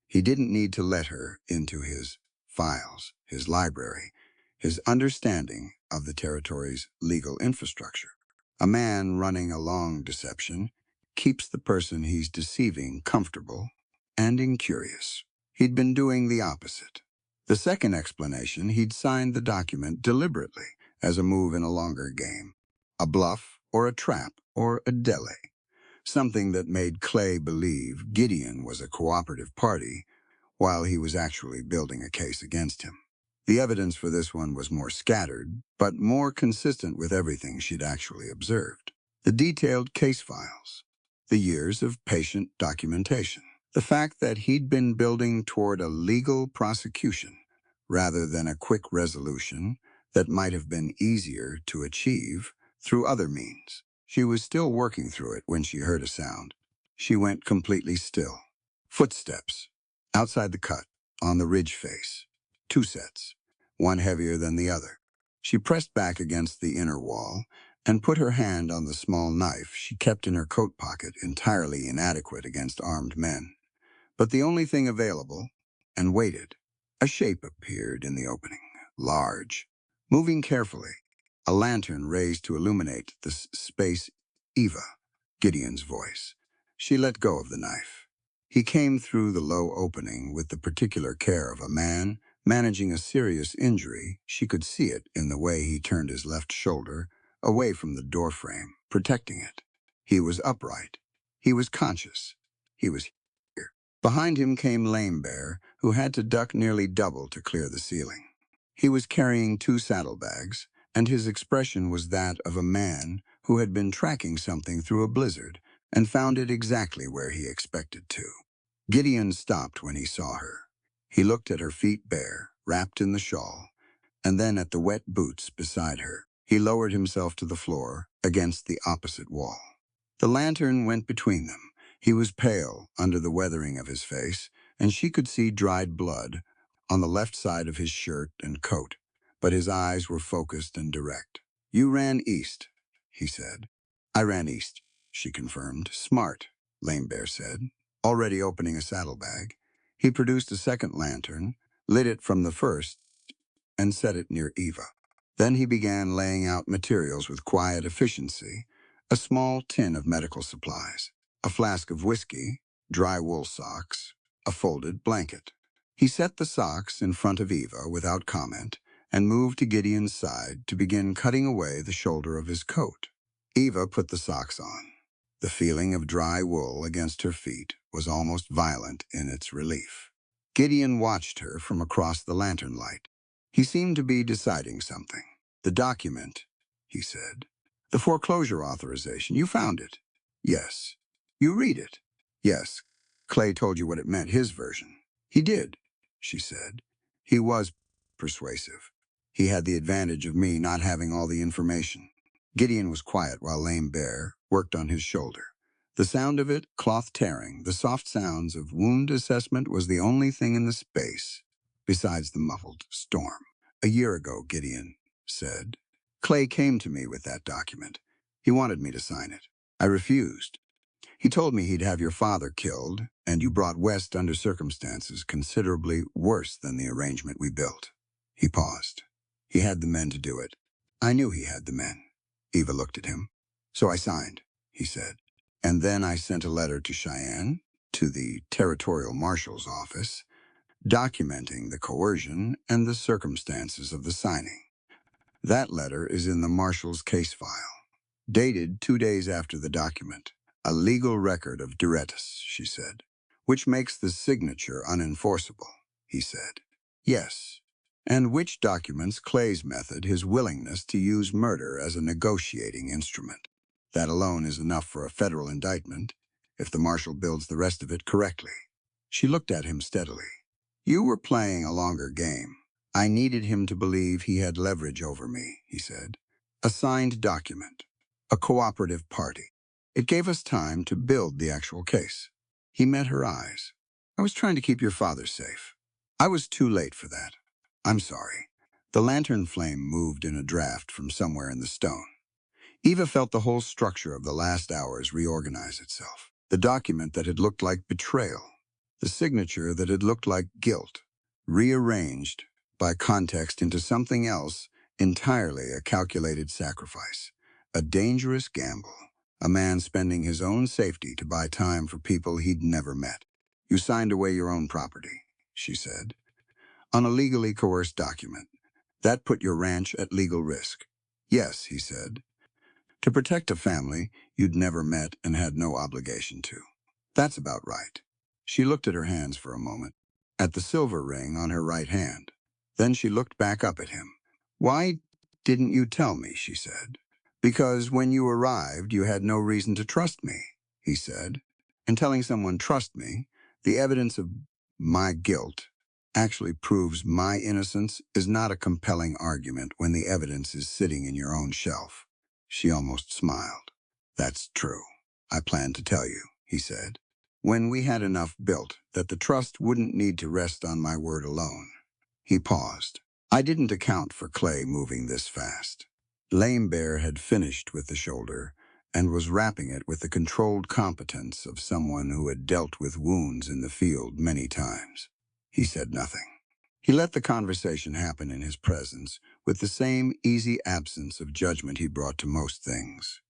He didn't need to let her into his files, his library, his understanding of the territory's legal infrastructure. A man running a long deception keeps the person he's deceiving comfortable and incurious. He'd been doing the opposite. The second explanation, he'd signed the document deliberately as a move in a longer game, a bluff or a trap or a delay, something that made Clay believe Gideon was a cooperative party while he was actually building a case against him. The evidence for this one was more scattered, but more consistent with everything she'd actually observed. The detailed case files, the years of patient documentation, the fact that he'd been building toward a legal prosecution rather than a quick resolution that might have been easier to achieve through other means. She was still working through it when she heard a sound. She went completely still. Footsteps. Outside the cut, on the ridge face. 2 sets, one heavier than the other. She pressed back against the inner wall and put her hand on the small knife she kept in her coat pocket, entirely inadequate against armed men, but the only thing available, and waited. A shape appeared in the opening, large, moving carefully, a lantern raised to illuminate the space. Eva, Gideon's voice. She let go of the knife. He came through the low opening with the particular care of a man managing a serious injury. She could see it in the way he turned his left shoulder away from the doorframe, protecting it. He was upright, He was conscious. He was here. Behind him came Lame Bear, who had to duck nearly double to clear the ceiling. He was carrying 2 saddlebags, and his expression was that of a man who had been tracking something through a blizzard and found it exactly where he expected to. Gideon stopped when he saw her. He looked at her feet bare, wrapped in the shawl, and then at the wet boots beside her. He lowered himself to the floor, against the opposite wall. The lantern went between them. He was pale under the weathering of his face, and she could see dried blood on the left side of his shirt and coat, but his eyes were focused and direct. "You ran east," he said. "I ran east," she confirmed. "Smart," Lame Bear said, already opening a saddlebag. He produced a second lantern, lit it from the first, and set it near Eva. Then he began laying out materials with quiet efficiency: a small tin of medical supplies, a flask of whiskey, dry wool socks, a folded blanket. He set the socks in front of Eva without comment and moved to Gideon's side to begin cutting away the shoulder of his coat. Eva put the socks on. The feeling of dry wool against her feet was almost violent in its relief. Gideon watched her from across the lantern light. He seemed to be deciding something. "The document," he said. "The foreclosure authorization. You found it?" "Yes." "You read it?" "Yes." "Clay told you what it meant, his version." "He did," she said. "He was persuasive. He had the advantage of me not having all the information." Gideon was quiet while Lame Bear worked on his shoulder. The sound of it, cloth tearing, the soft sounds of wound assessment was the only thing in the space besides the muffled storm. "A year ago," Gideon said, "Clay came to me with that document. He wanted me to sign it. I refused. He told me he'd have your father killed, and you brought West under circumstances considerably worse than the arrangement we built." He paused. "He had the men to do it. I knew he had the men." Eva looked at him. "So I signed," he said. "And then I sent a letter to Cheyenne, to the Territorial Marshal's office, documenting the coercion and the circumstances of the signing. That letter is in the Marshal's case file, dated 2 days after the document. A legal record of duress," she said. "Which makes the signature unenforceable," he said. "Yes. And which documents Clay's method, his willingness to use murder as a negotiating instrument. That alone is enough for a federal indictment, if the Marshal builds the rest of it correctly." She looked at him steadily. "You were playing a longer game. I needed him to believe he had leverage over me," he said. "A signed document. A cooperative party. It gave us time to build the actual case." He met her eyes. "I was trying to keep your father safe. I was too late for that. I'm sorry." The lantern flame moved in a draft from somewhere in the stone. Eva felt the whole structure of the last hours reorganize itself. The document that had looked like betrayal, the signature that had looked like guilt, rearranged by context into something else entirely a calculated sacrifice, a dangerous gamble, a man spending his own safety to buy time for people he'd never met. "You signed away your own property," she said, "on a legally coerced document. That put your ranch at legal risk." "Yes," he said, "to protect a family you'd never met and had no obligation to." "That's about right." She looked at her hands for a moment, at the silver ring on her right hand. Then she looked back up at him. "Why didn't you tell me?" she said. "Because when you arrived, you had no reason to trust me," he said. "And telling someone trust me, the evidence of my guilt actually proves my innocence is not a compelling argument when the evidence is sitting in your own shelf." She almost smiled. "That's true. I planned to tell you," he said, "when we had enough built that the trust wouldn't need to rest on my word alone." He paused. "I didn't account for Clay moving this fast." Lame Bear had finished with the shoulder and was wrapping it with the controlled competence of someone who had dealt with wounds in the field many times. He said nothing. He let the conversation happen in his presence with the same easy absence of judgment he brought to most things,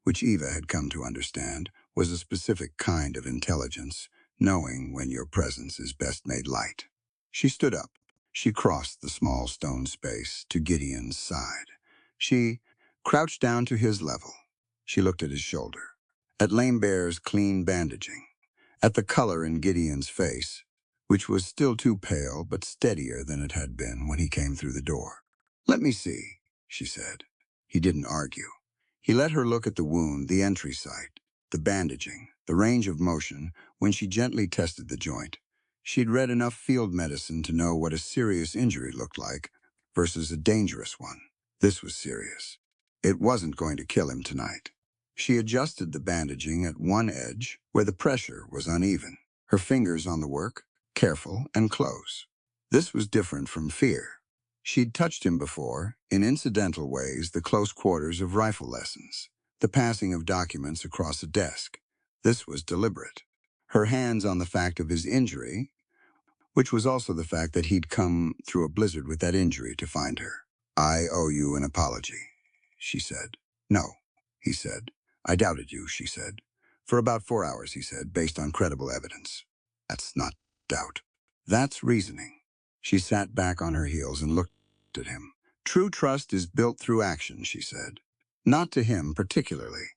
which Eva had come to understand was a specific kind of intelligence, knowing when your presence is best made light. She stood up. She crossed the small stone space to Gideon's side. She crouched down to his level. She looked at his shoulder. at Lame Bear's clean bandaging, at the color in Gideon's face, which was still too pale but steadier than it had been when he came through the door. "Let me see," she said. He didn't argue. He let her look at the wound, the entry site, the bandaging, the range of motion when she gently tested the joint. She'd read enough field medicine to know what a serious injury looked like versus a dangerous one. This was serious. It wasn't going to kill him tonight. She adjusted the bandaging at one edge where the pressure was uneven, her fingers on the work, careful and close. This was different from fear. She'd touched him before, in incidental ways, the close quarters of rifle lessons, the passing of documents across a desk. This was deliberate. Her hands on the fact of his injury, which was also the fact that he'd come through a blizzard with that injury to find her. "I owe you an apology," she said. "No," he said. "I doubted you," she said. "For about 4 hours," he said, "based on credible evidence." "That's not doubt. That's reasoning." She sat back on her heels and looked at him. "True trust is built through action," she said. Not to him particularly.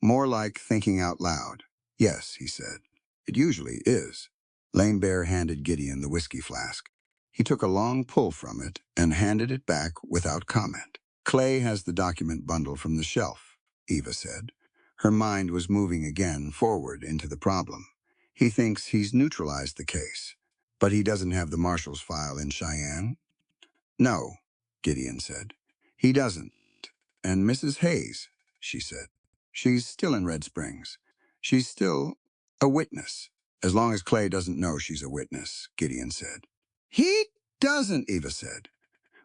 More like thinking out loud. "Yes," he said. "It usually is." Lame Bear handed Gideon the whiskey flask. He took a long pull from it and handed it back without comment. "Clay has the document bundle from the shelf," Eva said. Her mind was moving again forward into the problem. "He thinks he's neutralized the case, but he doesn't have the marshal's file in Cheyenne?" "No," Gideon said. "He doesn't. And Mrs. Hayes," she said. "She's still in Red Springs. She's still a witness." "As long as Clay doesn't know she's a witness," Gideon said. "He doesn't," Eva said.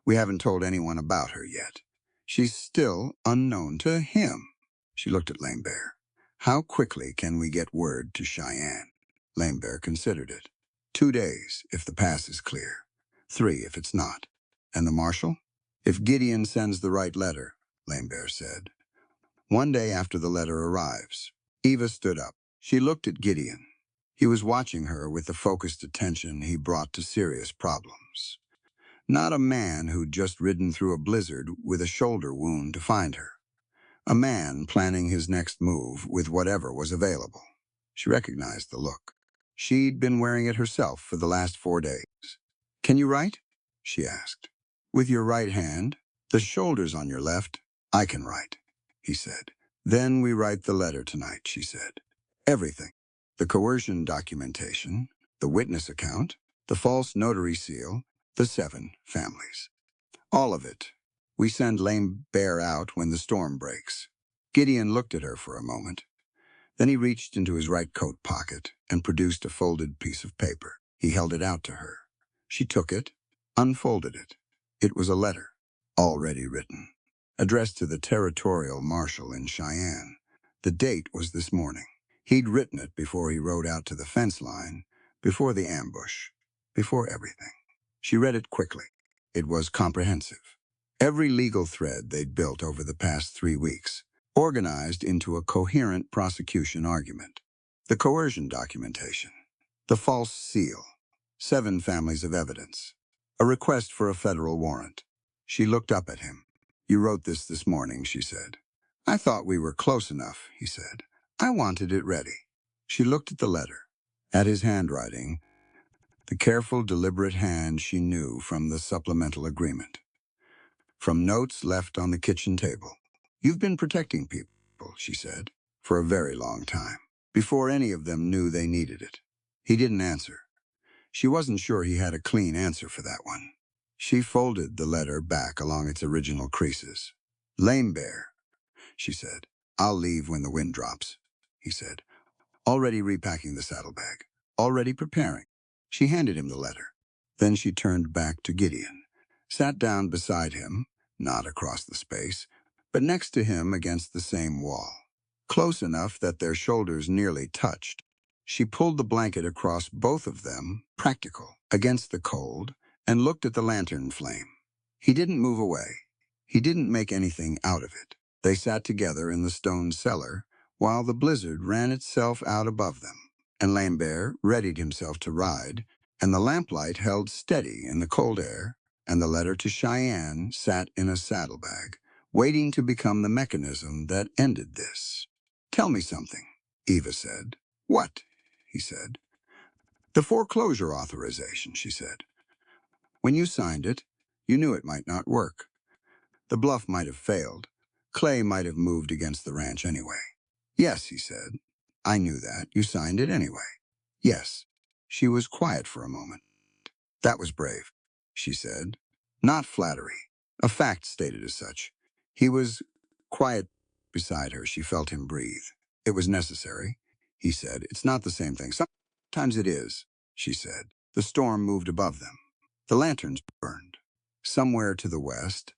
"We haven't told anyone about her yet. She's still unknown to him." She looked at Lame Bear. "How quickly can we get word to Cheyenne?" Lame Bear considered it. 2 days, if the pass is clear. 3, if it's not. "And the marshal?" "If Gideon sends the right letter," Lame Bear said. "1 day after the letter arrives." Eva stood up. She looked at Gideon. He was watching her with the focused attention he brought to serious problems. Not a man who'd just ridden through a blizzard with a shoulder wound to find her. A man planning his next move with whatever was available. She recognized the look. She'd been wearing it herself for the last 4 days. "Can you write?" she asked. "With your right hand, the shoulders on your left, I can write," he said. "Then we write the letter tonight," she said. "Everything. The coercion documentation, the witness account, the false notary seal, the 7 families. All of it. We send Lame Bear out when the storm breaks." Gideon looked at her for a moment. Then he reached into his right coat pocket and produced a folded piece of paper. He held it out to her. She took it, unfolded it. It was a letter, already written, addressed to the territorial marshal in Cheyenne. The date was this morning. He'd written it before he rode out to the fence line, before the ambush, before everything. She read it quickly. It was comprehensive. Every legal thread they'd built over the past 3 weeks, organized into a coherent prosecution argument. The coercion documentation, the false seal, 7 families of evidence, a request for a federal warrant. She looked up at him. "You wrote this morning," she said. "I thought we were close enough," he said. "I wanted it ready." She looked at the letter, at his handwriting, the careful, deliberate hand she knew from the supplemental agreement. From notes left on the kitchen table. "You've been protecting people," she said, "for a very long time, before any of them knew they needed it." He didn't answer. She wasn't sure he had a clean answer for that one. She folded the letter back along its original creases. "Lame Bear," she said. "I'll leave when the wind drops," he said. "Already repacking the saddlebag. Already preparing." She handed him the letter. Then she turned back to Gideon, sat down beside him, not across the space, but next to him against the same wall, close enough that their shoulders nearly touched. She pulled the blanket across both of them, practical, against the cold, and looked at the lantern flame. He didn't move away. He didn't make anything out of it. They sat together in the stone cellar while the blizzard ran itself out above them, and Lame Bear readied himself to ride, and the lamplight held steady in the cold air, and the letter to Cheyenne sat in a saddlebag, waiting to become the mechanism that ended this. Tell me something, Eva said. What? He said. The foreclosure authorization, she said. When you signed it, you knew it might not work. The bluff might have failed. Clay might have moved against the ranch anyway. Yes, he said. I knew that. You signed it anyway. Yes. She was quiet for a moment. That was brave, she said. Not flattery. A fact stated as such. He was quiet beside her. She felt him breathe. It was necessary, he said. It's not the same thing. Sometimes it is, she said. The storm moved above them. The lanterns burned. Somewhere to the west,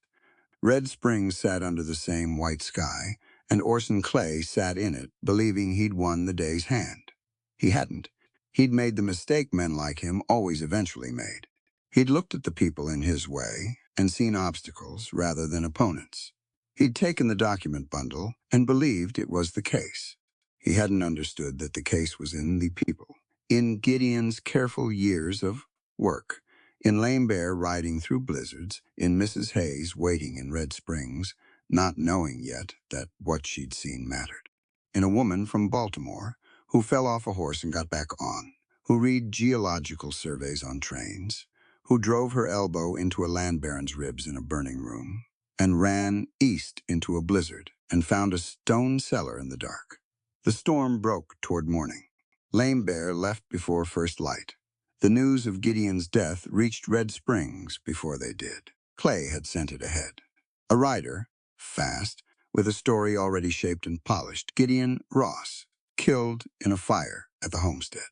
Red Springs sat under the same white sky, and Orson Clay sat in it, believing he'd won the day's hand. He hadn't. He'd made the mistake men like him always eventually made. He'd looked at the people in his way and seen obstacles rather than opponents. He'd taken the document bundle and believed it was the case. He hadn't understood that the case was in the people, in Gideon's careful years of work, in Lame Bear riding through blizzards, in Mrs. Hayes waiting in Red Springs, not knowing yet that what she'd seen mattered, in a woman from Baltimore who fell off a horse and got back on, who read geological surveys on trains, who drove her elbow into a land baron's ribs in a burning room, and ran east into a blizzard and found a stone cellar in the dark. The storm broke toward morning. Lame Bear left before first light. The news of Gideon's death reached Red Springs before they did. Clay had sent it ahead. A rider, fast, with a story already shaped and polished, Gideon Ross, killed in a fire at the homestead.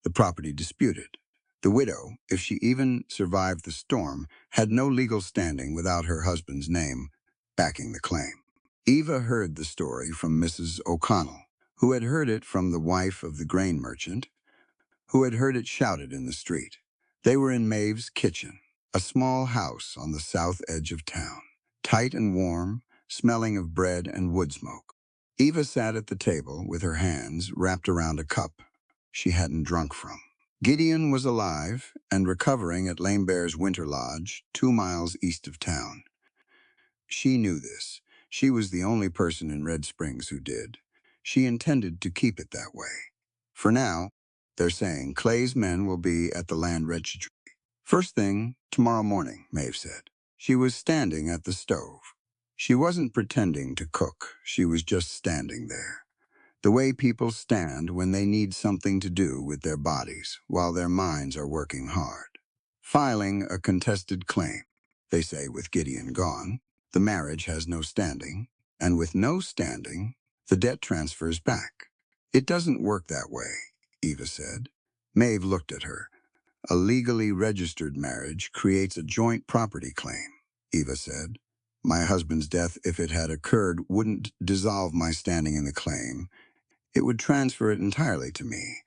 The property disputed. The widow, if she even survived the storm, had no legal standing without her husband's name backing the claim. Eva heard the story from Mrs. O'Connell, who had heard it from the wife of the grain merchant, who had heard it shouted in the street. They were in Maeve's kitchen, a small house on the south edge of town, tight and warm, smelling of bread and wood smoke. Eva sat at the table with her hands wrapped around a cup she hadn't drunk from. Gideon was alive and recovering at Lame Bear's winter lodge 2 miles east of town. She knew this. She was the only person in Red Springs who did. She intended to keep it that way. For now, they're saying Clay's men will be at the land registry. First thing, tomorrow morning, Maeve said. She was standing at the stove. She wasn't pretending to cook. She was just standing there. The way people stand when they need something to do with their bodies while their minds are working hard. Filing a contested claim. They say with Gideon gone, the marriage has no standing, and with no standing, the debt transfers back. It doesn't work that way, Eva said. Maeve looked at her. A legally registered marriage creates a joint property claim, Eva said. My husband's death, if it had occurred, wouldn't dissolve my standing in the claim. It would transfer it entirely to me.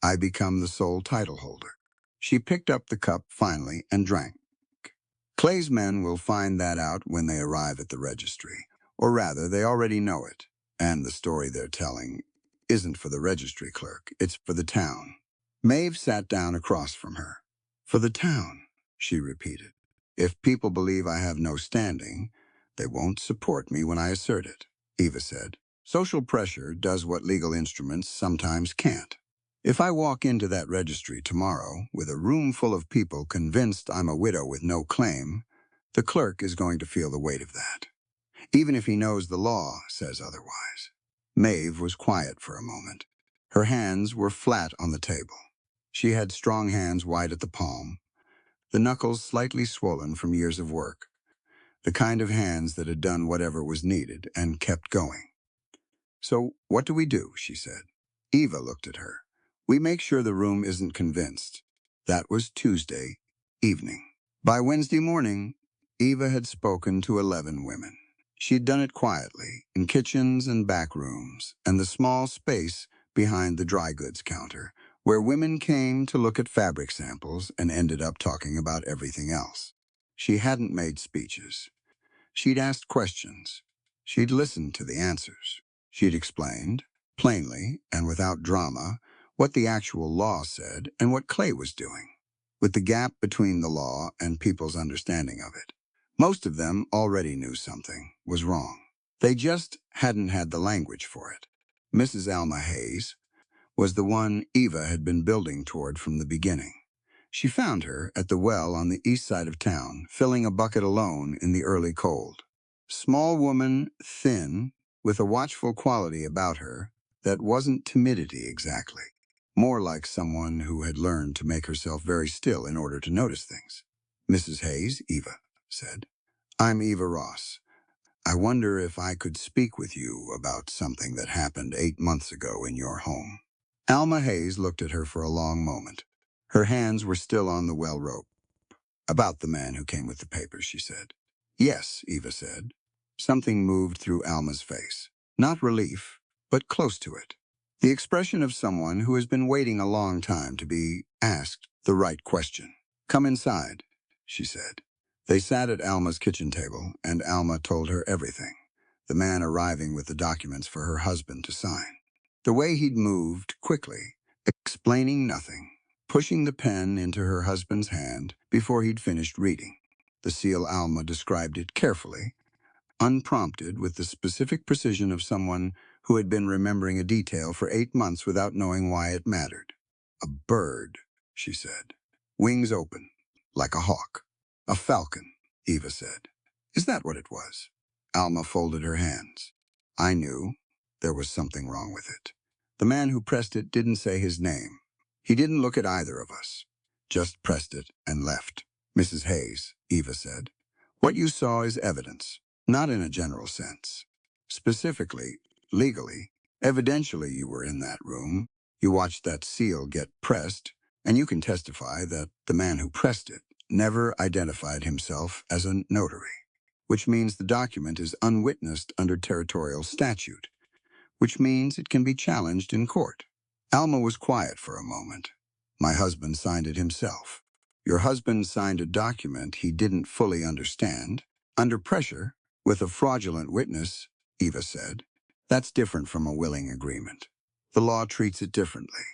I become the sole title holder. She picked up the cup finally and drank. Clay's men will find that out when they arrive at the registry. Or rather, they already know it. And the story they're telling isn't for the registry clerk, it's for the town. Maeve sat down across from her. For the town, she repeated. If people believe I have no standing, they won't support me when I assert it, Eva said. Social pressure does what legal instruments sometimes can't. If I walk into that registry tomorrow with a room full of people convinced I'm a widow with no claim, the clerk is going to feel the weight of that, even if he knows the law says otherwise. Maeve was quiet for a moment. Her hands were flat on the table. She had strong hands wide at the palm, the knuckles slightly swollen from years of work, the kind of hands that had done whatever was needed and kept going. So what do we do, she said. Eva looked at her. We make sure the room isn't convinced. That was Tuesday evening. By Wednesday morning, Eva had spoken to 11 women. She'd done it quietly, in kitchens and back rooms, and the small space behind the dry goods counter, where women came to look at fabric samples and ended up talking about everything else. She hadn't made speeches. She'd asked questions. She'd listened to the answers. She'd explained, plainly and without drama, what the actual law said and what Clay was doing, with the gap between the law and people's understanding of it. Most of them already knew something was wrong. They just hadn't had the language for it. Mrs. Alma Hayes was the one Eva had been building toward from the beginning. She found her at the well on the east side of town, filling a bucket alone in the early cold. Small woman, thin, with a watchful quality about her that wasn't timidity exactly, more like someone who had learned to make herself very still in order to notice things. Mrs. Hayes, Eva said. I'm Eva Ross. I wonder if I could speak with you about something that happened 8 months ago in your home. Alma Hayes looked at her for a long moment. Her hands were still on the well rope. About the man who came with the papers, she said. Yes, Eva said. Something moved through Alma's face. Not relief, but close to it. The expression of someone who has been waiting a long time to be asked the right question. Come inside, she said. They sat at Alma's kitchen table, and Alma told her everything, the man arriving with the documents for her husband to sign. The way he'd moved quickly, explaining nothing, pushing the pen into her husband's hand before he'd finished reading. The seal Alma described it carefully, unprompted, with the specific precision of someone who had been remembering a detail for 8 months without knowing why it mattered. A bird, she said. Wings open, like a hawk. A falcon, Eva said. Is that what it was? Alma folded her hands. I knew there was something wrong with it. The man who pressed it didn't say his name. He didn't look at either of us. Just pressed it and left. Mrs. Hayes, Eva said. What you saw is evidence, not in a general sense. Specifically, legally, evidentially you were in that room. You watched that seal get pressed, and you can testify that the man who pressed it never identified himself as a notary, which means the document is unwitnessed under territorial statute, which means it can be challenged in court. Alma was quiet for a moment. My husband signed it himself. Your husband signed a document he didn't fully understand, under pressure, with a fraudulent witness, Eva said. That's different from a willing agreement. The law treats it differently.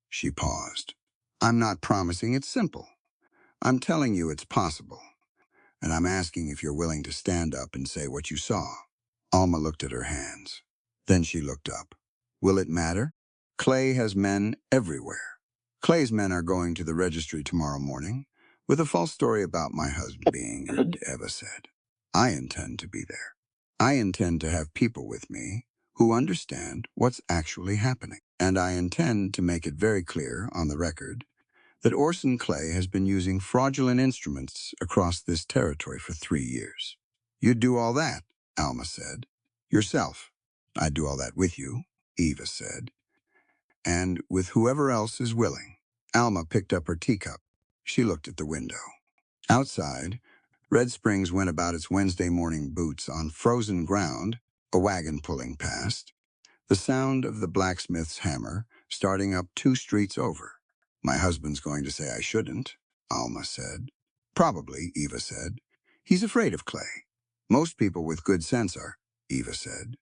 She paused. I'm not promising it's simple. I'm telling you it's possible, and I'm asking if you're willing to stand up and say what you saw. Alma looked at her hands. Then she looked up. Will it matter? Clay has men everywhere. Clay's men are going to the registry tomorrow morning with a false story about my husband being, Eva said. I intend to be there. I intend to have people with me who understand what's actually happening. And I intend to make it very clear on the record that Orson Clay has been using fraudulent instruments across this territory for 3 years. You'd do all that, Alma said. Yourself. I'd do all that with you, Eva said. And with whoever else is willing. Alma picked up her teacup. She looked at the window. Outside, Red Springs went about its Wednesday morning boots on frozen ground, a wagon pulling past, the sound of the blacksmith's hammer starting up 2 streets over. My husband's going to say I shouldn't, Alma said. Probably, Eva said. He's afraid of Clay. Most people with good sense are, Eva said.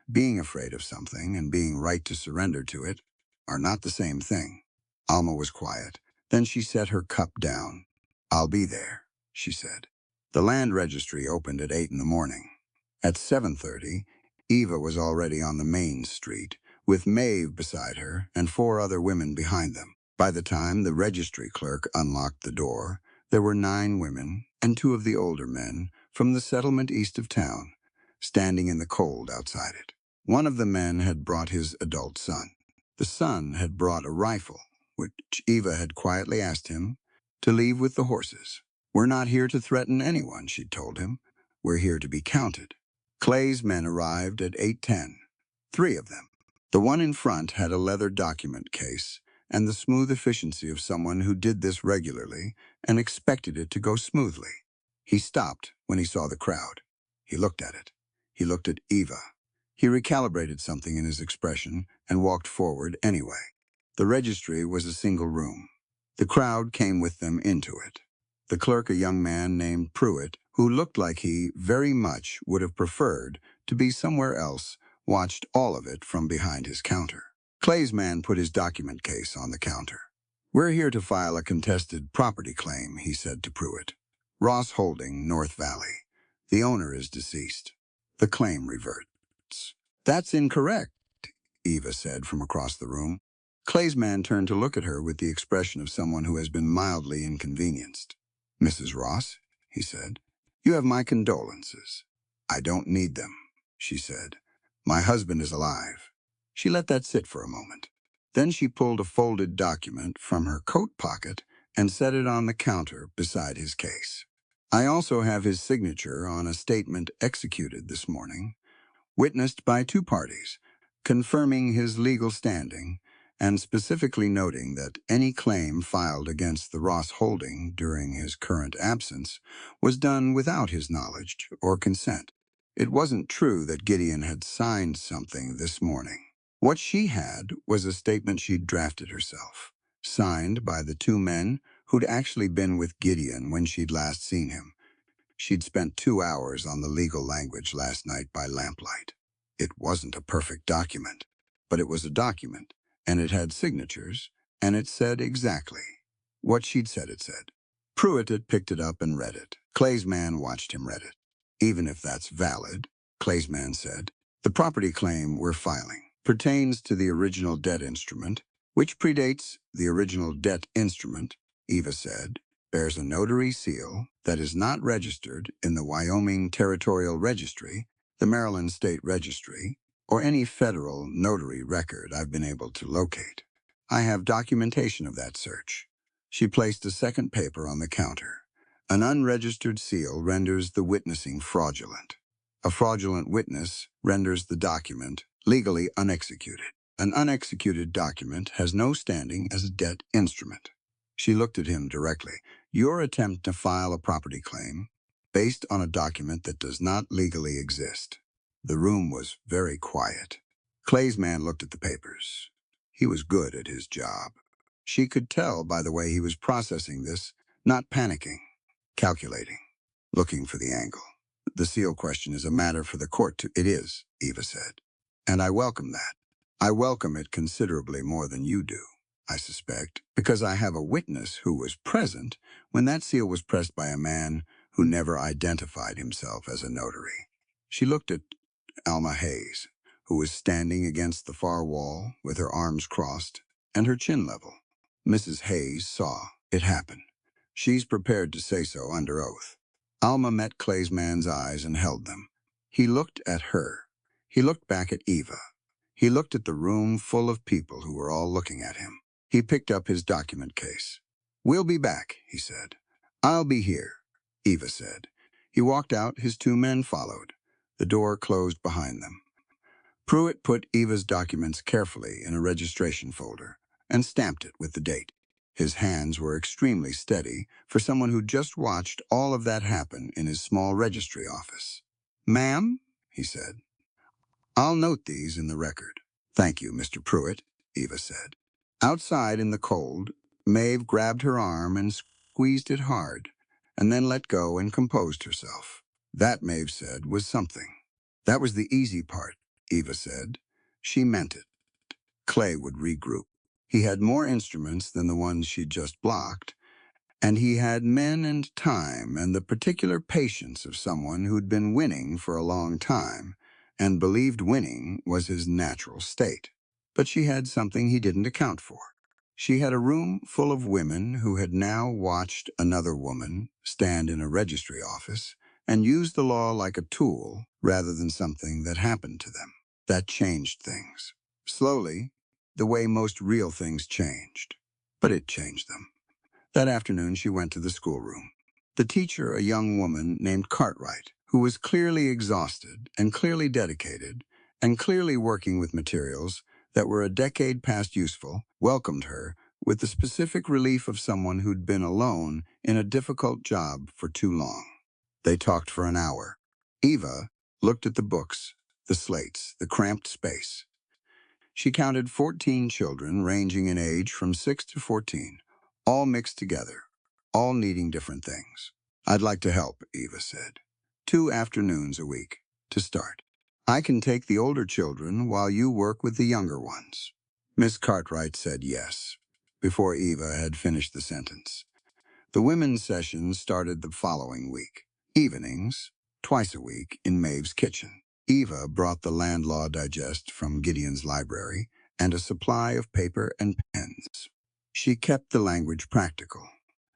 Being afraid of something and being right to surrender to it are not the same thing. Alma was quiet. Then she set her cup down. I'll be there, she said. The land registry opened at 8 in the morning. At 7:30, Eva was already on the main street, with Maeve beside her and 4 other women behind them. By the time the registry clerk unlocked the door, there were 9 women and 2 of the older men from the settlement east of town, standing in the cold outside it. One of the men had brought his adult son. The son had brought a rifle, which Eva had quietly asked him to leave with the horses. We're not here to threaten anyone, she'd told him. We're here to be counted. Clay's men arrived at 8:10, 3 of them. The one in front had a leather document case and the smooth efficiency of someone who did this regularly and expected it to go smoothly. He stopped when he saw the crowd. He looked at it. He looked at Eva. He recalibrated something in his expression and walked forward anyway. The registry was a single room. The crowd came with them into it. The clerk, a young man named Pruitt, who looked like he very much would have preferred to be somewhere else, watched all of it from behind his counter. Clay's man put his document case on the counter. We're here to file a contested property claim, he said to Pruitt. Ross Holding, North Valley. The owner is deceased. The claim reverts. That's incorrect, Eva said from across the room. Clay's man turned to look at her with the expression of someone who has been mildly inconvenienced. "Mrs. Ross," he said, "you have my condolences." "I don't need them," she said. "My husband is alive." She let that sit for a moment. Then she pulled a folded document from her coat pocket and set it on the counter beside his case. "I also have his signature on a statement executed this morning, witnessed by two parties, confirming his legal standing and specifically noting that any claim filed against the Ross holding during his current absence was done without his knowledge or consent. It wasn't true that Gideon had signed something this morning. What she had was a statement she'd drafted herself, signed by the two men who'd actually been with Gideon when she'd last seen him. She'd spent 2 hours on the legal language last night by lamplight. It wasn't a perfect document, but it was a document, and it had signatures, and it said exactly what she'd said it said. Pruitt had picked it up and read it. Clay's man watched him read it. "Even if that's valid," Clay's man said, "the property claim we're filing pertains to the original debt instrument, which predates the original debt instrument," Eva said, "bears a notary seal that is not registered in the Wyoming Territorial Registry, the Maryland State Registry, or any federal notary record I've been able to locate. I have documentation of that search." She placed a second paper on the counter. "An unregistered seal renders the witnessing fraudulent. A fraudulent witness renders the document legally unexecuted. An unexecuted document has no standing as a debt instrument." She looked at him directly. "Your attempt to file a property claim based on a document that does not legally exist." The room was very quiet. Clay's man looked at the papers. He was good at his job. She could tell by the way he was processing this, not panicking, calculating, looking for the angle. "The seal question is a matter for the court to—" "It is," Eva said, "and I welcome that. I welcome it considerably more than you do, I suspect, because I have a witness who was present when that seal was pressed by a man who never identified himself as a notary." She looked at Alma Hayes, who was standing against the far wall with her arms crossed and her chin level. Mrs. Hayes saw it happen. She's prepared to say so under oath. Alma met Clay's man's eyes and held them. He looked at her. He looked back at Eva. He looked at the room full of people who were all looking at him. He picked up his document case. "We'll be back," he said. "I'll be here," Eva said. He walked out. His two men followed. The door closed behind them. Pruitt put Eva's documents carefully in a registration folder and stamped it with the date. His hands were extremely steady for someone who'd just watched all of that happen in his small registry office. "Ma'am," he said, "I'll note these in the record." "Thank you, Mr. Pruitt," Eva said. Outside in the cold, Maeve grabbed her arm and squeezed it hard, and then let go and composed herself. That, Maeve said, was something. "That was the easy part," Eva said. She meant it. Clay would regroup. He had more instruments than the ones she'd just blocked, and he had men and time and the particular patience of someone who'd been winning for a long time and believed winning was his natural state. But she had something he didn't account for. She had a room full of women who had now watched another woman stand in a registry office and use the law like a tool rather than something that happened to them. That changed things. Slowly, the way most real things changed. But it changed them. That afternoon, she went to the schoolroom. The teacher, a young woman named Cartwright, who was clearly exhausted and clearly dedicated and clearly working with materials that were a decade past useful, welcomed her with the specific relief of someone who'd been alone in a difficult job for too long. They talked for an hour. Eva looked at the books, the slates, the cramped space. She counted 14 children ranging in age from 6 to 14, all mixed together, all needing different things. "I'd like to help," Eva said. 2 afternoons a week, to start. "I can take the older children while you work with the younger ones." Miss Cartwright said yes, before Eva had finished the sentence. The women's sessions started the following week. Evenings, twice a week, in Maeve's kitchen. Eva brought the Land Law Digest from Gideon's library and a supply of paper and pens. She kept the language practical.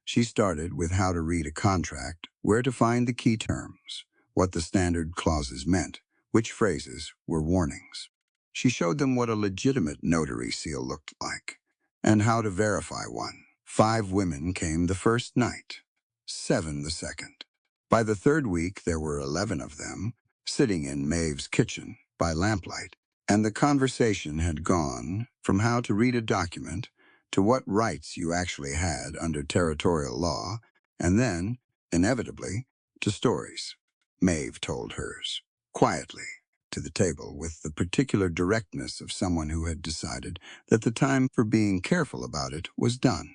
She started with how to read a contract, where to find the key terms, what the standard clauses meant, which phrases were warnings. She showed them what a legitimate notary seal looked like, and how to verify one. 5 women came the first night, 7 the second. By the third week, there were 11 of them, sitting in Maeve's kitchen by lamplight, and the conversation had gone from how to read a document to what rights you actually had under territorial law, and then, inevitably, to stories. Maeve told hers, quietly, to the table with the particular directness of someone who had decided that the time for being careful about it was done.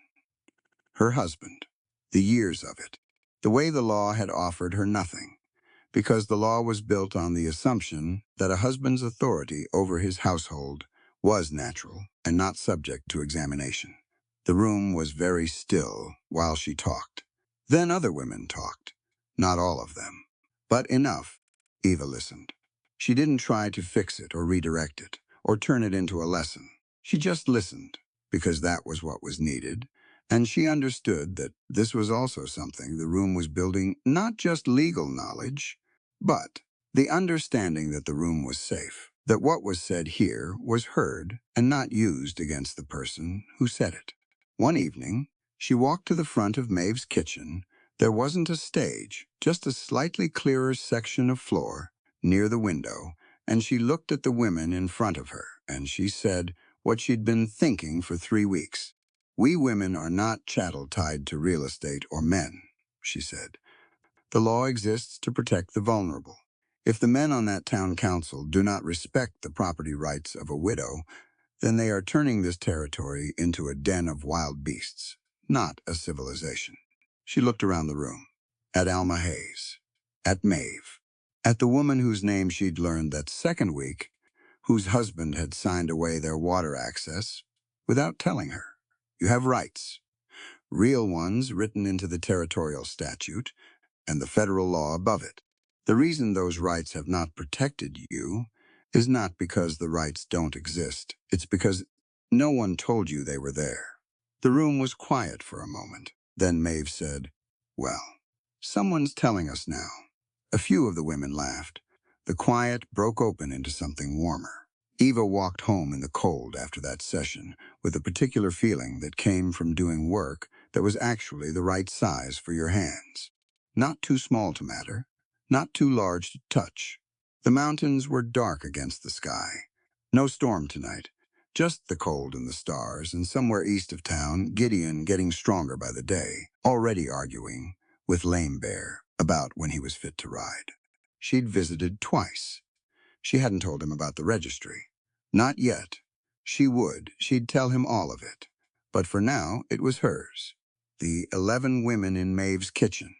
Her husband, the years of it, the way the law had offered her nothing, because the law was built on the assumption that a husband's authority over his household was natural and not subject to examination. The room was very still while she talked. Then other women talked, not all of them, but enough. Eva listened. She didn't try to fix it or redirect it or turn it into a lesson. She just listened because that was what was needed, and she understood that this was also something the room was building, not just legal knowledge, but the understanding that the room was safe, that what was said here was heard and not used against the person who said it. One evening, she walked to the front of Maeve's kitchen. There wasn't a stage, just a slightly clearer section of floor near the window, and she looked at the women in front of her, and she said what she'd been thinking for 3 weeks. "We women are not chattel tied to real estate or men," she said. "The law exists to protect the vulnerable. If the men on that town council do not respect the property rights of a widow, then they are turning this territory into a den of wild beasts, not a civilization." She looked around the room, at Alma Hayes, at Maeve, at the woman whose name she'd learned that second week, whose husband had signed away their water access without telling her. "You have rights, real ones written into the territorial statute and the federal law above it. The reason those rights have not protected you is not because the rights don't exist. It's because no one told you they were there." The room was quiet for a moment. Then Maeve said, "Well, someone's telling us now." A few of the women laughed. The quiet broke open into something warmer. Eva walked home in the cold after that session with a particular feeling that came from doing work that was actually the right size for your hands. Not too small to matter, not too large to touch. The mountains were dark against the sky. No storm tonight, just the cold and the stars, and somewhere east of town, Gideon getting stronger by the day, already arguing with Lame Bear about when he was fit to ride. She'd visited twice. She hadn't told him about the registry. Not yet. She would. She'd tell him all of it. But for now, it was hers. The 11 women in Maeve's kitchen,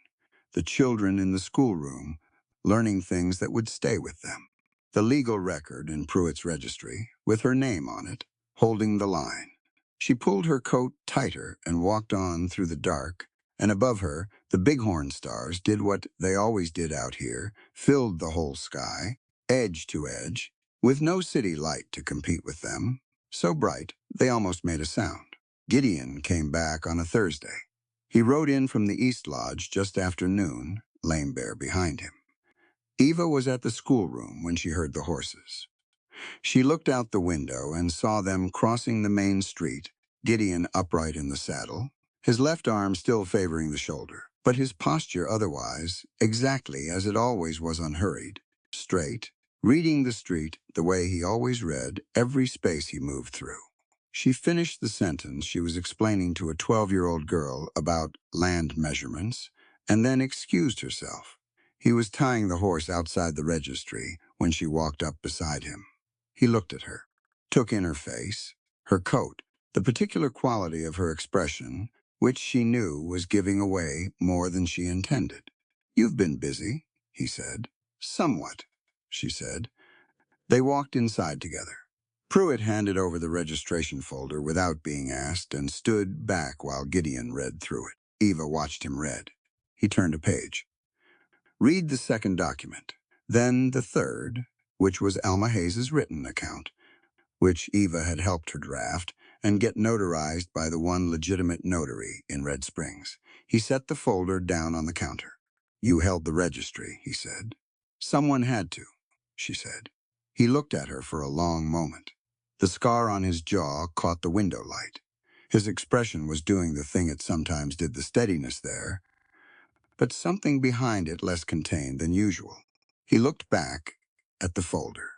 the children in the schoolroom, learning things that would stay with them. The legal record in Pruitt's registry, with her name on it, holding the line. She pulled her coat tighter and walked on through the dark, and above her, the bighorn stars did what they always did out here, filled the whole sky, edge to edge, with no city light to compete with them, so bright they almost made a sound. Gideon came back on a Thursday. He rode in from the East Lodge just after noon, Lame Bear behind him. Eva was at the schoolroom when she heard the horses. She looked out the window and saw them crossing the main street, Gideon upright in the saddle, his left arm still favoring the shoulder, but his posture otherwise exactly as it always was, unhurried, straight, reading the street the way he always read every space he moved through. She finished the sentence she was explaining to a 12-year-old girl about land measurements, and then excused herself. He was tying the horse outside the registry when she walked up beside him. He looked at her, took in her face, her coat, the particular quality of her expression, which she knew was giving away more than she intended. "You've been busy," he said. "Somewhat," she said. They walked inside together. Pruitt handed over the registration folder without being asked and stood back while Gideon read through it. Eva watched him read. He turned a page. "Read the second document, then the third, which was Alma Hayes's written account, which Eva had helped her draft and get notarized by the one legitimate notary in Red Springs. He set the folder down on the counter. "You held the registry," he said. "Someone had to," she said. He looked at her for a long moment. The scar on his jaw caught the window light. His expression was doing the thing it sometimes did, the steadiness there, but something behind it less contained than usual. He looked back at the folder.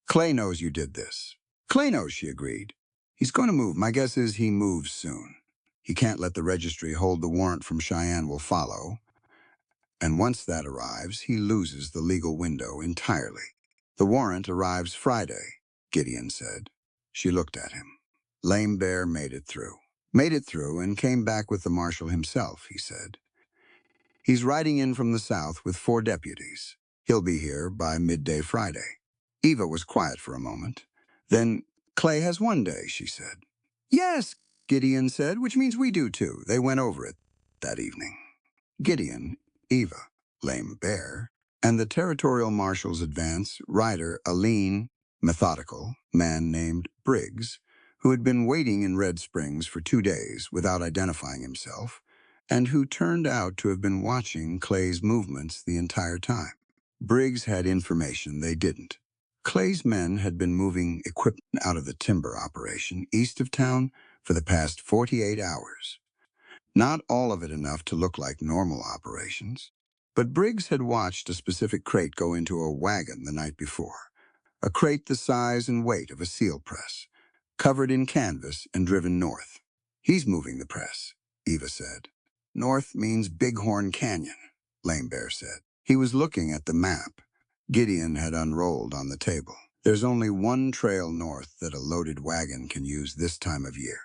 "Clay knows you did this." "Clay knows," she agreed. "He's going to move. My guess is he moves soon. He can't let the registry hold. The warrant from Cheyenne will follow. And once that arrives, he loses the legal window entirely." "The warrant arrives Friday," Gideon said. She looked at him. "Lame Bear made it through." "Made it through and came back with the marshal himself," he said. "He's riding in from the south with 4 deputies. He'll be here by midday Friday." Eva was quiet for a moment. Then, "Clay has 1 day," she said. "Yes," Gideon said, "which means we do too." They went over it that evening. Gideon, Eva, Lame Bear, and the territorial marshal's advance rider, a lean, methodical man named Briggs, who had been waiting in Red Springs for 2 days without identifying himself, and who turned out to have been watching Clay's movements the entire time. Briggs had information they didn't. Clay's men had been moving equipment out of the timber operation east of town for the past 48 hours. Not all of it enough to look like normal operations, but Briggs had watched a specific crate go into a wagon the night before, a crate the size and weight of a seal press, covered in canvas and driven north. "He's moving the press," Eva said. "North means Bighorn Canyon," Lame Bear said. He was looking at the map Gideon had unrolled on the table. "There's only one trail north that a loaded wagon can use this time of year.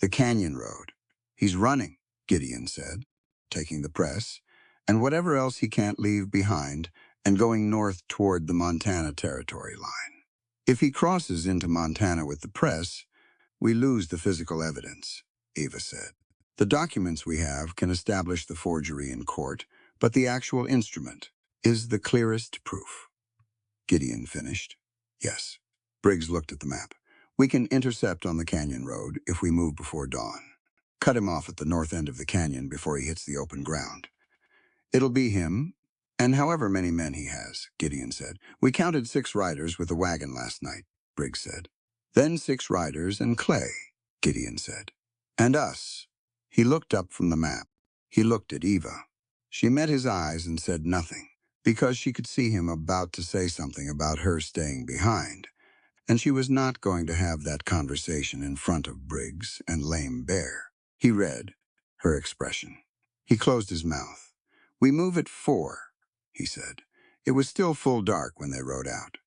The Canyon Road. He's running," Gideon said, taking the press, and whatever else he can't leave behind, and going north toward the Montana territory line. "If he crosses into Montana with the press, we lose the physical evidence," Eva said. "The documents we have can establish the forgery in court, but the actual instrument is the clearest proof." Gideon finished. "Yes." Briggs looked at the map. "We can intercept on the Canyon Road if we move before dawn. Cut him off at the north end of the canyon before he hits the open ground. It'll be him, and however many men he has," Gideon said. "We counted 6 riders with the wagon last night," Briggs said. "Then 6 riders and Clay," Gideon said. "And us." He looked up from the map. He looked at Eva. She met his eyes and said nothing, because she could see him about to say something about her staying behind, and she was not going to have that conversation in front of Briggs and Lame Bear. He read her expression. He closed his mouth. "We move at 4, he said. It was still full dark when they rode out.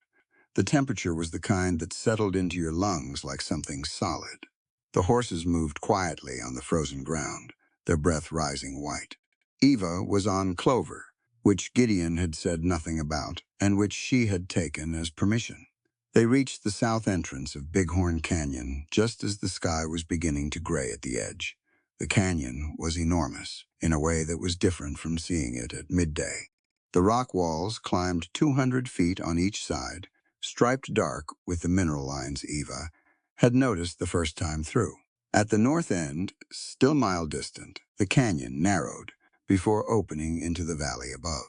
The temperature was the kind that settled into your lungs like something solid. The horses moved quietly on the frozen ground, their breath rising white. Eva was on Clover, which Gideon had said nothing about, and which she had taken as permission. They reached the south entrance of Bighorn Canyon just as the sky was beginning to gray at the edge. The canyon was enormous, in a way that was different from seeing it at midday. The rock walls climbed 200 feet on each side, striped dark with the mineral lines Eva had noticed the first time through. At the north end, still a mile distant, the canyon narrowed before opening into the valley above.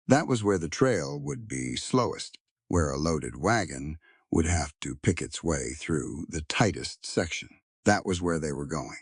That was where the trail would be slowest, where a loaded wagon would have to pick its way through the tightest section. That was where they were going.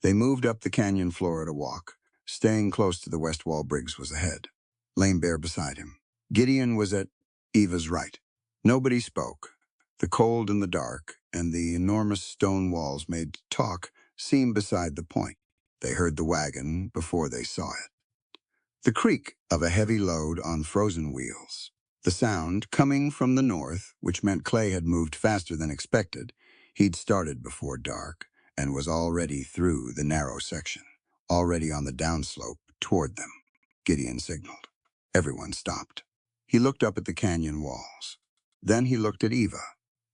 They moved up the canyon floor at a walk, staying close to the west wall. Briggs was ahead, Lame Bear beside him. Gideon was at Eva's right. Nobody spoke. The cold and the dark and the enormous stone walls made talk seem beside the point. They heard the wagon before they saw it. The creak of a heavy load on frozen wheels. The sound coming from the north, which meant Clay had moved faster than expected. He'd started before dark and was already through the narrow section, already on the downslope toward them. Gideon signaled. Everyone stopped. He looked up at the canyon walls. Then he looked at Eva.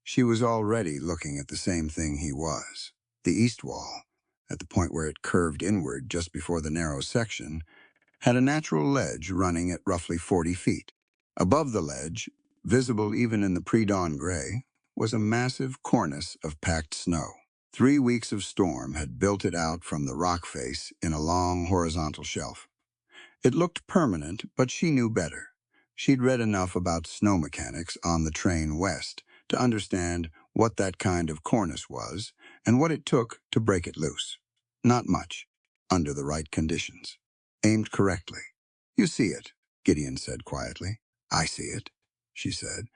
She was already looking at the same thing he was. The east wall, at the point where it curved inward just before the narrow section, had a natural ledge running at roughly 40 feet. Above the ledge, visible even in the pre-dawn gray, was a massive cornice of packed snow. 3 weeks of storm had built it out from the rock face in a long horizontal shelf. It looked permanent, but she knew better. She'd read enough about snow mechanics on the train west to understand what that kind of cornice was and what it took to break it loose. Not much, under the right conditions. Aimed correctly. You see it, Gideon said quietly. I see it, she said.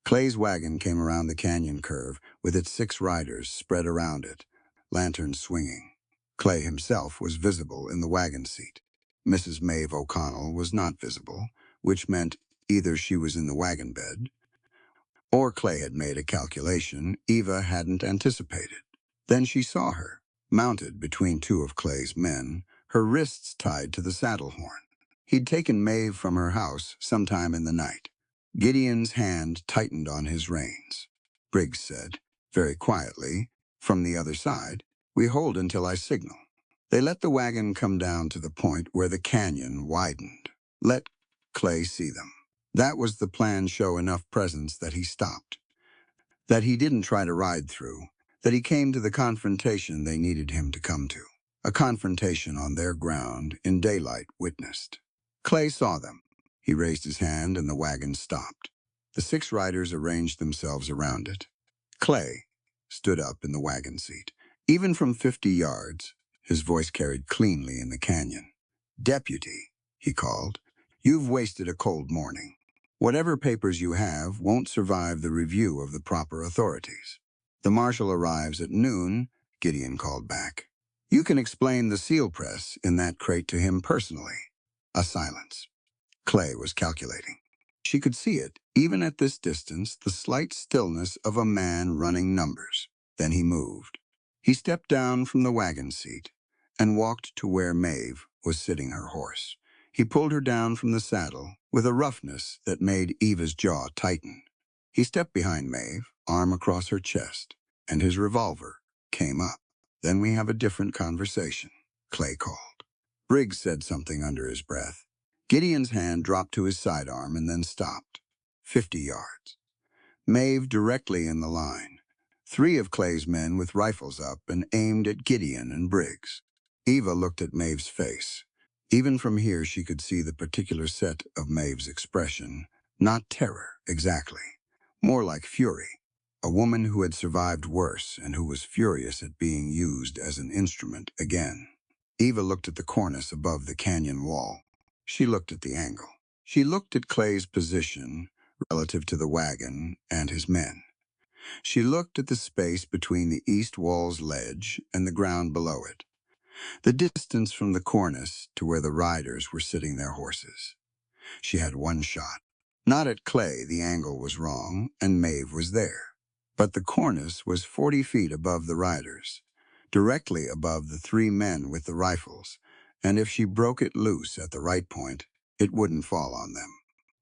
Clay's wagon came around the canyon curve with its 6 riders spread around it, lanterns swinging. Clay himself was visible in the wagon seat. Mrs. Maeve O'Connell was not visible, which meant either she was in the wagon bed or Clay had made a calculation Eva hadn't anticipated. Then she saw her, mounted between 2 of Clay's men, her wrists tied to the saddle horn. He'd taken Maeve from her house sometime in the night. Gideon's hand tightened on his reins. Briggs said, very quietly, from the other side, "We hold until I signal." They let the wagon come down to the point where the canyon widened. Let Clay see them. That was the plan, show enough presence that he stopped. That he didn't try to ride through. That he came to the confrontation they needed him to come to. A confrontation on their ground, in daylight, witnessed. Clay saw them. He raised his hand and the wagon stopped. The 6 riders arranged themselves around it. Clay stood up in the wagon seat. Even from 50 yards, his voice carried cleanly in the canyon. "Deputy," he called, "you've wasted a cold morning. Whatever papers you have won't survive the review of the proper authorities." "The marshal arrives at noon," Gideon called back. "You can explain the seal press in that crate to him personally." A silence. Clay was calculating. She could see it, even at this distance, the slight stillness of a man running numbers. Then he moved. He stepped down from the wagon seat and walked to where Maeve was sitting her horse. He pulled her down from the saddle with a roughness that made Eva's jaw tighten. He stepped behind Maeve, arm across her chest, and his revolver came up. "Then we have a different conversation," Clay called. Briggs said something under his breath. Gideon's hand dropped to his sidearm and then stopped. 50 yards. Maeve directly in the line. 3 of Clay's men with rifles up and aimed at Gideon and Briggs. Eva looked at Maeve's face. Even from here she could see the particular set of Maeve's expression. Not terror, exactly. More like fury. A woman who had survived worse and who was furious at being used as an instrument again. Eva looked at the cornice above the canyon wall. She looked at the angle. She looked at Clay's position relative to the wagon and his men. She looked at the space between the east wall's ledge and the ground below it. The distance from the cornice to where the riders were sitting their horses. She had one shot. Not at Clay, the angle was wrong, and Maeve was there. But the cornice was 40 feet above the riders, directly above the 3 men with the rifles, and if she broke it loose at the right point, it wouldn't fall on them.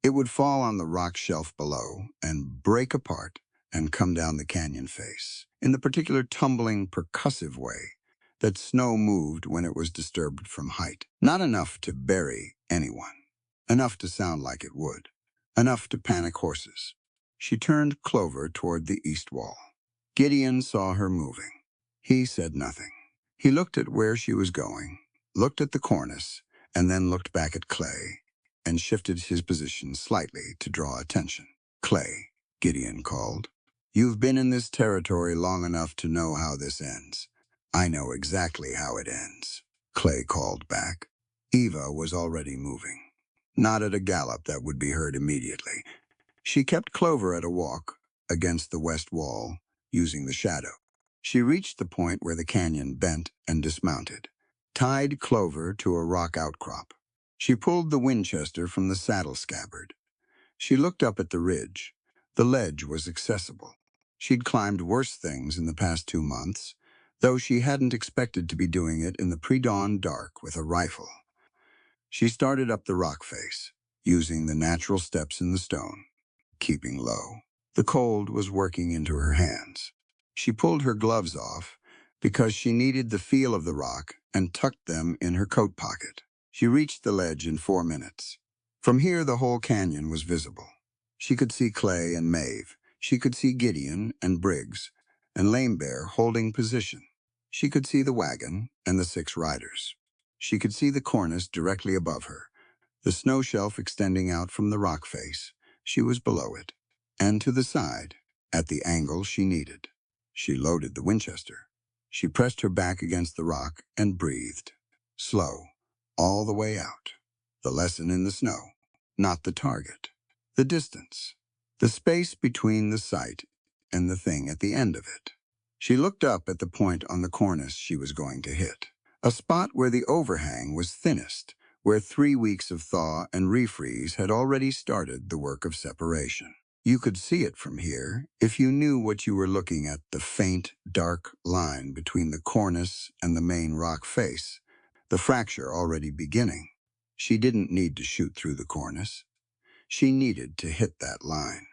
It would fall on the rock shelf below and break apart and come down the canyon face, in the particular tumbling, percussive way that snow moved when it was disturbed from height. Not enough to bury anyone. Enough to sound like it would. Enough to panic horses. She turned Clover toward the east wall. Gideon saw her moving. He said nothing. He looked at where she was going, looked at the cornice, and then looked back at Clay, and shifted his position slightly to draw attention. "Clay," Gideon called, "you've been in this territory long enough to know how this ends." "I know exactly how it ends," Clay called back. Eva was already moving. Not at a gallop that would be heard immediately. She kept Clover at a walk against the west wall, using the shadow. She reached the point where the canyon bent and dismounted, tied Clover to a rock outcrop. She pulled the Winchester from the saddle scabbard. She looked up at the ridge. The ledge was accessible. She'd climbed worse things in the past 2 months, though she hadn't expected to be doing it in the pre-dawn dark with a rifle. She started up the rock face, using the natural steps in the stone, keeping low. The cold was working into her hands. She pulled her gloves off because she needed the feel of the rock and tucked them in her coat pocket. She reached the ledge in 4 minutes. From here, the whole canyon was visible. She could see Clay and Maeve. She could see Gideon and Briggs, and Lame Bear holding position. She could see the wagon and the 6 riders. She could see the cornice directly above her, the snow shelf extending out from the rock face. She was below it, and to the side, at the angle she needed. She loaded the Winchester. She pressed her back against the rock and breathed. Slow, all the way out. The lesson in the snow, not the target. The distance, the space between the sight and the thing at the end of it. She looked up at the point on the cornice she was going to hit, a spot where the overhang was thinnest, where 3 weeks of thaw and refreeze had already started the work of separation. You could see it from here if you knew what you were looking at, the faint, dark line between the cornice and the main rock face, the fracture already beginning. She didn't need to shoot through the cornice. She needed to hit that line.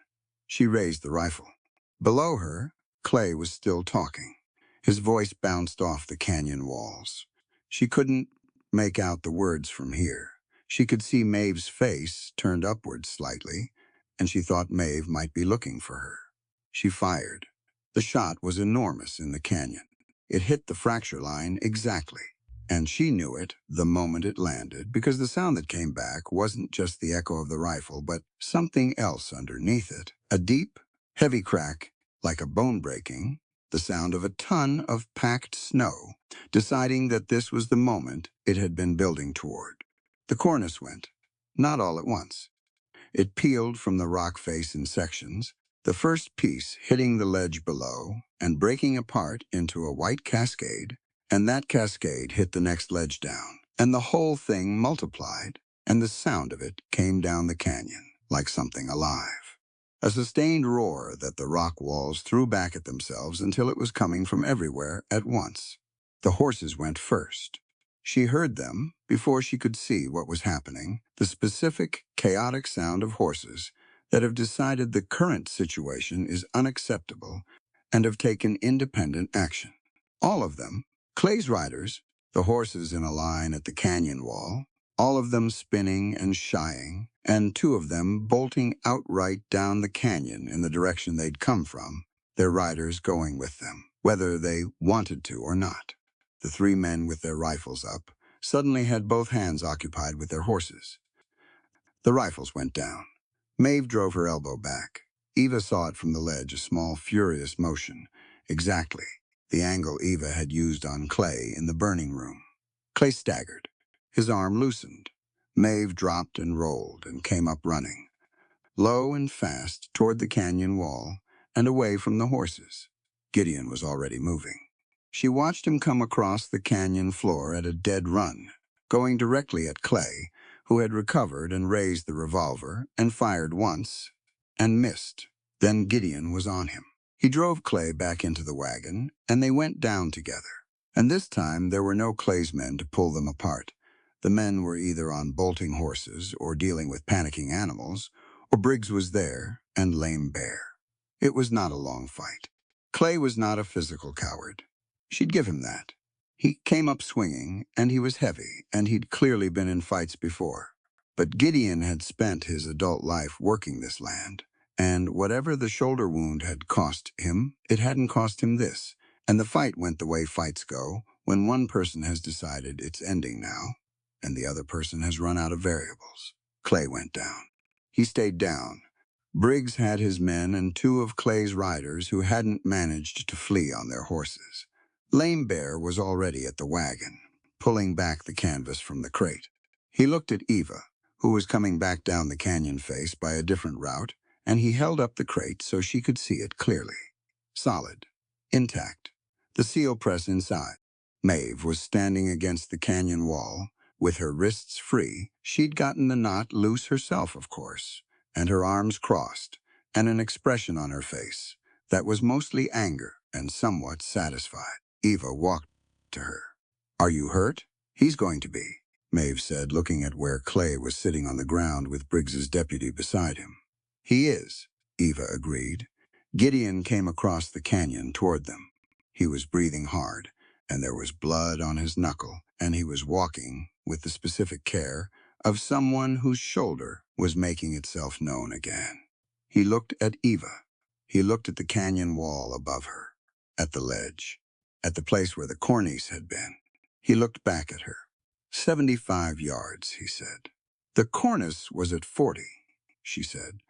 She raised the rifle. Below her, Clay was still talking. His voice bounced off the canyon walls. She couldn't make out the words from here. She could see Maeve's face turned upward slightly, and she thought Maeve might be looking for her. She fired. The shot was enormous in the canyon. It hit the fracture line exactly, and she knew it the moment it landed because the sound that came back wasn't just the echo of the rifle, but something else underneath it. A deep, heavy crack, like a bone breaking, the sound of a ton of packed snow, deciding that this was the moment it had been building toward. The cornice went, not all at once. It peeled from the rock face in sections, the first piece hitting the ledge below and breaking apart into a white cascade, and that cascade hit the next ledge down, and the whole thing multiplied, and the sound of it came down the canyon like something alive. A sustained roar that the rock walls threw back at themselves until it was coming from everywhere at once. The horses went first. She heard them before she could see what was happening, the specific, chaotic sound of horses that have decided the current situation is unacceptable and have taken independent action. All of them, Clay's riders, the horses in a line at the canyon wall, all of them spinning and shying, and 2 of them bolting outright down the canyon in the direction they'd come from, their riders going with them, whether they wanted to or not. The 3 men with their rifles up suddenly had both hands occupied with their horses. The rifles went down. Maeve drove her elbow back. Eva saw it from the ledge, a small, furious motion. Exactly the angle Eva had used on Clay in the burning room. Clay staggered. His arm loosened. Maeve dropped and rolled and came up running, low and fast toward the canyon wall and away from the horses. Gideon was already moving. She watched him come across the canyon floor at a dead run, going directly at Clay, who had recovered and raised the revolver and fired once and missed. Then Gideon was on him. He drove Clay back into the wagon, and they went down together. And this time there were no Clay's men to pull them apart. The men were either on bolting horses or dealing with panicking animals, or Briggs was there and Lame Bear. It was not a long fight. Clay was not a physical coward. She'd give him that. He came up swinging, and he was heavy, and he'd clearly been in fights before. But Gideon had spent his adult life working this land, and whatever the shoulder wound had cost him, it hadn't cost him this. And the fight went the way fights go when one person has decided it's ending now, and the other person has run out of variables. Clay went down. He stayed down. Briggs had his men and 2 of Clay's riders who hadn't managed to flee on their horses. Lame Bear was already at the wagon, pulling back the canvas from the crate. He looked at Eva, who was coming back down the canyon face by a different route, and he held up the crate so she could see it clearly. Solid. Intact. The seal press inside. Maeve was standing against the canyon wall, with her wrists free. She'd gotten the knot loose herself, of course, and her arms crossed, and an expression on her face that was mostly anger and somewhat satisfied. Eva walked to her. "Are you hurt?" "He's going to be," Maeve said, looking at where Clay was sitting on the ground with Briggs's deputy beside him. "He is," Eva agreed. Gideon came across the canyon toward them. He was breathing hard, and there was blood on his knuckle, and he was walking with the specific care of someone whose shoulder was making itself known again. He looked at Eva. He looked at the canyon wall above her, at the ledge, at the place where the cornice had been. He looked back at her. 75 yards, he said. The cornice was at 40, she said.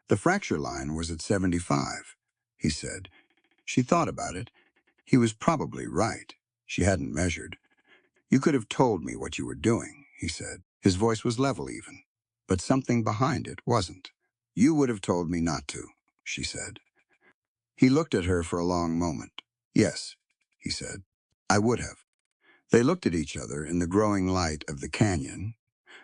The fracture line was at 75, he said. She thought about it. He was probably right. She hadn't measured. You could have told me what you were doing, he said. His voice was level even, but something behind it wasn't. You would have told me not to, she said. He looked at her for a long moment. Yes, he said. I would have. They looked at each other in the growing light of the canyon,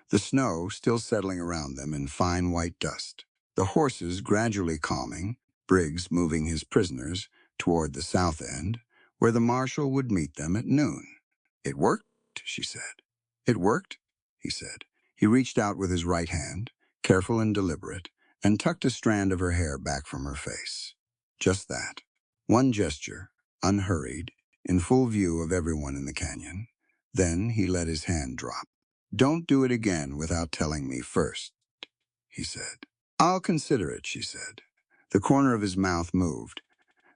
the snow still settling around them in fine white dust, the horses gradually calming, Briggs moving his prisoners toward the south end, where the marshal would meet them at noon. It worked, she said. It worked, he said. He reached out with his right hand, careful and deliberate, and tucked a strand of her hair back from her face. Just that. One gesture, unhurried, in full view of everyone in the canyon. Then he let his hand drop. Don't do it again without telling me first, he said. I'll consider it, she said. The corner of his mouth moved.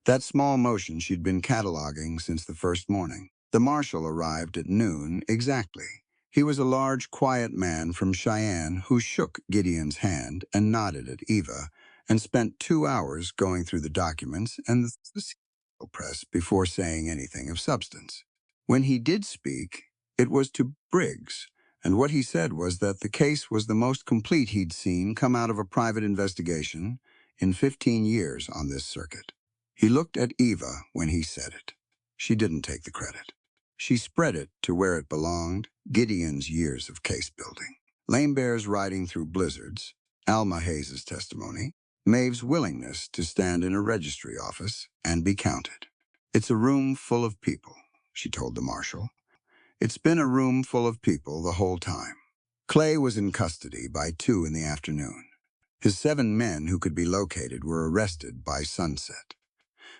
That small motion she'd been cataloging since the first morning. The marshal arrived at noon exactly. He was a large, quiet man from Cheyenne who shook Gideon's hand and nodded at Eva and spent 2 hours going through the documents and the seal press before saying anything of substance. When he did speak, it was to Briggs, and what he said was that the case was the most complete he'd seen come out of a private investigation in 15 years on this circuit. He looked at Eva when he said it. She didn't take the credit. She spread it to where it belonged, Gideon's years of case building. Lame bears riding through blizzards, Alma Hayes' testimony, Maeve's willingness to stand in a registry office and be counted. It's a room full of people, she told the marshal. It's been a room full of people the whole time. Clay was in custody by 2 in the afternoon. His 7 men who could be located were arrested by sunset.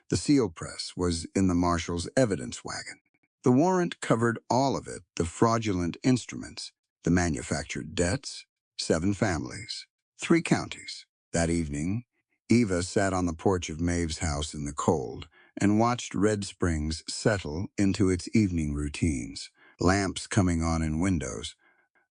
The seal press was in the marshal's evidence wagon. The warrant covered all of it, the fraudulent instruments, the manufactured debts, 7 families, 3 counties. That evening, Eva sat on the porch of Maeve's house in the cold and watched Red Springs settle into its evening routines, lamps coming on in windows,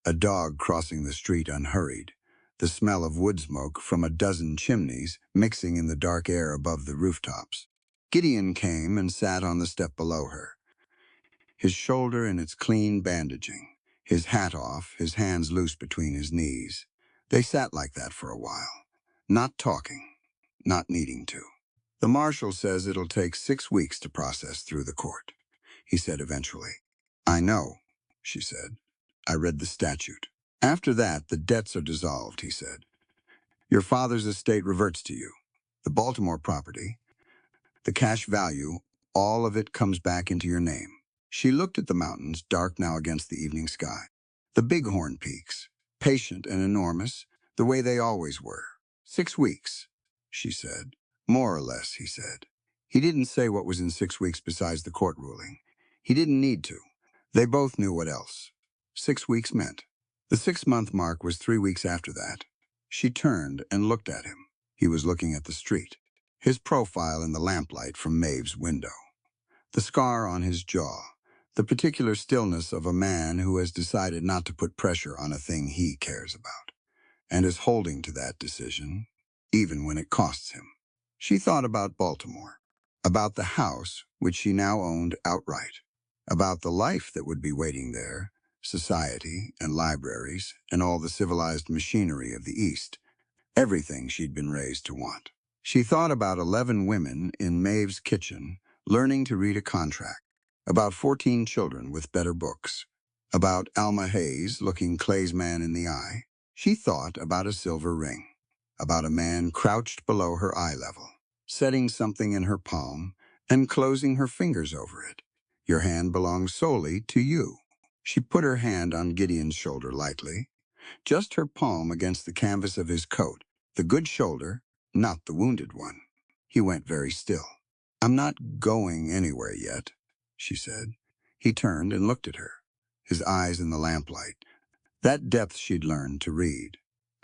a dog crossing the street unhurried, the smell of wood smoke from a dozen chimneys mixing in the dark air above the rooftops. Gideon came and sat on the step below her, his shoulder in its clean bandaging, his hat off, his hands loose between his knees. They sat like that for a while, not talking, not needing to. The marshal says it'll take 6 weeks to process through the court, he said eventually. I know, she said. I read the statute. After that, the debts are dissolved, he said. Your father's estate reverts to you. The Baltimore property, the cash value, all of it comes back into your name. She looked at the mountains, dark now against the evening sky. The Bighorn Peaks, patient and enormous, the way they always were. 6 weeks, she said. More or less, he said. He didn't say what was in 6 weeks besides the court ruling. He didn't need to. They both knew what else 6 weeks meant. The 6-month mark was 3 weeks after that. She turned and looked at him. He was looking at the street, his profile in the lamplight from Maeve's window. The scar on his jaw, the particular stillness of a man who has decided not to put pressure on a thing he cares about, and is holding to that decision, even when it costs him. She thought about Baltimore, about the house which she now owned outright, about the life that would be waiting there, society and libraries and all the civilized machinery of the East, everything she'd been raised to want. She thought about 11 women in Maeve's kitchen learning to read a contract, about 14 children with better books, about Alma Hayes looking Clay's man in the eye. She thought about a silver ring, about a man crouched below her eye level, setting something in her palm and closing her fingers over it. Your hand belongs solely to you. She put her hand on Gideon's shoulder lightly, just her palm against the canvas of his coat, the good shoulder, not the wounded one. He went very still. I'm not going anywhere yet, she said. He turned and looked at her, his eyes in the lamplight, that depth she'd learned to read.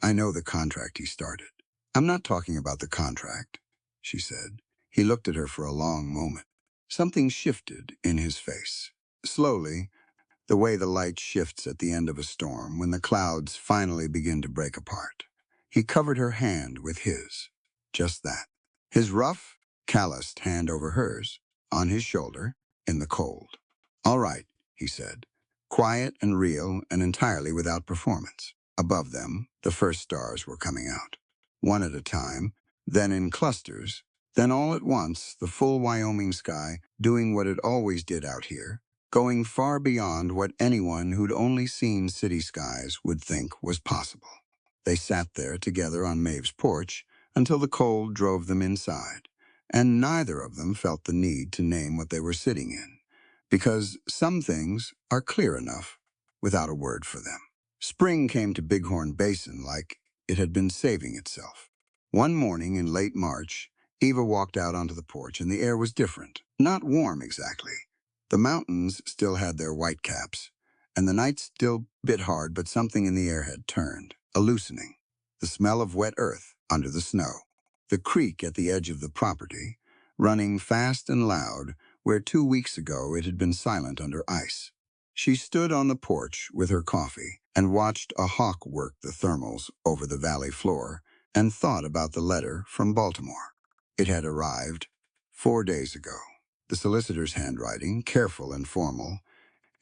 I know the contract he started. I'm not talking about the contract, she said. He looked at her for a long moment. Something shifted in his face. Slowly, the way the light shifts at the end of a storm when the clouds finally begin to break apart. He covered her hand with his. Just that. His rough, calloused hand over hers, on his shoulder, in the cold. All right, he said. Quiet and real and entirely without performance. Above them, the first stars were coming out. One at a time, then in clusters, then all at once, the full Wyoming sky doing what it always did out here, going far beyond what anyone who'd only seen city skies would think was possible. They sat there together on Maeve's porch until the cold drove them inside, and neither of them felt the need to name what they were sitting in, because some things are clear enough without a word for them. Spring came to Bighorn Basin like it had been saving itself. One morning in late March, Eva walked out onto the porch and the air was different. Not warm exactly. The mountains still had their white caps, and the night still bit hard, but something in the air had turned, a loosening. The smell of wet earth under the snow. The creek at the edge of the property, running fast and loud, where 2 weeks ago it had been silent under ice. She stood on the porch with her coffee and watched a hawk work the thermals over the valley floor and thought about the letter from Baltimore. It had arrived 4 days ago. The solicitor's handwriting, careful and formal,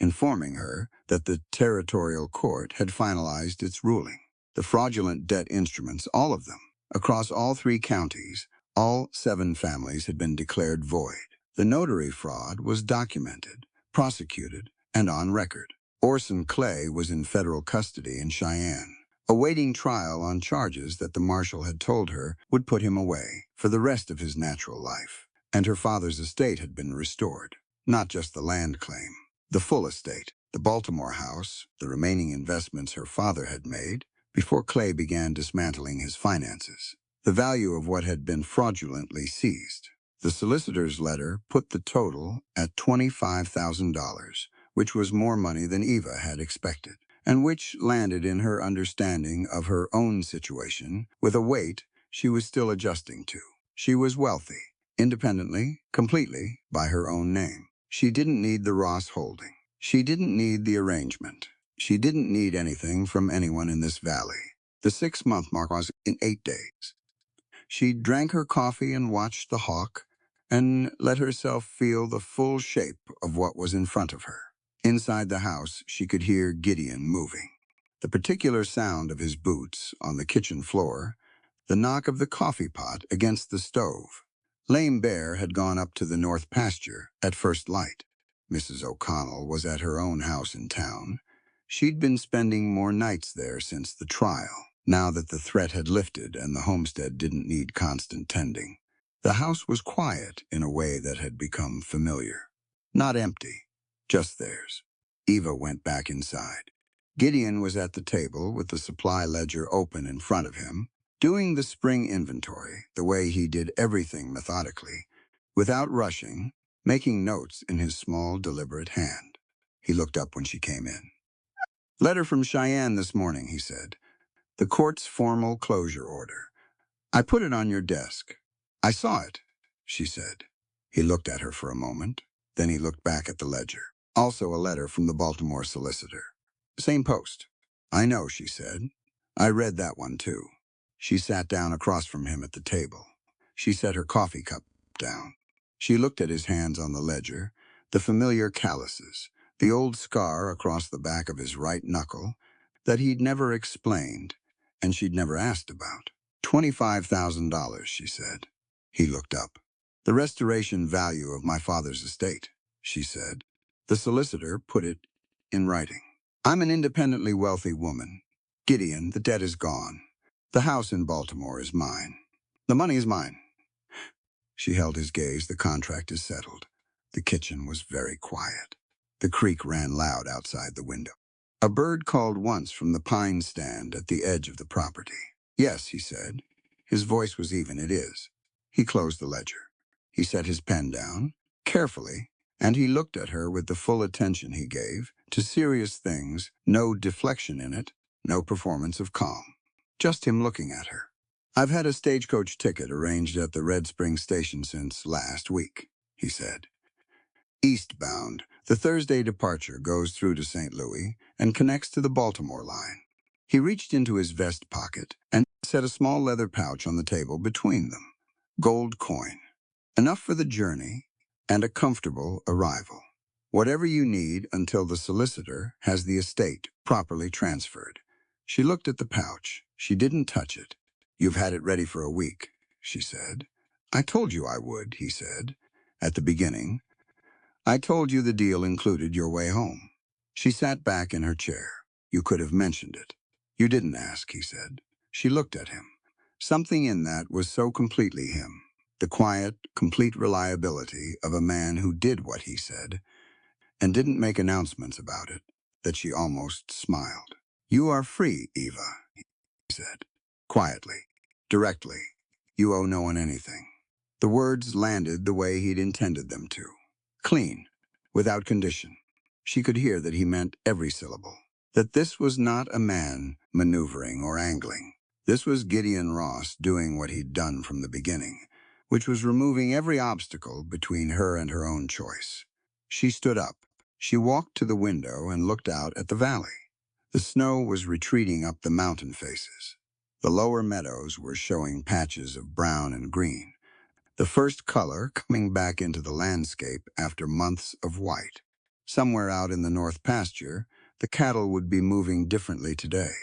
informing her that the territorial court had finalized its ruling. The fraudulent debt instruments, all of them, across all 3 counties, all 7 families had been declared void. The notary fraud was documented, prosecuted, and on record. Orson Clay was in federal custody in Cheyenne, awaiting trial on charges that the marshal had told her would put him away for the rest of his natural life. And her father's estate had been restored, not just the land claim, the full estate, the Baltimore house, the remaining investments her father had made before Clay began dismantling his finances, the value of what had been fraudulently seized. The solicitor's letter put the total at $25,000, which was more money than Eva had expected, and which landed in her understanding of her own situation with a weight she was still adjusting to. She was wealthy, independently, completely, by her own name. She didn't need the Ross holding. She didn't need the arrangement. She didn't need anything from anyone in this valley. The 6-month mark was in 8 days. She drank her coffee and watched the hawk and let herself feel the full shape of what was in front of her. Inside the house, she could hear Gideon moving. The particular sound of his boots on the kitchen floor, the knock of the coffee pot against the stove. Lame Bear had gone up to the north pasture at first light. Mrs. O'Connell was at her own house in town. She'd been spending more nights there since the trial, now that the threat had lifted and the homestead didn't need constant tending. The house was quiet in a way that had become familiar. Not empty, just theirs. Eva went back inside. Gideon was at the table with the supply ledger open in front of him, doing the spring inventory the way he did everything methodically, without rushing, making notes in his small, deliberate hand. He looked up when she came in. "Letter from Cheyenne this morning," he said. "The court's formal closure order. I put it on your desk." "I saw it," she said. He looked at her for a moment. Then he looked back at the ledger. "Also a letter from the Baltimore solicitor. Same post." "I know," she said. "I read that one, too." She sat down across from him at the table. She set her coffee cup down. She looked at his hands on the ledger, the familiar calluses, the old scar across the back of his right knuckle that he'd never explained and she'd never asked about. $25,000, she said. He looked up. "The restoration value of my father's estate," she said. The solicitor put it in writing. "I'm an independently wealthy woman. Gideon, the debt is gone. The house in Baltimore is mine. The money is mine." She held his gaze. "The contract is settled." The kitchen was very quiet. The creek ran loud outside the window. A bird called once from the pine stand at the edge of the property. "Yes," he said. His voice was even. "It is." He closed the ledger. He set his pen down, carefully, and he looked at her with the full attention he gave to serious things, no deflection in it, no performance of calm. Just him looking at her. "I've had a stagecoach ticket arranged at the Red Spring station since last week," he said. "Eastbound, the Thursday departure goes through to St. Louis and connects to the Baltimore line." He reached into his vest pocket and set a small leather pouch on the table between them. Gold coin. Enough for the journey and a comfortable arrival. "Whatever you need until the solicitor has the estate properly transferred." She looked at the pouch. She didn't touch it. "You've had it ready for a week," she said. "I told you I would," he said. "At the beginning. I told you the deal included your way home." She sat back in her chair. "You could have mentioned it." "You didn't ask," he said. She looked at him. Something in that was so completely him. The quiet, complete reliability of a man who did what he said and didn't make announcements about it, that she almost smiled. "You are free, Eva," he said. Quietly, directly. "You owe no one anything." The words landed the way he'd intended them to. Clean, without condition. She could hear that he meant every syllable. That this was not a man maneuvering or angling. This was Gideon Ross doing what he'd done from the beginning, which was removing every obstacle between her and her own choice. She stood up. She walked to the window and looked out at the valley. The snow was retreating up the mountain faces. The lower meadows were showing patches of brown and green, the first color coming back into the landscape after months of white. Somewhere out in the north pasture, the cattle would be moving differently today,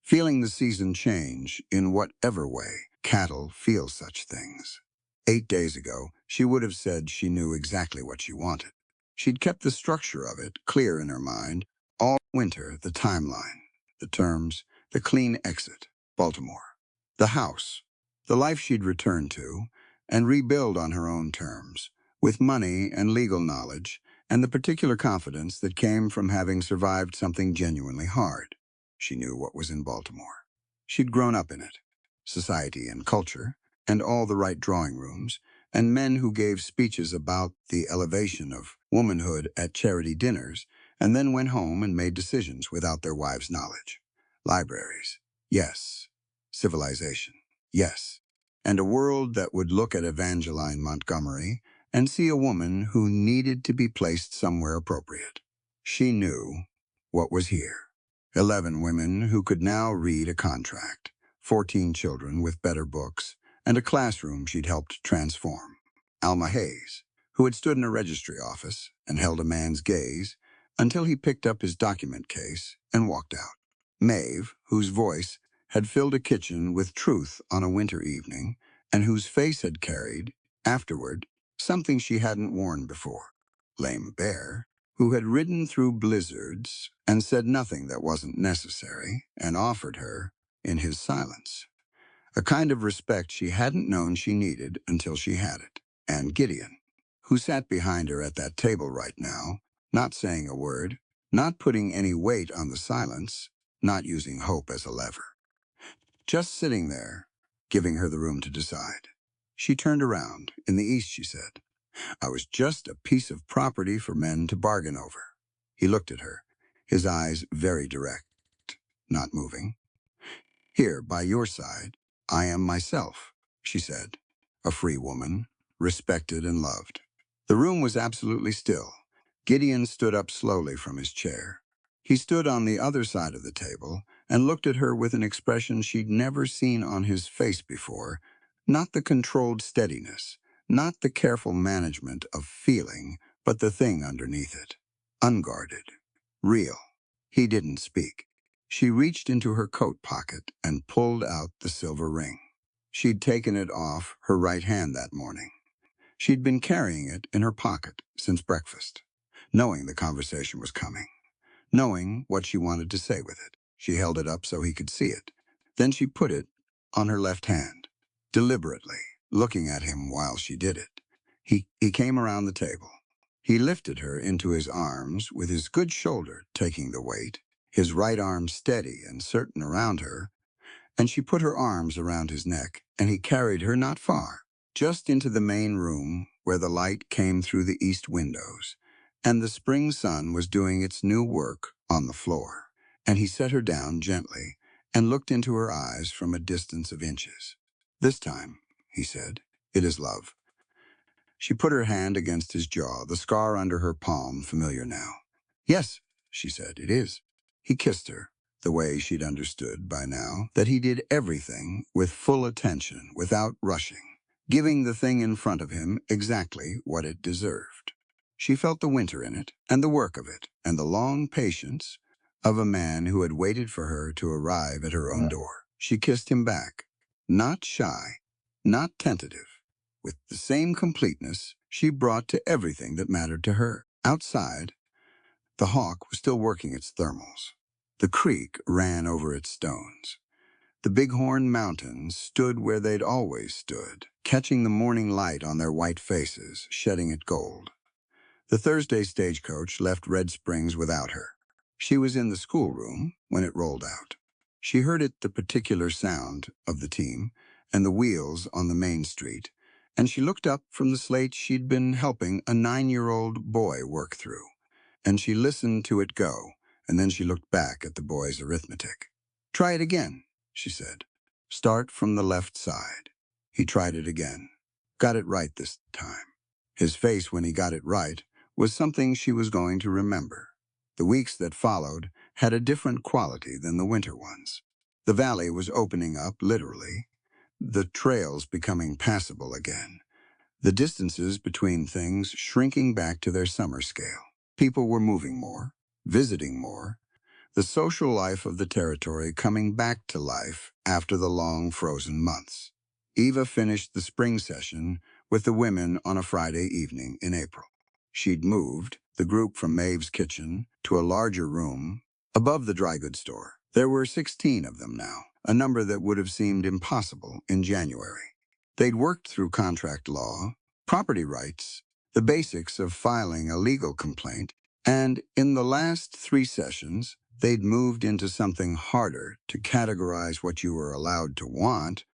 feeling the season change in whatever way cattle feel such things. 8 days ago, she would have said she knew exactly what she wanted. She'd kept the structure of it clear in her mind all winter, the timeline, the terms, the clean exit, Baltimore. The house, the life she'd return to, and rebuild on her own terms, with money and legal knowledge and the particular confidence that came from having survived something genuinely hard. She knew what was in Baltimore. She'd grown up in it. Society and culture, and all the right drawing rooms, and men who gave speeches about the elevation of womanhood at charity dinners, and then went home and made decisions without their wives' knowledge. Libraries, yes. Civilization, yes. And a world that would look at Evangeline Montgomery and see a woman who needed to be placed somewhere appropriate. She knew what was here. 11 women who could now read a contract, 14 children with better books, and a classroom she'd helped transform. Alma Hayes, who had stood in a registry office and held a man's gaze until he picked up his document case and walked out. Maeve, whose voice had filled a kitchen with truth on a winter evening, and whose face had carried, afterward, something she hadn't worn before. Lame Bear, who had ridden through blizzards and said nothing that wasn't necessary, and offered her, in his silence, a kind of respect she hadn't known she needed until she had it. And Gideon, who sat behind her at that table right now, not saying a word, not putting any weight on the silence, not using hope as a lever. Just sitting there, giving her the room to decide. She turned around. "In the East," she said, "I was just a piece of property for men to bargain over." He looked at her, his eyes very direct, not moving. "Here, by your side, I am myself," she said, "a free woman, respected and loved." The room was absolutely still. Gideon stood up slowly from his chair. He stood on the other side of the table and looked at her with an expression she'd never seen on his face before, not the controlled steadiness, not the careful management of feeling, but the thing underneath it. Unguarded. Real. He didn't speak. She reached into her coat pocket and pulled out the silver ring. She'd taken it off her right hand that morning. She'd been carrying it in her pocket since breakfast, knowing the conversation was coming, knowing what she wanted to say with it. She held it up so he could see it. Then she put it on her left hand, deliberately, looking at him while she did it. He came around the table. He lifted her into his arms with his good shoulder taking the weight, his right arm steady and certain around her, and she put her arms around his neck, and he carried her not far, just into the main room where the light came through the east windows, and the spring sun was doing its new work on the floor. And he set her down gently and looked into her eyes from a distance of inches. This time, he said, it is love. She put her hand against his jaw, the scar under her palm familiar now. Yes, she said, it is. He kissed her, the way she'd understood by now that he did everything with full attention, without rushing, giving the thing in front of him exactly what it deserved. She felt the winter in it, and the work of it, and the long patience of a man who had waited for her to arrive at her own door. She kissed him back, not shy, not tentative, with the same completeness she brought to everything that mattered to her. Outside, the hawk was still working its thermals. The creek ran over its stones. The Bighorn Mountains stood where they'd always stood, catching the morning light on their white faces, shedding it gold. The Thursday stagecoach left Red Springs without her. She was in the schoolroom when it rolled out. She heard it, the particular sound of the team and the wheels on the main street, and she looked up from the slate she'd been helping a 9-year-old boy work through, and she listened to it go, and then she looked back at the boy's arithmetic. Try it again, she said. Start from the left side. He tried it again. Got it right this time. His face when he got it right was something she was going to remember. The weeks that followed had a different quality than the winter ones. The valley was opening up, literally, the trails becoming passable again, the distances between things shrinking back to their summer scale. People were moving more, visiting more, the social life of the territory coming back to life after the long frozen months. Eva finished the spring session with the women on a Friday evening in April. She'd moved the group from Maeve's kitchen to a larger room above the dry goods store. There were 16 of them now, a number that would have seemed impossible in January. They'd worked through contract law, property rights, the basics of filing a legal complaint, and in the last 3 sessions, they'd moved into something harder to categorize what you were allowed to want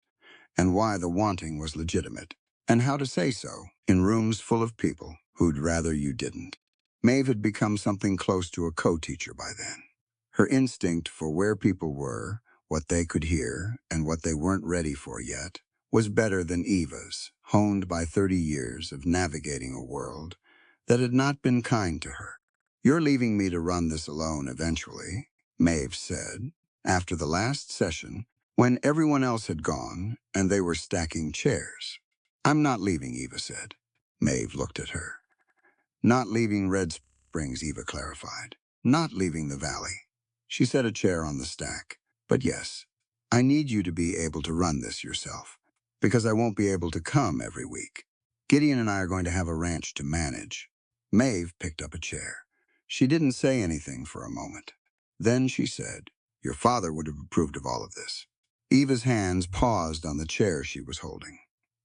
and why the wanting was legitimate, and how to say so in rooms full of people who'd rather you didn't. Maeve had become something close to a co-teacher by then. Her instinct for where people were, what they could hear, and what they weren't ready for yet, was better than Eva's, honed by 30 years of navigating a world that had not been kind to her. You're leaving me to run this alone eventually, Maeve said, after the last session, when everyone else had gone and they were stacking chairs. I'm not leaving, Eva said. Maeve looked at her. Not leaving Red Springs, Eva clarified. Not leaving the valley. She set a chair on the stack. But yes, I need you to be able to run this yourself, because I won't be able to come every week. Gideon and I are going to have a ranch to manage. Maeve picked up a chair. She didn't say anything for a moment. Then she said, your father would have approved of all of this. Eva's hands paused on the chair she was holding.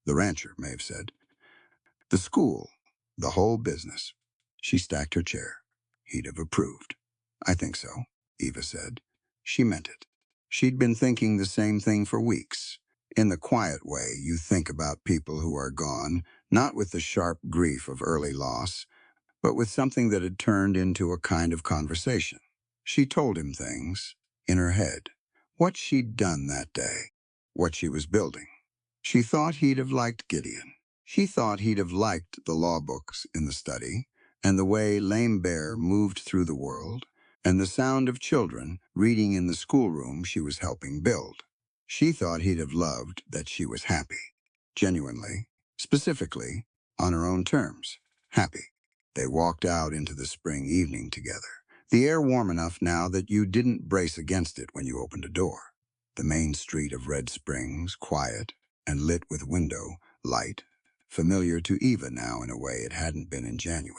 The rancher, Maeve said. The school, the whole business. She stacked her chair. He'd have approved. I think so, Eva said. She meant it. She'd been thinking the same thing for weeks. In the quiet way you think about people who are gone, not with the sharp grief of early loss, but with something that had turned into a kind of conversation. She told him things, in her head, what she'd done that day, what she was building. She thought he'd have liked Gideon. She thought he'd have liked the law books in the study, and the way Lame Bear moved through the world, and the sound of children reading in the schoolroom she was helping build. She thought he'd have loved that she was happy, genuinely, specifically, on her own terms, happy. They walked out into the spring evening together, the air warm enough now that you didn't brace against it when you opened a door. The main street of Red Springs, quiet and lit with window light, familiar to Eva now in a way it hadn't been in January.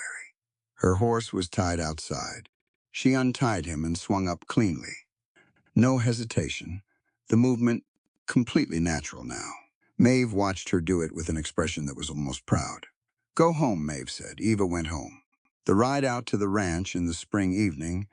Her horse was tied outside. She untied him and swung up cleanly. No hesitation, the movement completely natural now. Maeve watched her do it with an expression that was almost proud. Go home, Maeve said. Eva went home. The ride out to the ranch in the spring evening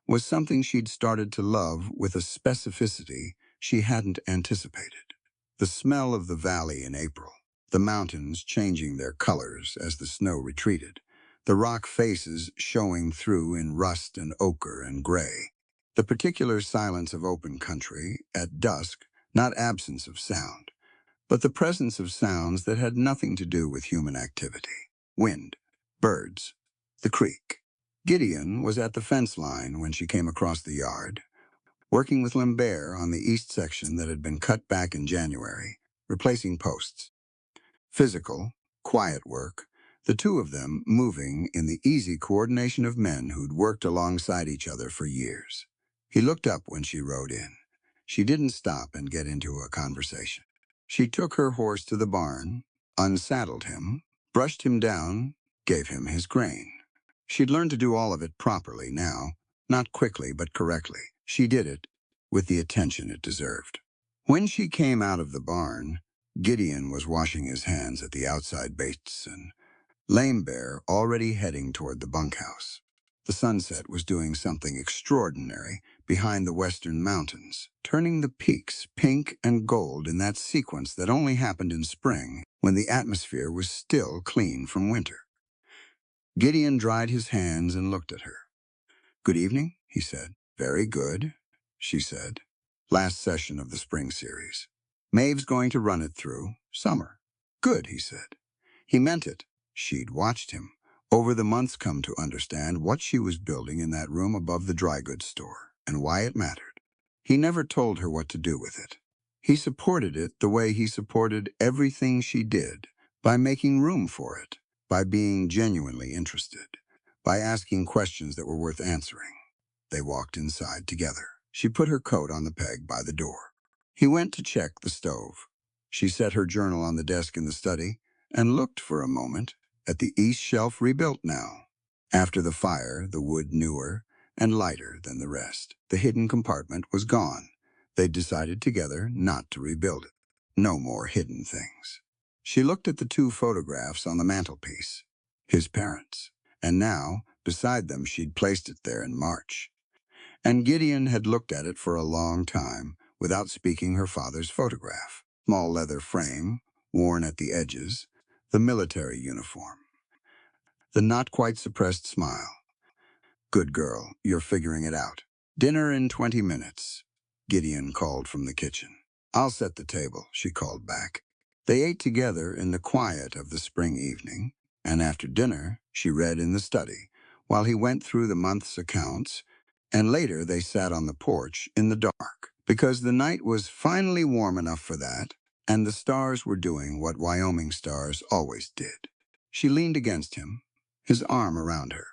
was something she'd started to love with a specificity she hadn't anticipated. The smell of the valley in April, the mountains changing their colors as the snow retreated, the rock faces showing through in rust and ochre and gray, the particular silence of open country at dusk, not absence of sound, but the presence of sounds that had nothing to do with human activity. Wind, birds, the creek. Gideon was at the fence line when she came across the yard, working with Lambert on the east section that had been cut back in January, replacing posts. Physical, quiet work, the two of them moving in the easy coordination of men who'd worked alongside each other for years. He looked up when she rode in. She didn't stop and get into a conversation. She took her horse to the barn, unsaddled him, brushed him down, gave him his grain. She'd learned to do all of it properly now, not quickly but correctly. She did it with the attention it deserved. When she came out of the barn, Gideon was washing his hands at the outside basin, Lame Bear already heading toward the bunkhouse. The sunset was doing something extraordinary behind the western mountains, turning the peaks pink and gold in that sequence that only happened in spring when the atmosphere was still clean from winter. Gideon dried his hands and looked at her. "Good evening," he said. "Very good," she said. "Last session of the spring series. Maeve's going to run it through. Summer." "Good," he said. He meant it. She'd watched him, over the months come to understand what she was building in that room above the dry goods store, and why it mattered. He never told her what to do with it. He supported it the way he supported everything she did, by making room for it, by being genuinely interested, by asking questions that were worth answering. They walked inside together. She put her coat on the peg by the door. He went to check the stove. She set her journal on the desk in the study and looked for a moment at the east shelf rebuilt now. After the fire, the wood newer and lighter than the rest. The hidden compartment was gone. They'd decided together not to rebuild it. No more hidden things. She looked at the two photographs on the mantelpiece. His parents. And now, beside them, she'd placed it there in March. And Gideon had looked at it for a long time, without speaking her father's photograph. Small leather frame, worn at the edges, the military uniform. The not quite suppressed smile. "Good girl, you're figuring it out. Dinner in 20 minutes, Gideon called from the kitchen. "I'll set the table," she called back. They ate together in the quiet of the spring evening, and after dinner, she read in the study, while he went through the month's accounts, and later they sat on the porch in the dark, because the night was finally warm enough for that, and the stars were doing what Wyoming stars always did. She leaned against him, his arm around her,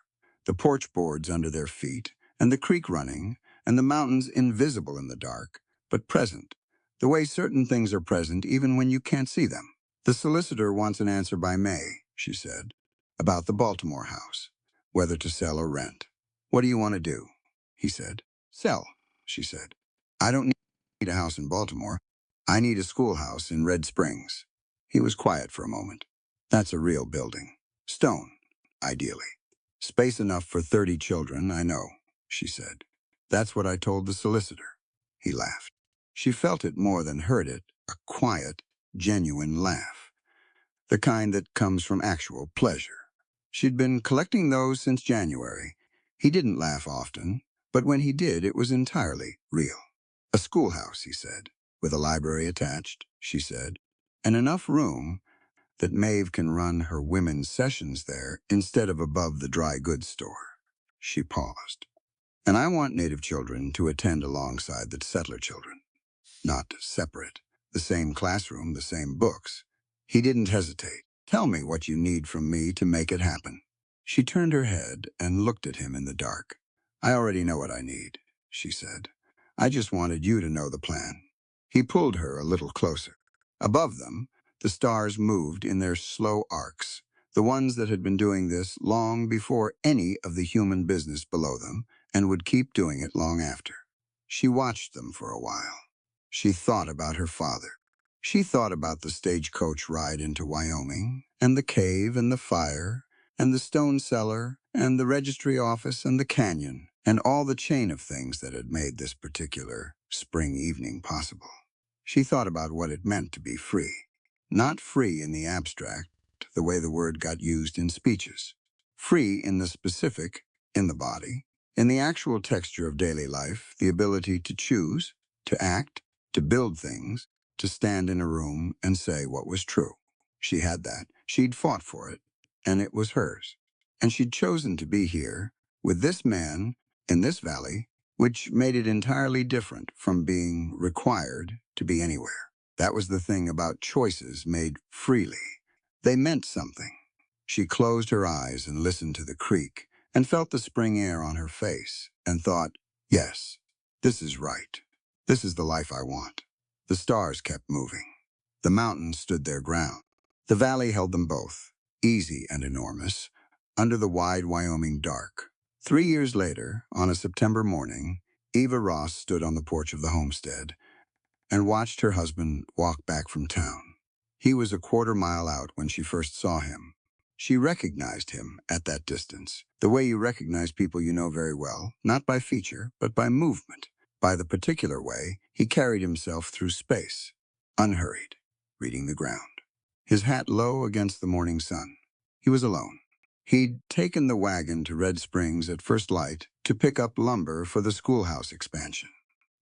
the porch boards under their feet, and the creek running, and the mountains invisible in the dark, but present, the way certain things are present even when you can't see them. "The solicitor wants an answer by May," she said, "about the Baltimore house, whether to sell or rent." "What do you want to do?" he said. "Sell," she said. "I don't need a house in Baltimore. I need a schoolhouse in Red Springs." He was quiet for a moment. "That's a real building. Stone, ideally. Space enough for 30 children, I know," she said. "That's what I told the solicitor." He laughed. She felt it more than heard it, a quiet, genuine laugh. The kind that comes from actual pleasure. She'd been collecting those since January. He didn't laugh often, but when he did, it was entirely real. "A schoolhouse," he said, "with a library attached," she said, "and enough room that Maeve can run her women's sessions there instead of above the dry goods store." She paused. "And I want Native children to attend alongside the settler children, not separate. The same classroom, the same books." He didn't hesitate. "Tell me what you need from me to make it happen." She turned her head and looked at him in the dark. "I already know what I need," she said. "I just wanted you to know the plan." He pulled her a little closer. Above them, the stars moved in their slow arcs, the ones that had been doing this long before any of the human business below them, and would keep doing it long after. She watched them for a while. She thought about her father. She thought about the stagecoach ride into Wyoming, and the cave and the fire, and the stone cellar, and the registry office and the canyon, and all the chain of things that had made this particular spring evening possible. She thought about what it meant to be free. Not free in the abstract, the way the word got used in speeches. Free in the specific, in the body, in the actual texture of daily life, the ability to choose, to act, to build things, to stand in a room and say what was true. She had that. She'd fought for it, and it was hers. And she'd chosen to be here with this man in this valley, which made it entirely different from being required to be anywhere. That was the thing about choices made freely. They meant something. She closed her eyes and listened to the creek and felt the spring air on her face and thought, yes, this is right. This is the life I want. The stars kept moving. The mountains stood their ground. The valley held them both, easy and enormous, under the wide Wyoming dark. 3 years later, on a September morning, Eva Ross stood on the porch of the homestead and watched her husband walk back from town. He was a quarter-mile out when she first saw him. She recognized him at that distance, the way you recognize people you know very well, not by feature, but by movement, by the particular way he carried himself through space, unhurried, reading the ground, his hat low against the morning sun. He was alone. He'd taken the wagon to Red Springs at first light to pick up lumber for the schoolhouse expansion.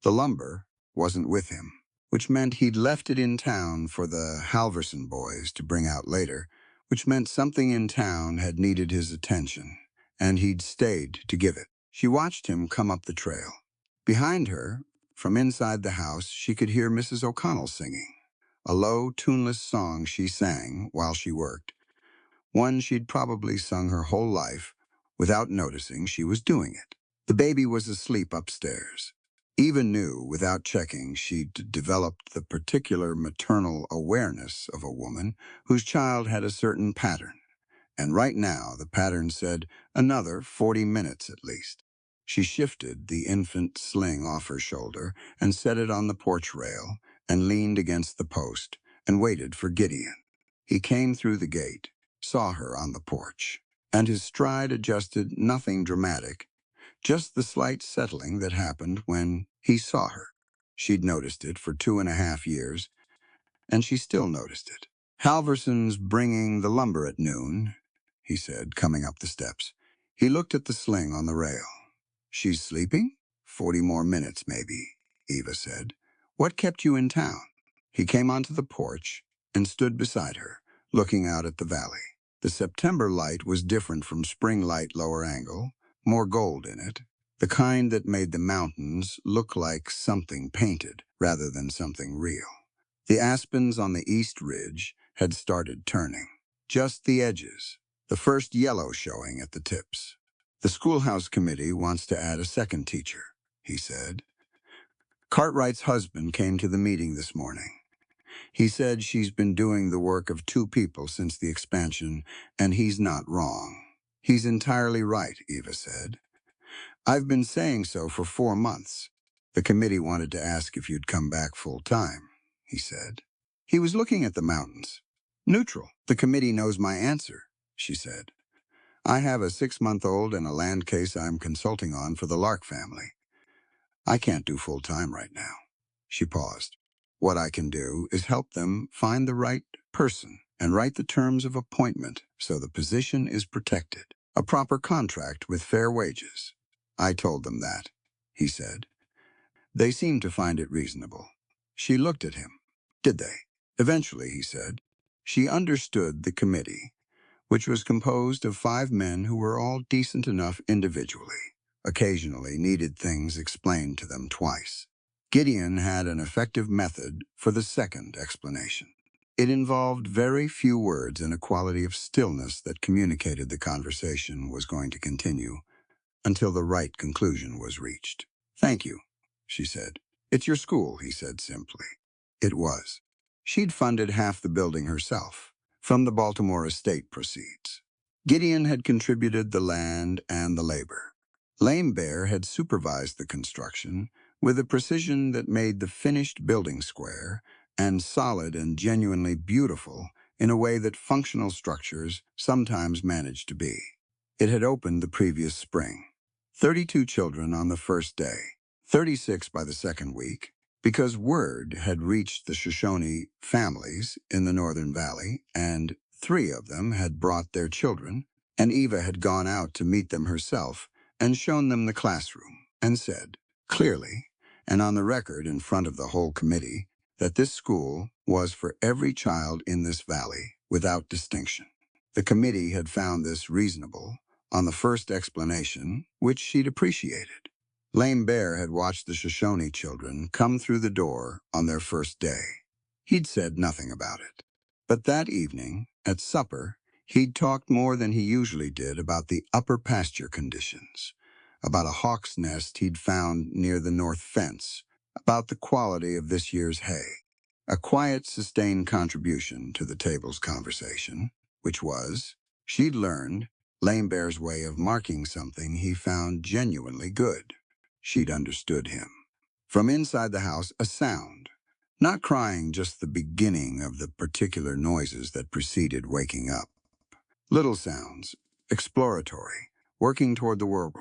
The lumber wasn't with him, which meant he'd left it in town for the Halverson boys to bring out later, which meant something in town had needed his attention, and he'd stayed to give it. She watched him come up the trail. Behind her, from inside the house, she could hear Mrs. O'Connell singing, a low, tuneless song she sang while she worked, one she'd probably sung her whole life without noticing she was doing it. The baby was asleep upstairs. Eva knew, without checking, she'd developed the particular maternal awareness of a woman whose child had a certain pattern. And right now, the pattern said another 40 minutes at least. She shifted the infant sling off her shoulder and set it on the porch rail and leaned against the post and waited for Gideon. He came through the gate, saw her on the porch, and his stride adjusted, nothing dramatic, just the slight settling that happened when he saw her. She'd noticed it for 2.5 years, and she still noticed it. Halverson's bringing the lumber at noon, he said, coming up the steps. He looked at the sling on the rail. She's sleeping? 40 more minutes, maybe, Eva said. What kept you in town? He came onto the porch and stood beside her, looking out at the valley. The September light was different from spring light lower angle, more gold in it, the kind that made the mountains look like something painted rather than something real. The aspens on the east ridge had started turning, just the edges, the first yellow showing at the tips. The schoolhouse committee wants to add a second teacher, he said. Cartwright's husband came to the meeting this morning. He said she's been doing the work of 2 people since the expansion, and he's not wrong. He's entirely right, Eva said. I've been saying so for 4 months. The committee wanted to ask if you'd come back full-time, he said. He was looking at the mountains. Neutral. The committee knows my answer, she said. I have a 6-month-old and a land case I'm consulting on for the Lark family. I can't do full-time right now. She paused. What I can do is help them find the right person and write the terms of appointment so the position is protected. A proper contract with fair wages. I told them that, he said. They seemed to find it reasonable. She looked at him. Did they? Eventually, he said. She understood the committee, which was composed of 5 men who were all decent enough individually, occasionally needed things explained to them twice. Gideon had an effective method for the second explanation. It involved very few words and a quality of stillness that communicated the conversation was going to continue until the right conclusion was reached. Thank you, she said. It's your school, he said simply. It was. She'd funded half the building herself, from the Baltimore estate proceeds. Gideon had contributed the land and the labor. Lame Bear had supervised the construction with a precision that made the finished building square and solid and genuinely beautiful in a way that functional structures sometimes manage to be. It had opened the previous spring. 32 children on the first day, 36 by the second week, because word had reached the Shoshone families in the Northern Valley, and 3 of them had brought their children, and Eva had gone out to meet them herself and shown them the classroom and said, clearly, and on the record in front of the whole committee, that this school was for every child in this valley without distinction. The committee had found this reasonable on the first explanation, which she'd appreciated. Lame Bear had watched the Shoshone children come through the door on their first day. He'd said nothing about it. But that evening, at supper, he'd talked more than he usually did about the upper pasture conditions, about a hawk's nest he'd found near the north fence, about the quality of this year's hay. A quiet, sustained contribution to the table's conversation, which was, she'd learned Lame Bear's way of marking something he found genuinely good. She'd understood him. From inside the house, a sound. Not crying, just the beginning of the particular noises that preceded waking up. Little sounds, exploratory, working toward the world.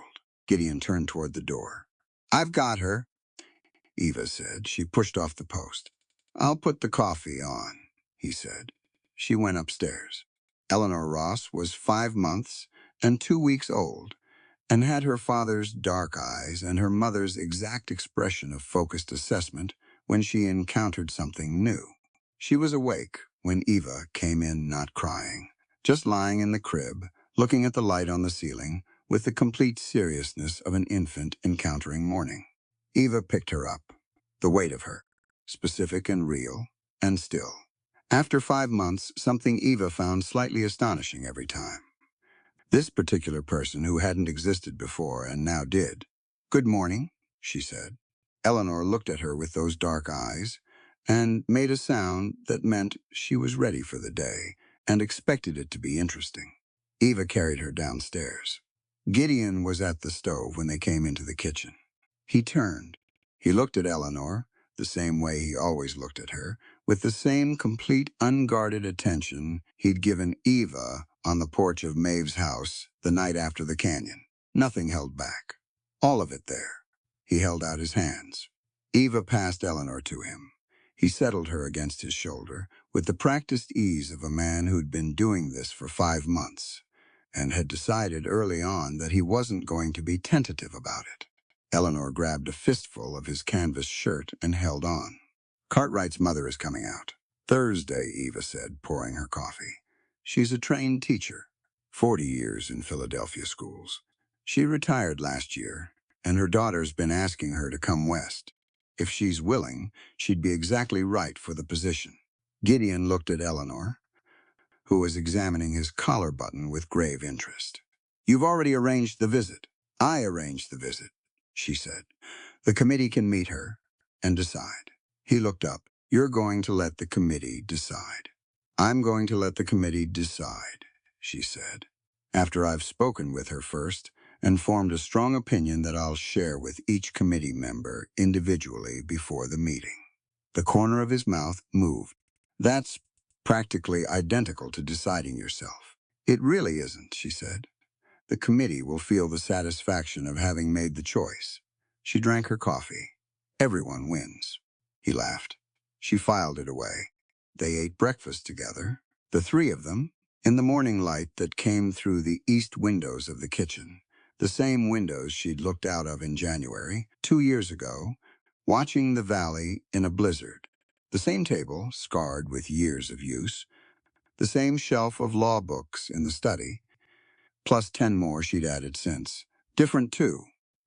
Gideon turned toward the door. "I've got her," Eva said. She pushed off the post. "I'll put the coffee on," he said. She went upstairs. Eleanor Ross was 5 months and 2 weeks old, and had her father's dark eyes and her mother's exact expression of focused assessment when she encountered something new. She was awake when Eva came in, not crying, just lying in the crib, looking at the light on the ceiling with the complete seriousness of an infant encountering morning. Eva picked her up, the weight of her, specific and real, and still. After 5 months, something Eva found slightly astonishing every time. This particular person who hadn't existed before and now did. "Good morning," she said. Eleanor looked at her with those dark eyes and made a sound that meant she was ready for the day and expected it to be interesting. Eva carried her downstairs. Gideon was at the stove when they came into the kitchen. He turned. He looked at Eleanor, the same way he always looked at her, with the same complete, unguarded attention he'd given Eva on the porch of Maeve's house the night after the canyon. Nothing held back. All of it there. He held out his hands. Eva passed Eleanor to him. He settled her against his shoulder with the practiced ease of a man who'd been doing this for 5 months and had decided early on that he wasn't going to be tentative about it. Eleanor grabbed a fistful of his canvas shirt and held on. "Cartwright's mother is coming out Thursday," Eva said, pouring her coffee. "She's a trained teacher, 40 years in Philadelphia schools. She retired last year, and her daughter's been asking her to come west. If she's willing, she'd be exactly right for the position." Gideon looked at Eleanor, who was examining his collar button with grave interest. "You've already arranged the visit." "I arranged the visit," she said. "The committee can meet her and decide." He looked up. "You're going to let the committee decide." "I'm going to let the committee decide," she said, "after I've spoken with her first and formed a strong opinion that I'll share with each committee member individually before the meeting." The corner of his mouth moved. "That's practically identical to deciding yourself." "It really isn't," she said. "The committee will feel the satisfaction of having made the choice." She drank her coffee. "Everyone wins." He laughed. She filed it away. They ate breakfast together, the 3 of them, in the morning light that came through the east windows of the kitchen, the same windows she'd looked out of in January, 2 years ago, watching the valley in a blizzard. The same table, scarred with years of use, the same shelf of law books in the study, plus 10 more she'd added since. Different, too.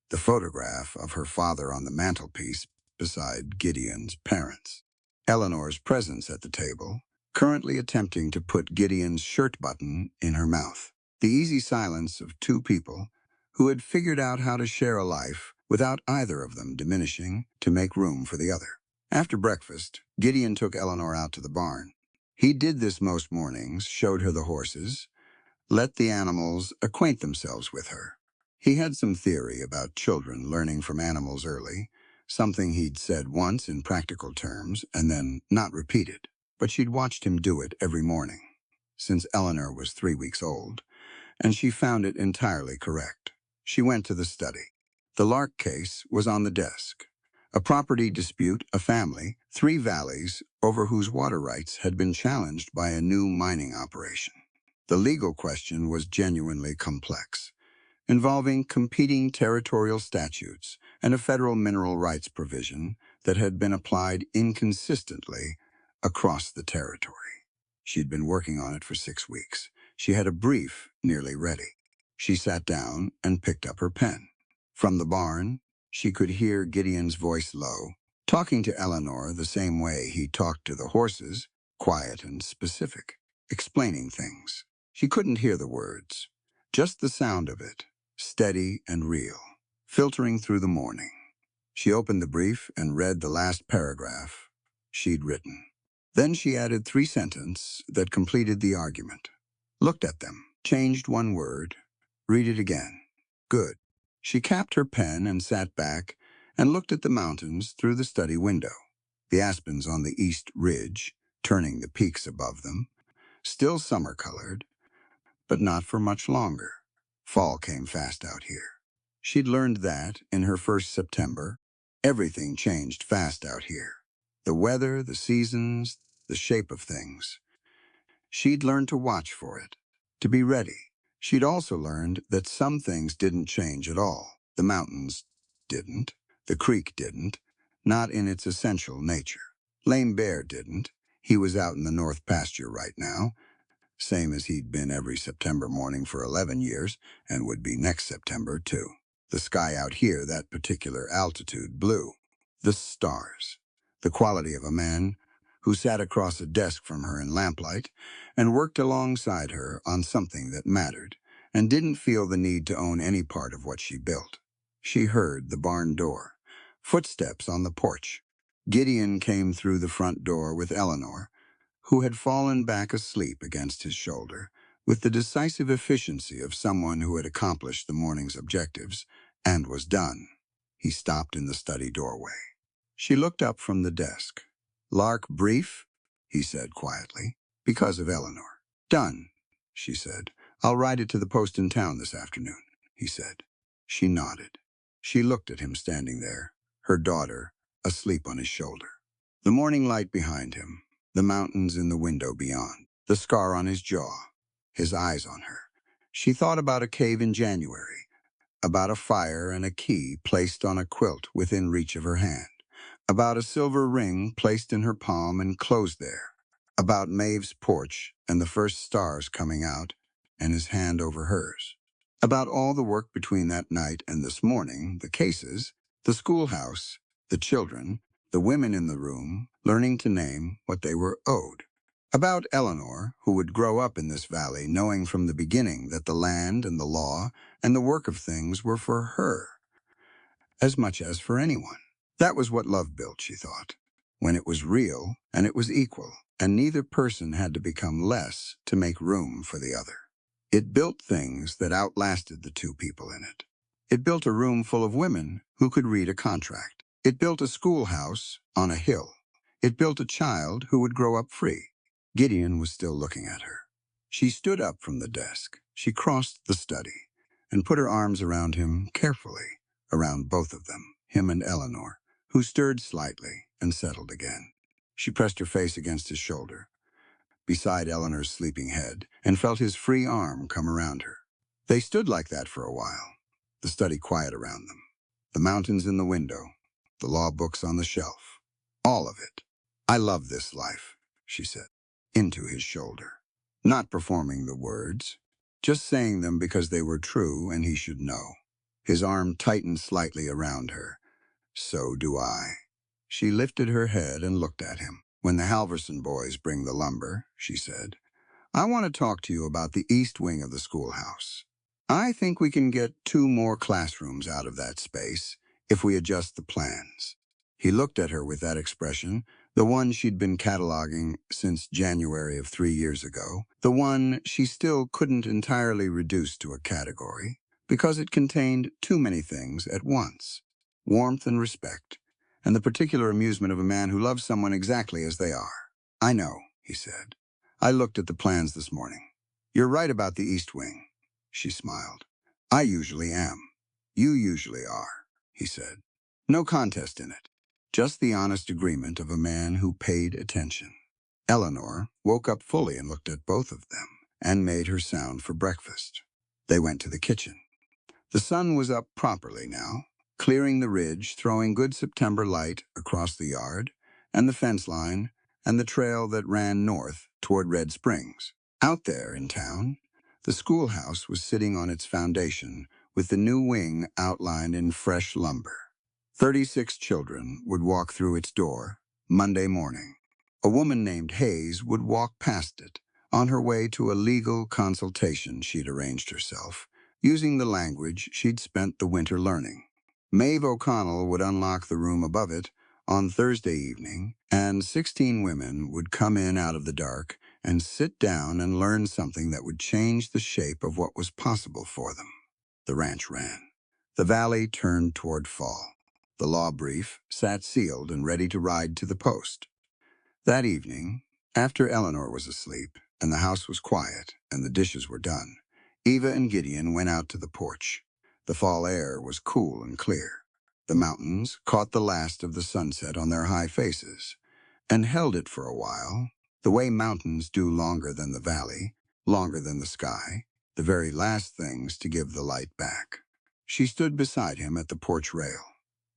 The photograph of her father on the mantelpiece beside Gideon's parents. Eleanor's presence at the table, currently attempting to put Gideon's shirt button in her mouth. The easy silence of 2 people who had figured out how to share a life without either of them diminishing to make room for the other. After breakfast, Gideon took Eleanor out to the barn. He did this most mornings, showed her the horses, let the animals acquaint themselves with her. He had some theory about children learning from animals early, something he'd said once in practical terms and then not repeated, but she'd watched him do it every morning, since Eleanor was 3 weeks old, and she found it entirely correct. She went to the study. The Lark case was on the desk. A property dispute, a family, 3 valleys over whose water rights had been challenged by a new mining operation. The legal question was genuinely complex, involving competing territorial statutes and a federal mineral rights provision that had been applied inconsistently across the territory. She'd been working on it for 6 weeks. She had a brief nearly ready. She sat down and picked up her pen. From the barn, she could hear Gideon's voice low, talking to Eleanor the same way he talked to the horses, quiet and specific, explaining things. She couldn't hear the words, just the sound of it, steady and real, filtering through the morning. She opened the brief and read the last paragraph she'd written. Then she added 3 sentences that completed the argument. Looked at them, changed one word, read it again. Good. She capped her pen and sat back and looked at the mountains through the study window. The aspens on the east ridge, turning the peaks above them, still summer-colored, but not for much longer. Fall came fast out here. She'd learned that in her first September. Everything changed fast out here. The weather, the seasons, the shape of things. She'd learned to watch for it, to be ready. She'd also learned that some things didn't change at all. The mountains didn't. The creek didn't, not in its essential nature. Lame Bear didn't. He was out in the north pasture right now, same as he'd been every September morning for 11 years, and would be next September, too. The sky out here, that particular altitude, blue. The stars. The quality of a man who sat across a desk from her in lamplight and worked alongside her on something that mattered, and didn't feel the need to own any part of what she built. She heard the barn door, footsteps on the porch. Gideon came through the front door with Eleanor, who had fallen back asleep against his shoulder, with the decisive efficiency of someone who had accomplished the morning's objectives and was done. He stopped in the study doorway. She looked up from the desk. "Lark brief?" he said quietly. "Because of Eleanor." "Done," she said. "I'll ride it to the post in town this afternoon," he said. She nodded. She looked at him standing there, her daughter asleep on his shoulder. The morning light behind him, the mountains in the window beyond, the scar on his jaw, his eyes on her. She thought about a cave in January, about a fire and a key placed on a quilt within reach of her hand, about a silver ring placed in her palm and closed there, about Maeve's porch and the first stars coming out and his hand over hers, about all the work between that night and this morning, the cases, the schoolhouse, the children, the women in the room, learning to name what they were owed. About Eleanor, who would grow up in this valley knowing from the beginning that the land and the law and the work of things were for her, as much as for anyone. That was what love built, she thought, when it was real and it was equal, and neither person had to become less to make room for the other. It built things that outlasted the 2 people in it. It built a room full of women who could read a contract. It built a schoolhouse on a hill. It built a child who would grow up free. Gideon was still looking at her. She stood up from the desk. She crossed the study and put her arms around him carefully, around both of them, him and Eleanor, who stirred slightly and settled again. She pressed her face against his shoulder, beside Eleanor's sleeping head, and felt his free arm come around her. They stood like that for a while, the study quiet around them, the mountains in the window, the law books on the shelf, all of it. "I love this life," she said, into his shoulder, not performing the words, just saying them because they were true and he should know. His arm tightened slightly around her. "So do I." She lifted her head and looked at him. "When the Halverson boys bring the lumber," she said, "I want to talk to you about the east wing of the schoolhouse. I think we can get 2 more classrooms out of that space if we adjust the plans." He looked at her with that expression, the one she'd been cataloging since January of 3 years ago, the one she still couldn't entirely reduce to a category, because it contained too many things at once: warmth and respect, and the particular amusement of a man who loves someone exactly as they are. "I know," he said. "I looked at the plans this morning. You're right about the east wing." She smiled. "I usually am. You usually are," he said. No contest in it. Just the honest agreement of a man who paid attention. Eleanor woke up fully and looked at both of them, and made her sound for breakfast. They went to the kitchen. The sun was up properly now, clearing the ridge, throwing good September light across the yard and the fence line and the trail that ran north toward Red Springs. Out there in town, the schoolhouse was sitting on its foundation with the new wing outlined in fresh lumber. 36 children would walk through its door Monday morning. A woman named Hayes would walk past it on her way to a legal consultation she'd arranged herself, using the language she'd spent the winter learning. Maeve O'Connell would unlock the room above it on Thursday evening, and 16 women would come in out of the dark and sit down and learn something that would change the shape of what was possible for them. The ranch ran. The valley turned toward fall. The law brief sat sealed and ready to ride to the post. That evening, after Eleanor was asleep and the house was quiet and the dishes were done, Eva and Gideon went out to the porch. The fall air was cool and clear. The mountains caught the last of the sunset on their high faces and held it for a while, the way mountains do longer than the valley, longer than the sky, the very last things to give the light back. She stood beside him at the porch rail.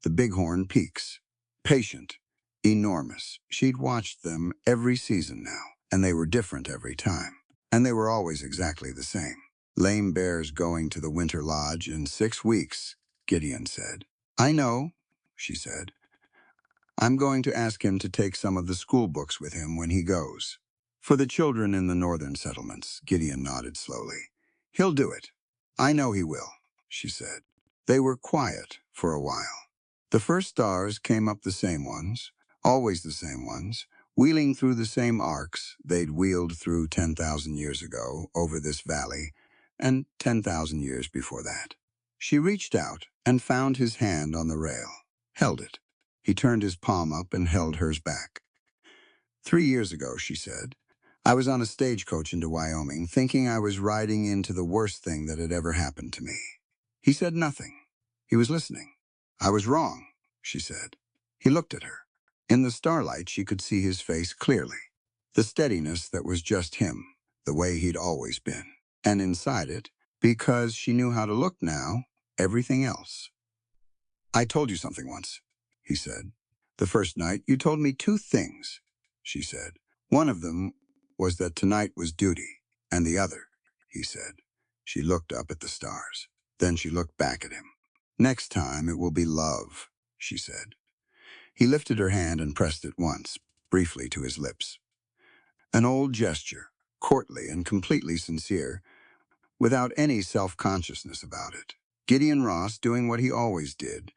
The bighorn peaks, patient, enormous. She'd watched them every season now, and they were different every time. And they were always exactly the same. Lame Bear's going to the winter lodge in 6 weeks, Gideon said. I know, she said. I'm going to ask him to take some of the school books with him when he goes. For the children in the northern settlements, Gideon nodded slowly. He'll do it. I know he will, she said. They were quiet for a while. The first stars came up the same ones, always the same ones, wheeling through the same arcs they'd wheeled through 10,000 years ago over this valley, and 10,000 years before that. She reached out and found his hand on the rail, held it. He turned his palm up and held hers back. 3 years ago, she said, I was on a stagecoach into Wyoming, thinking I was riding into the worst thing that had ever happened to me. He said nothing. He was listening. I was wrong, she said. He looked at her. In the starlight, she could see his face clearly. The steadiness that was just him, the way he'd always been. And inside it, because she knew how to look now, everything else. I told you something once, he said. The first night, you told me 2 things, she said. One of them was that tonight was duty, and the other, he said. She looked up at the stars. Then she looked back at him. Next time it will be love, she said. He lifted her hand and pressed it once, briefly to his lips. An old gesture, courtly and completely sincere, without any self-consciousness about it. Gideon Ross doing what he always did,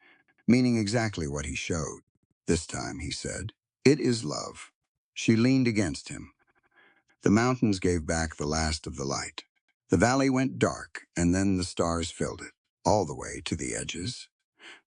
meaning exactly what he showed. This time, he said, it is love. She leaned against him. The mountains gave back the last of the light. The valley went dark, and then the stars filled it, all the way to the edges.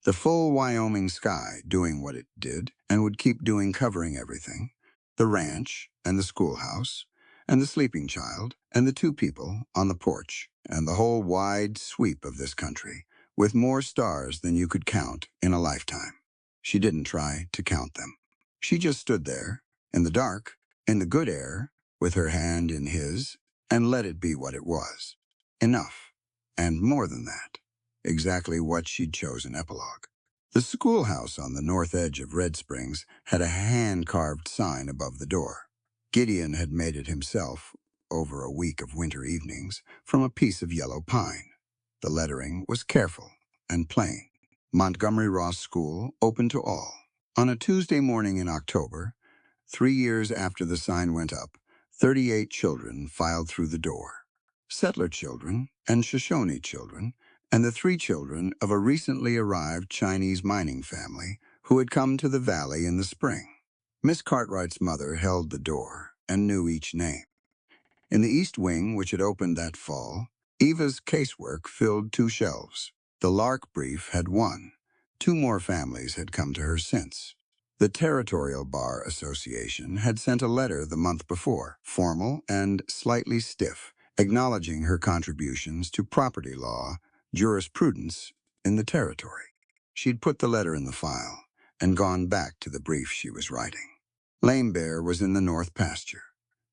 The full Wyoming sky doing what it did, and would keep doing, covering everything. The ranch, and the schoolhouse, and the sleeping child, and the 2 people on the porch, and the whole wide sweep of this country, with more stars than you could count in a lifetime. She didn't try to count them. She just stood there, in the dark, in the good air, with her hand in his, and let it be what it was. Enough, and more than that. Exactly what she'd chosen epilogue. The schoolhouse on the north edge of Red Springs had a hand-carved sign above the door. Gideon had made it himself, over a week of winter evenings, from a piece of yellow pine. The lettering was careful and plain. Montgomery Ross School open to all. On a Tuesday morning in October, 3 years after the sign went up, 38 children filed through the door. Settler children and Shoshone children, and the 3 children of a recently arrived Chinese mining family who had come to the valley in the spring. Miss Cartwright's mother held the door and knew each name. In the east wing, which had opened that fall, Eva's casework filled 2 shelves. The Lark brief had 1. 2 more families had come to her since. The Territorial Bar Association had sent a letter the month before, formal and slightly stiff, acknowledging her contributions to property law, jurisprudence in the territory. She'd put the letter in the file and gone back to the brief she was writing. Lame Bear was in the north pasture,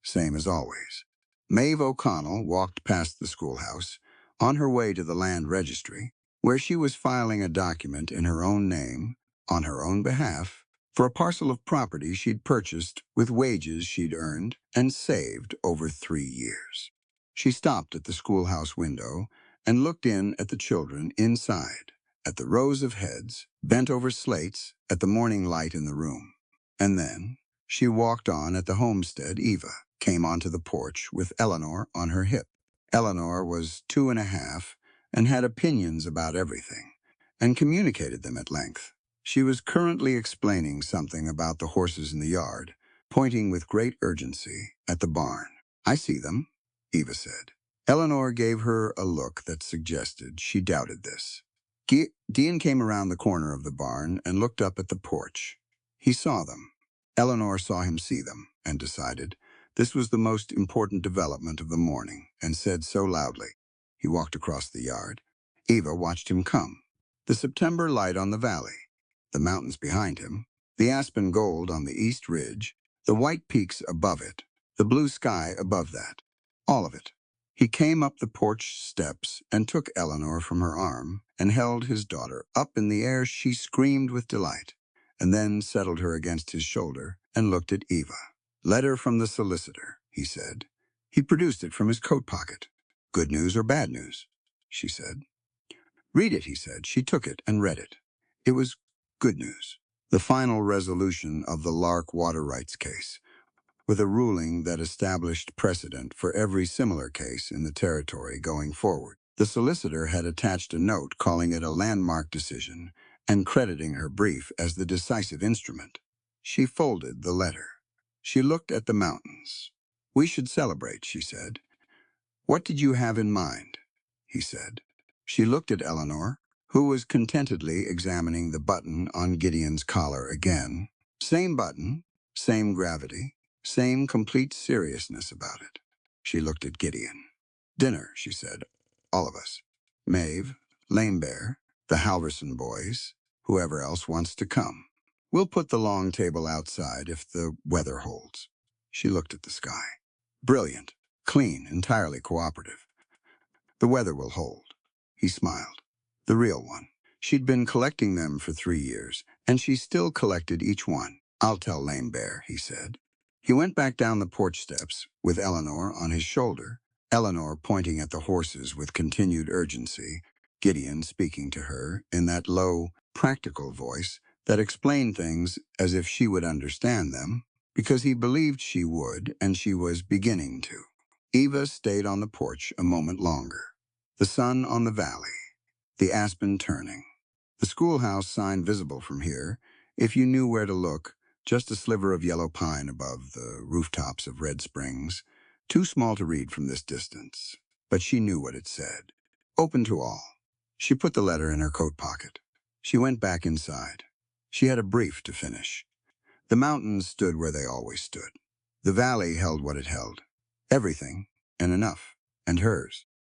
same as always. Maeve O'Connell walked past the schoolhouse, on her way to the land registry, where she was filing a document in her own name, on her own behalf, for a parcel of property she'd purchased with wages she'd earned and saved over 3 years. She stopped at the schoolhouse window and looked in at the children inside, at the rows of heads, bent over slates, at the morning light in the room. And then she walked on at the homestead. Eva came onto the porch with Eleanor on her hip. Eleanor was 2.5 and had opinions about everything, and communicated them at length. She was currently explaining something about the horses in the yard, pointing with great urgency at the barn. "I see them," Eva said. Eleanor gave her a look that suggested she doubted this. Dean came around the corner of the barn and looked up at the porch. He saw them. Eleanor saw him see them and decided this was the most important development of the morning, and said so loudly. He walked across the yard. Eva watched him come. The September light on the valley, the mountains behind him, the aspen gold on the east ridge, the white peaks above it, the blue sky above that, all of it. He came up the porch steps and took Eleanor from her arm and held his daughter. Up in the air she screamed with delight, and then settled her against his shoulder and looked at Eva. "Letter from the solicitor," he said. He produced it from his coat pocket. "Good news or bad news?" she said. "Read it," he said. She took it and read it. It was good news. The final resolution of the Lark water rights case, with a ruling that established precedent for every similar case in the territory going forward. The solicitor had attached a note calling it a landmark decision and crediting her brief as the decisive instrument. She folded the letter. She looked at the mountains. "We should celebrate," she said. "What did you have in mind?" he said. She looked at Eleanor, who was contentedly examining the button on Gideon's collar again. Same button, same gravity, same complete seriousness about it. She looked at Gideon. "Dinner," she said. "All of us. Maeve, Lame Bear, the Halverson boys, whoever else wants to come. We'll put the long table outside if the weather holds." She looked at the sky. "Brilliant, clean, entirely cooperative. The weather will hold." He smiled. The real one. She'd been collecting them for 3 years, and she still collected each one. "I'll tell Lame Bear," he said. He went back down the porch steps with Eleanor on his shoulder, Eleanor pointing at the horses with continued urgency, Gideon speaking to her in that low, practical voice that explained things as if she would understand them, because he believed she would, and she was beginning to. Eva stayed on the porch a moment longer. The sun on the valley, the aspen turning, the schoolhouse sign visible from here, if you knew where to look, just a sliver of yellow pine above the rooftops of Red Springs, too small to read from this distance, but she knew what it said. Open to all. She put the letter in her coat pocket. She went back inside. She had a brief to finish. The mountains stood where they always stood. The valley held what it held. Everything, and enough, and hers.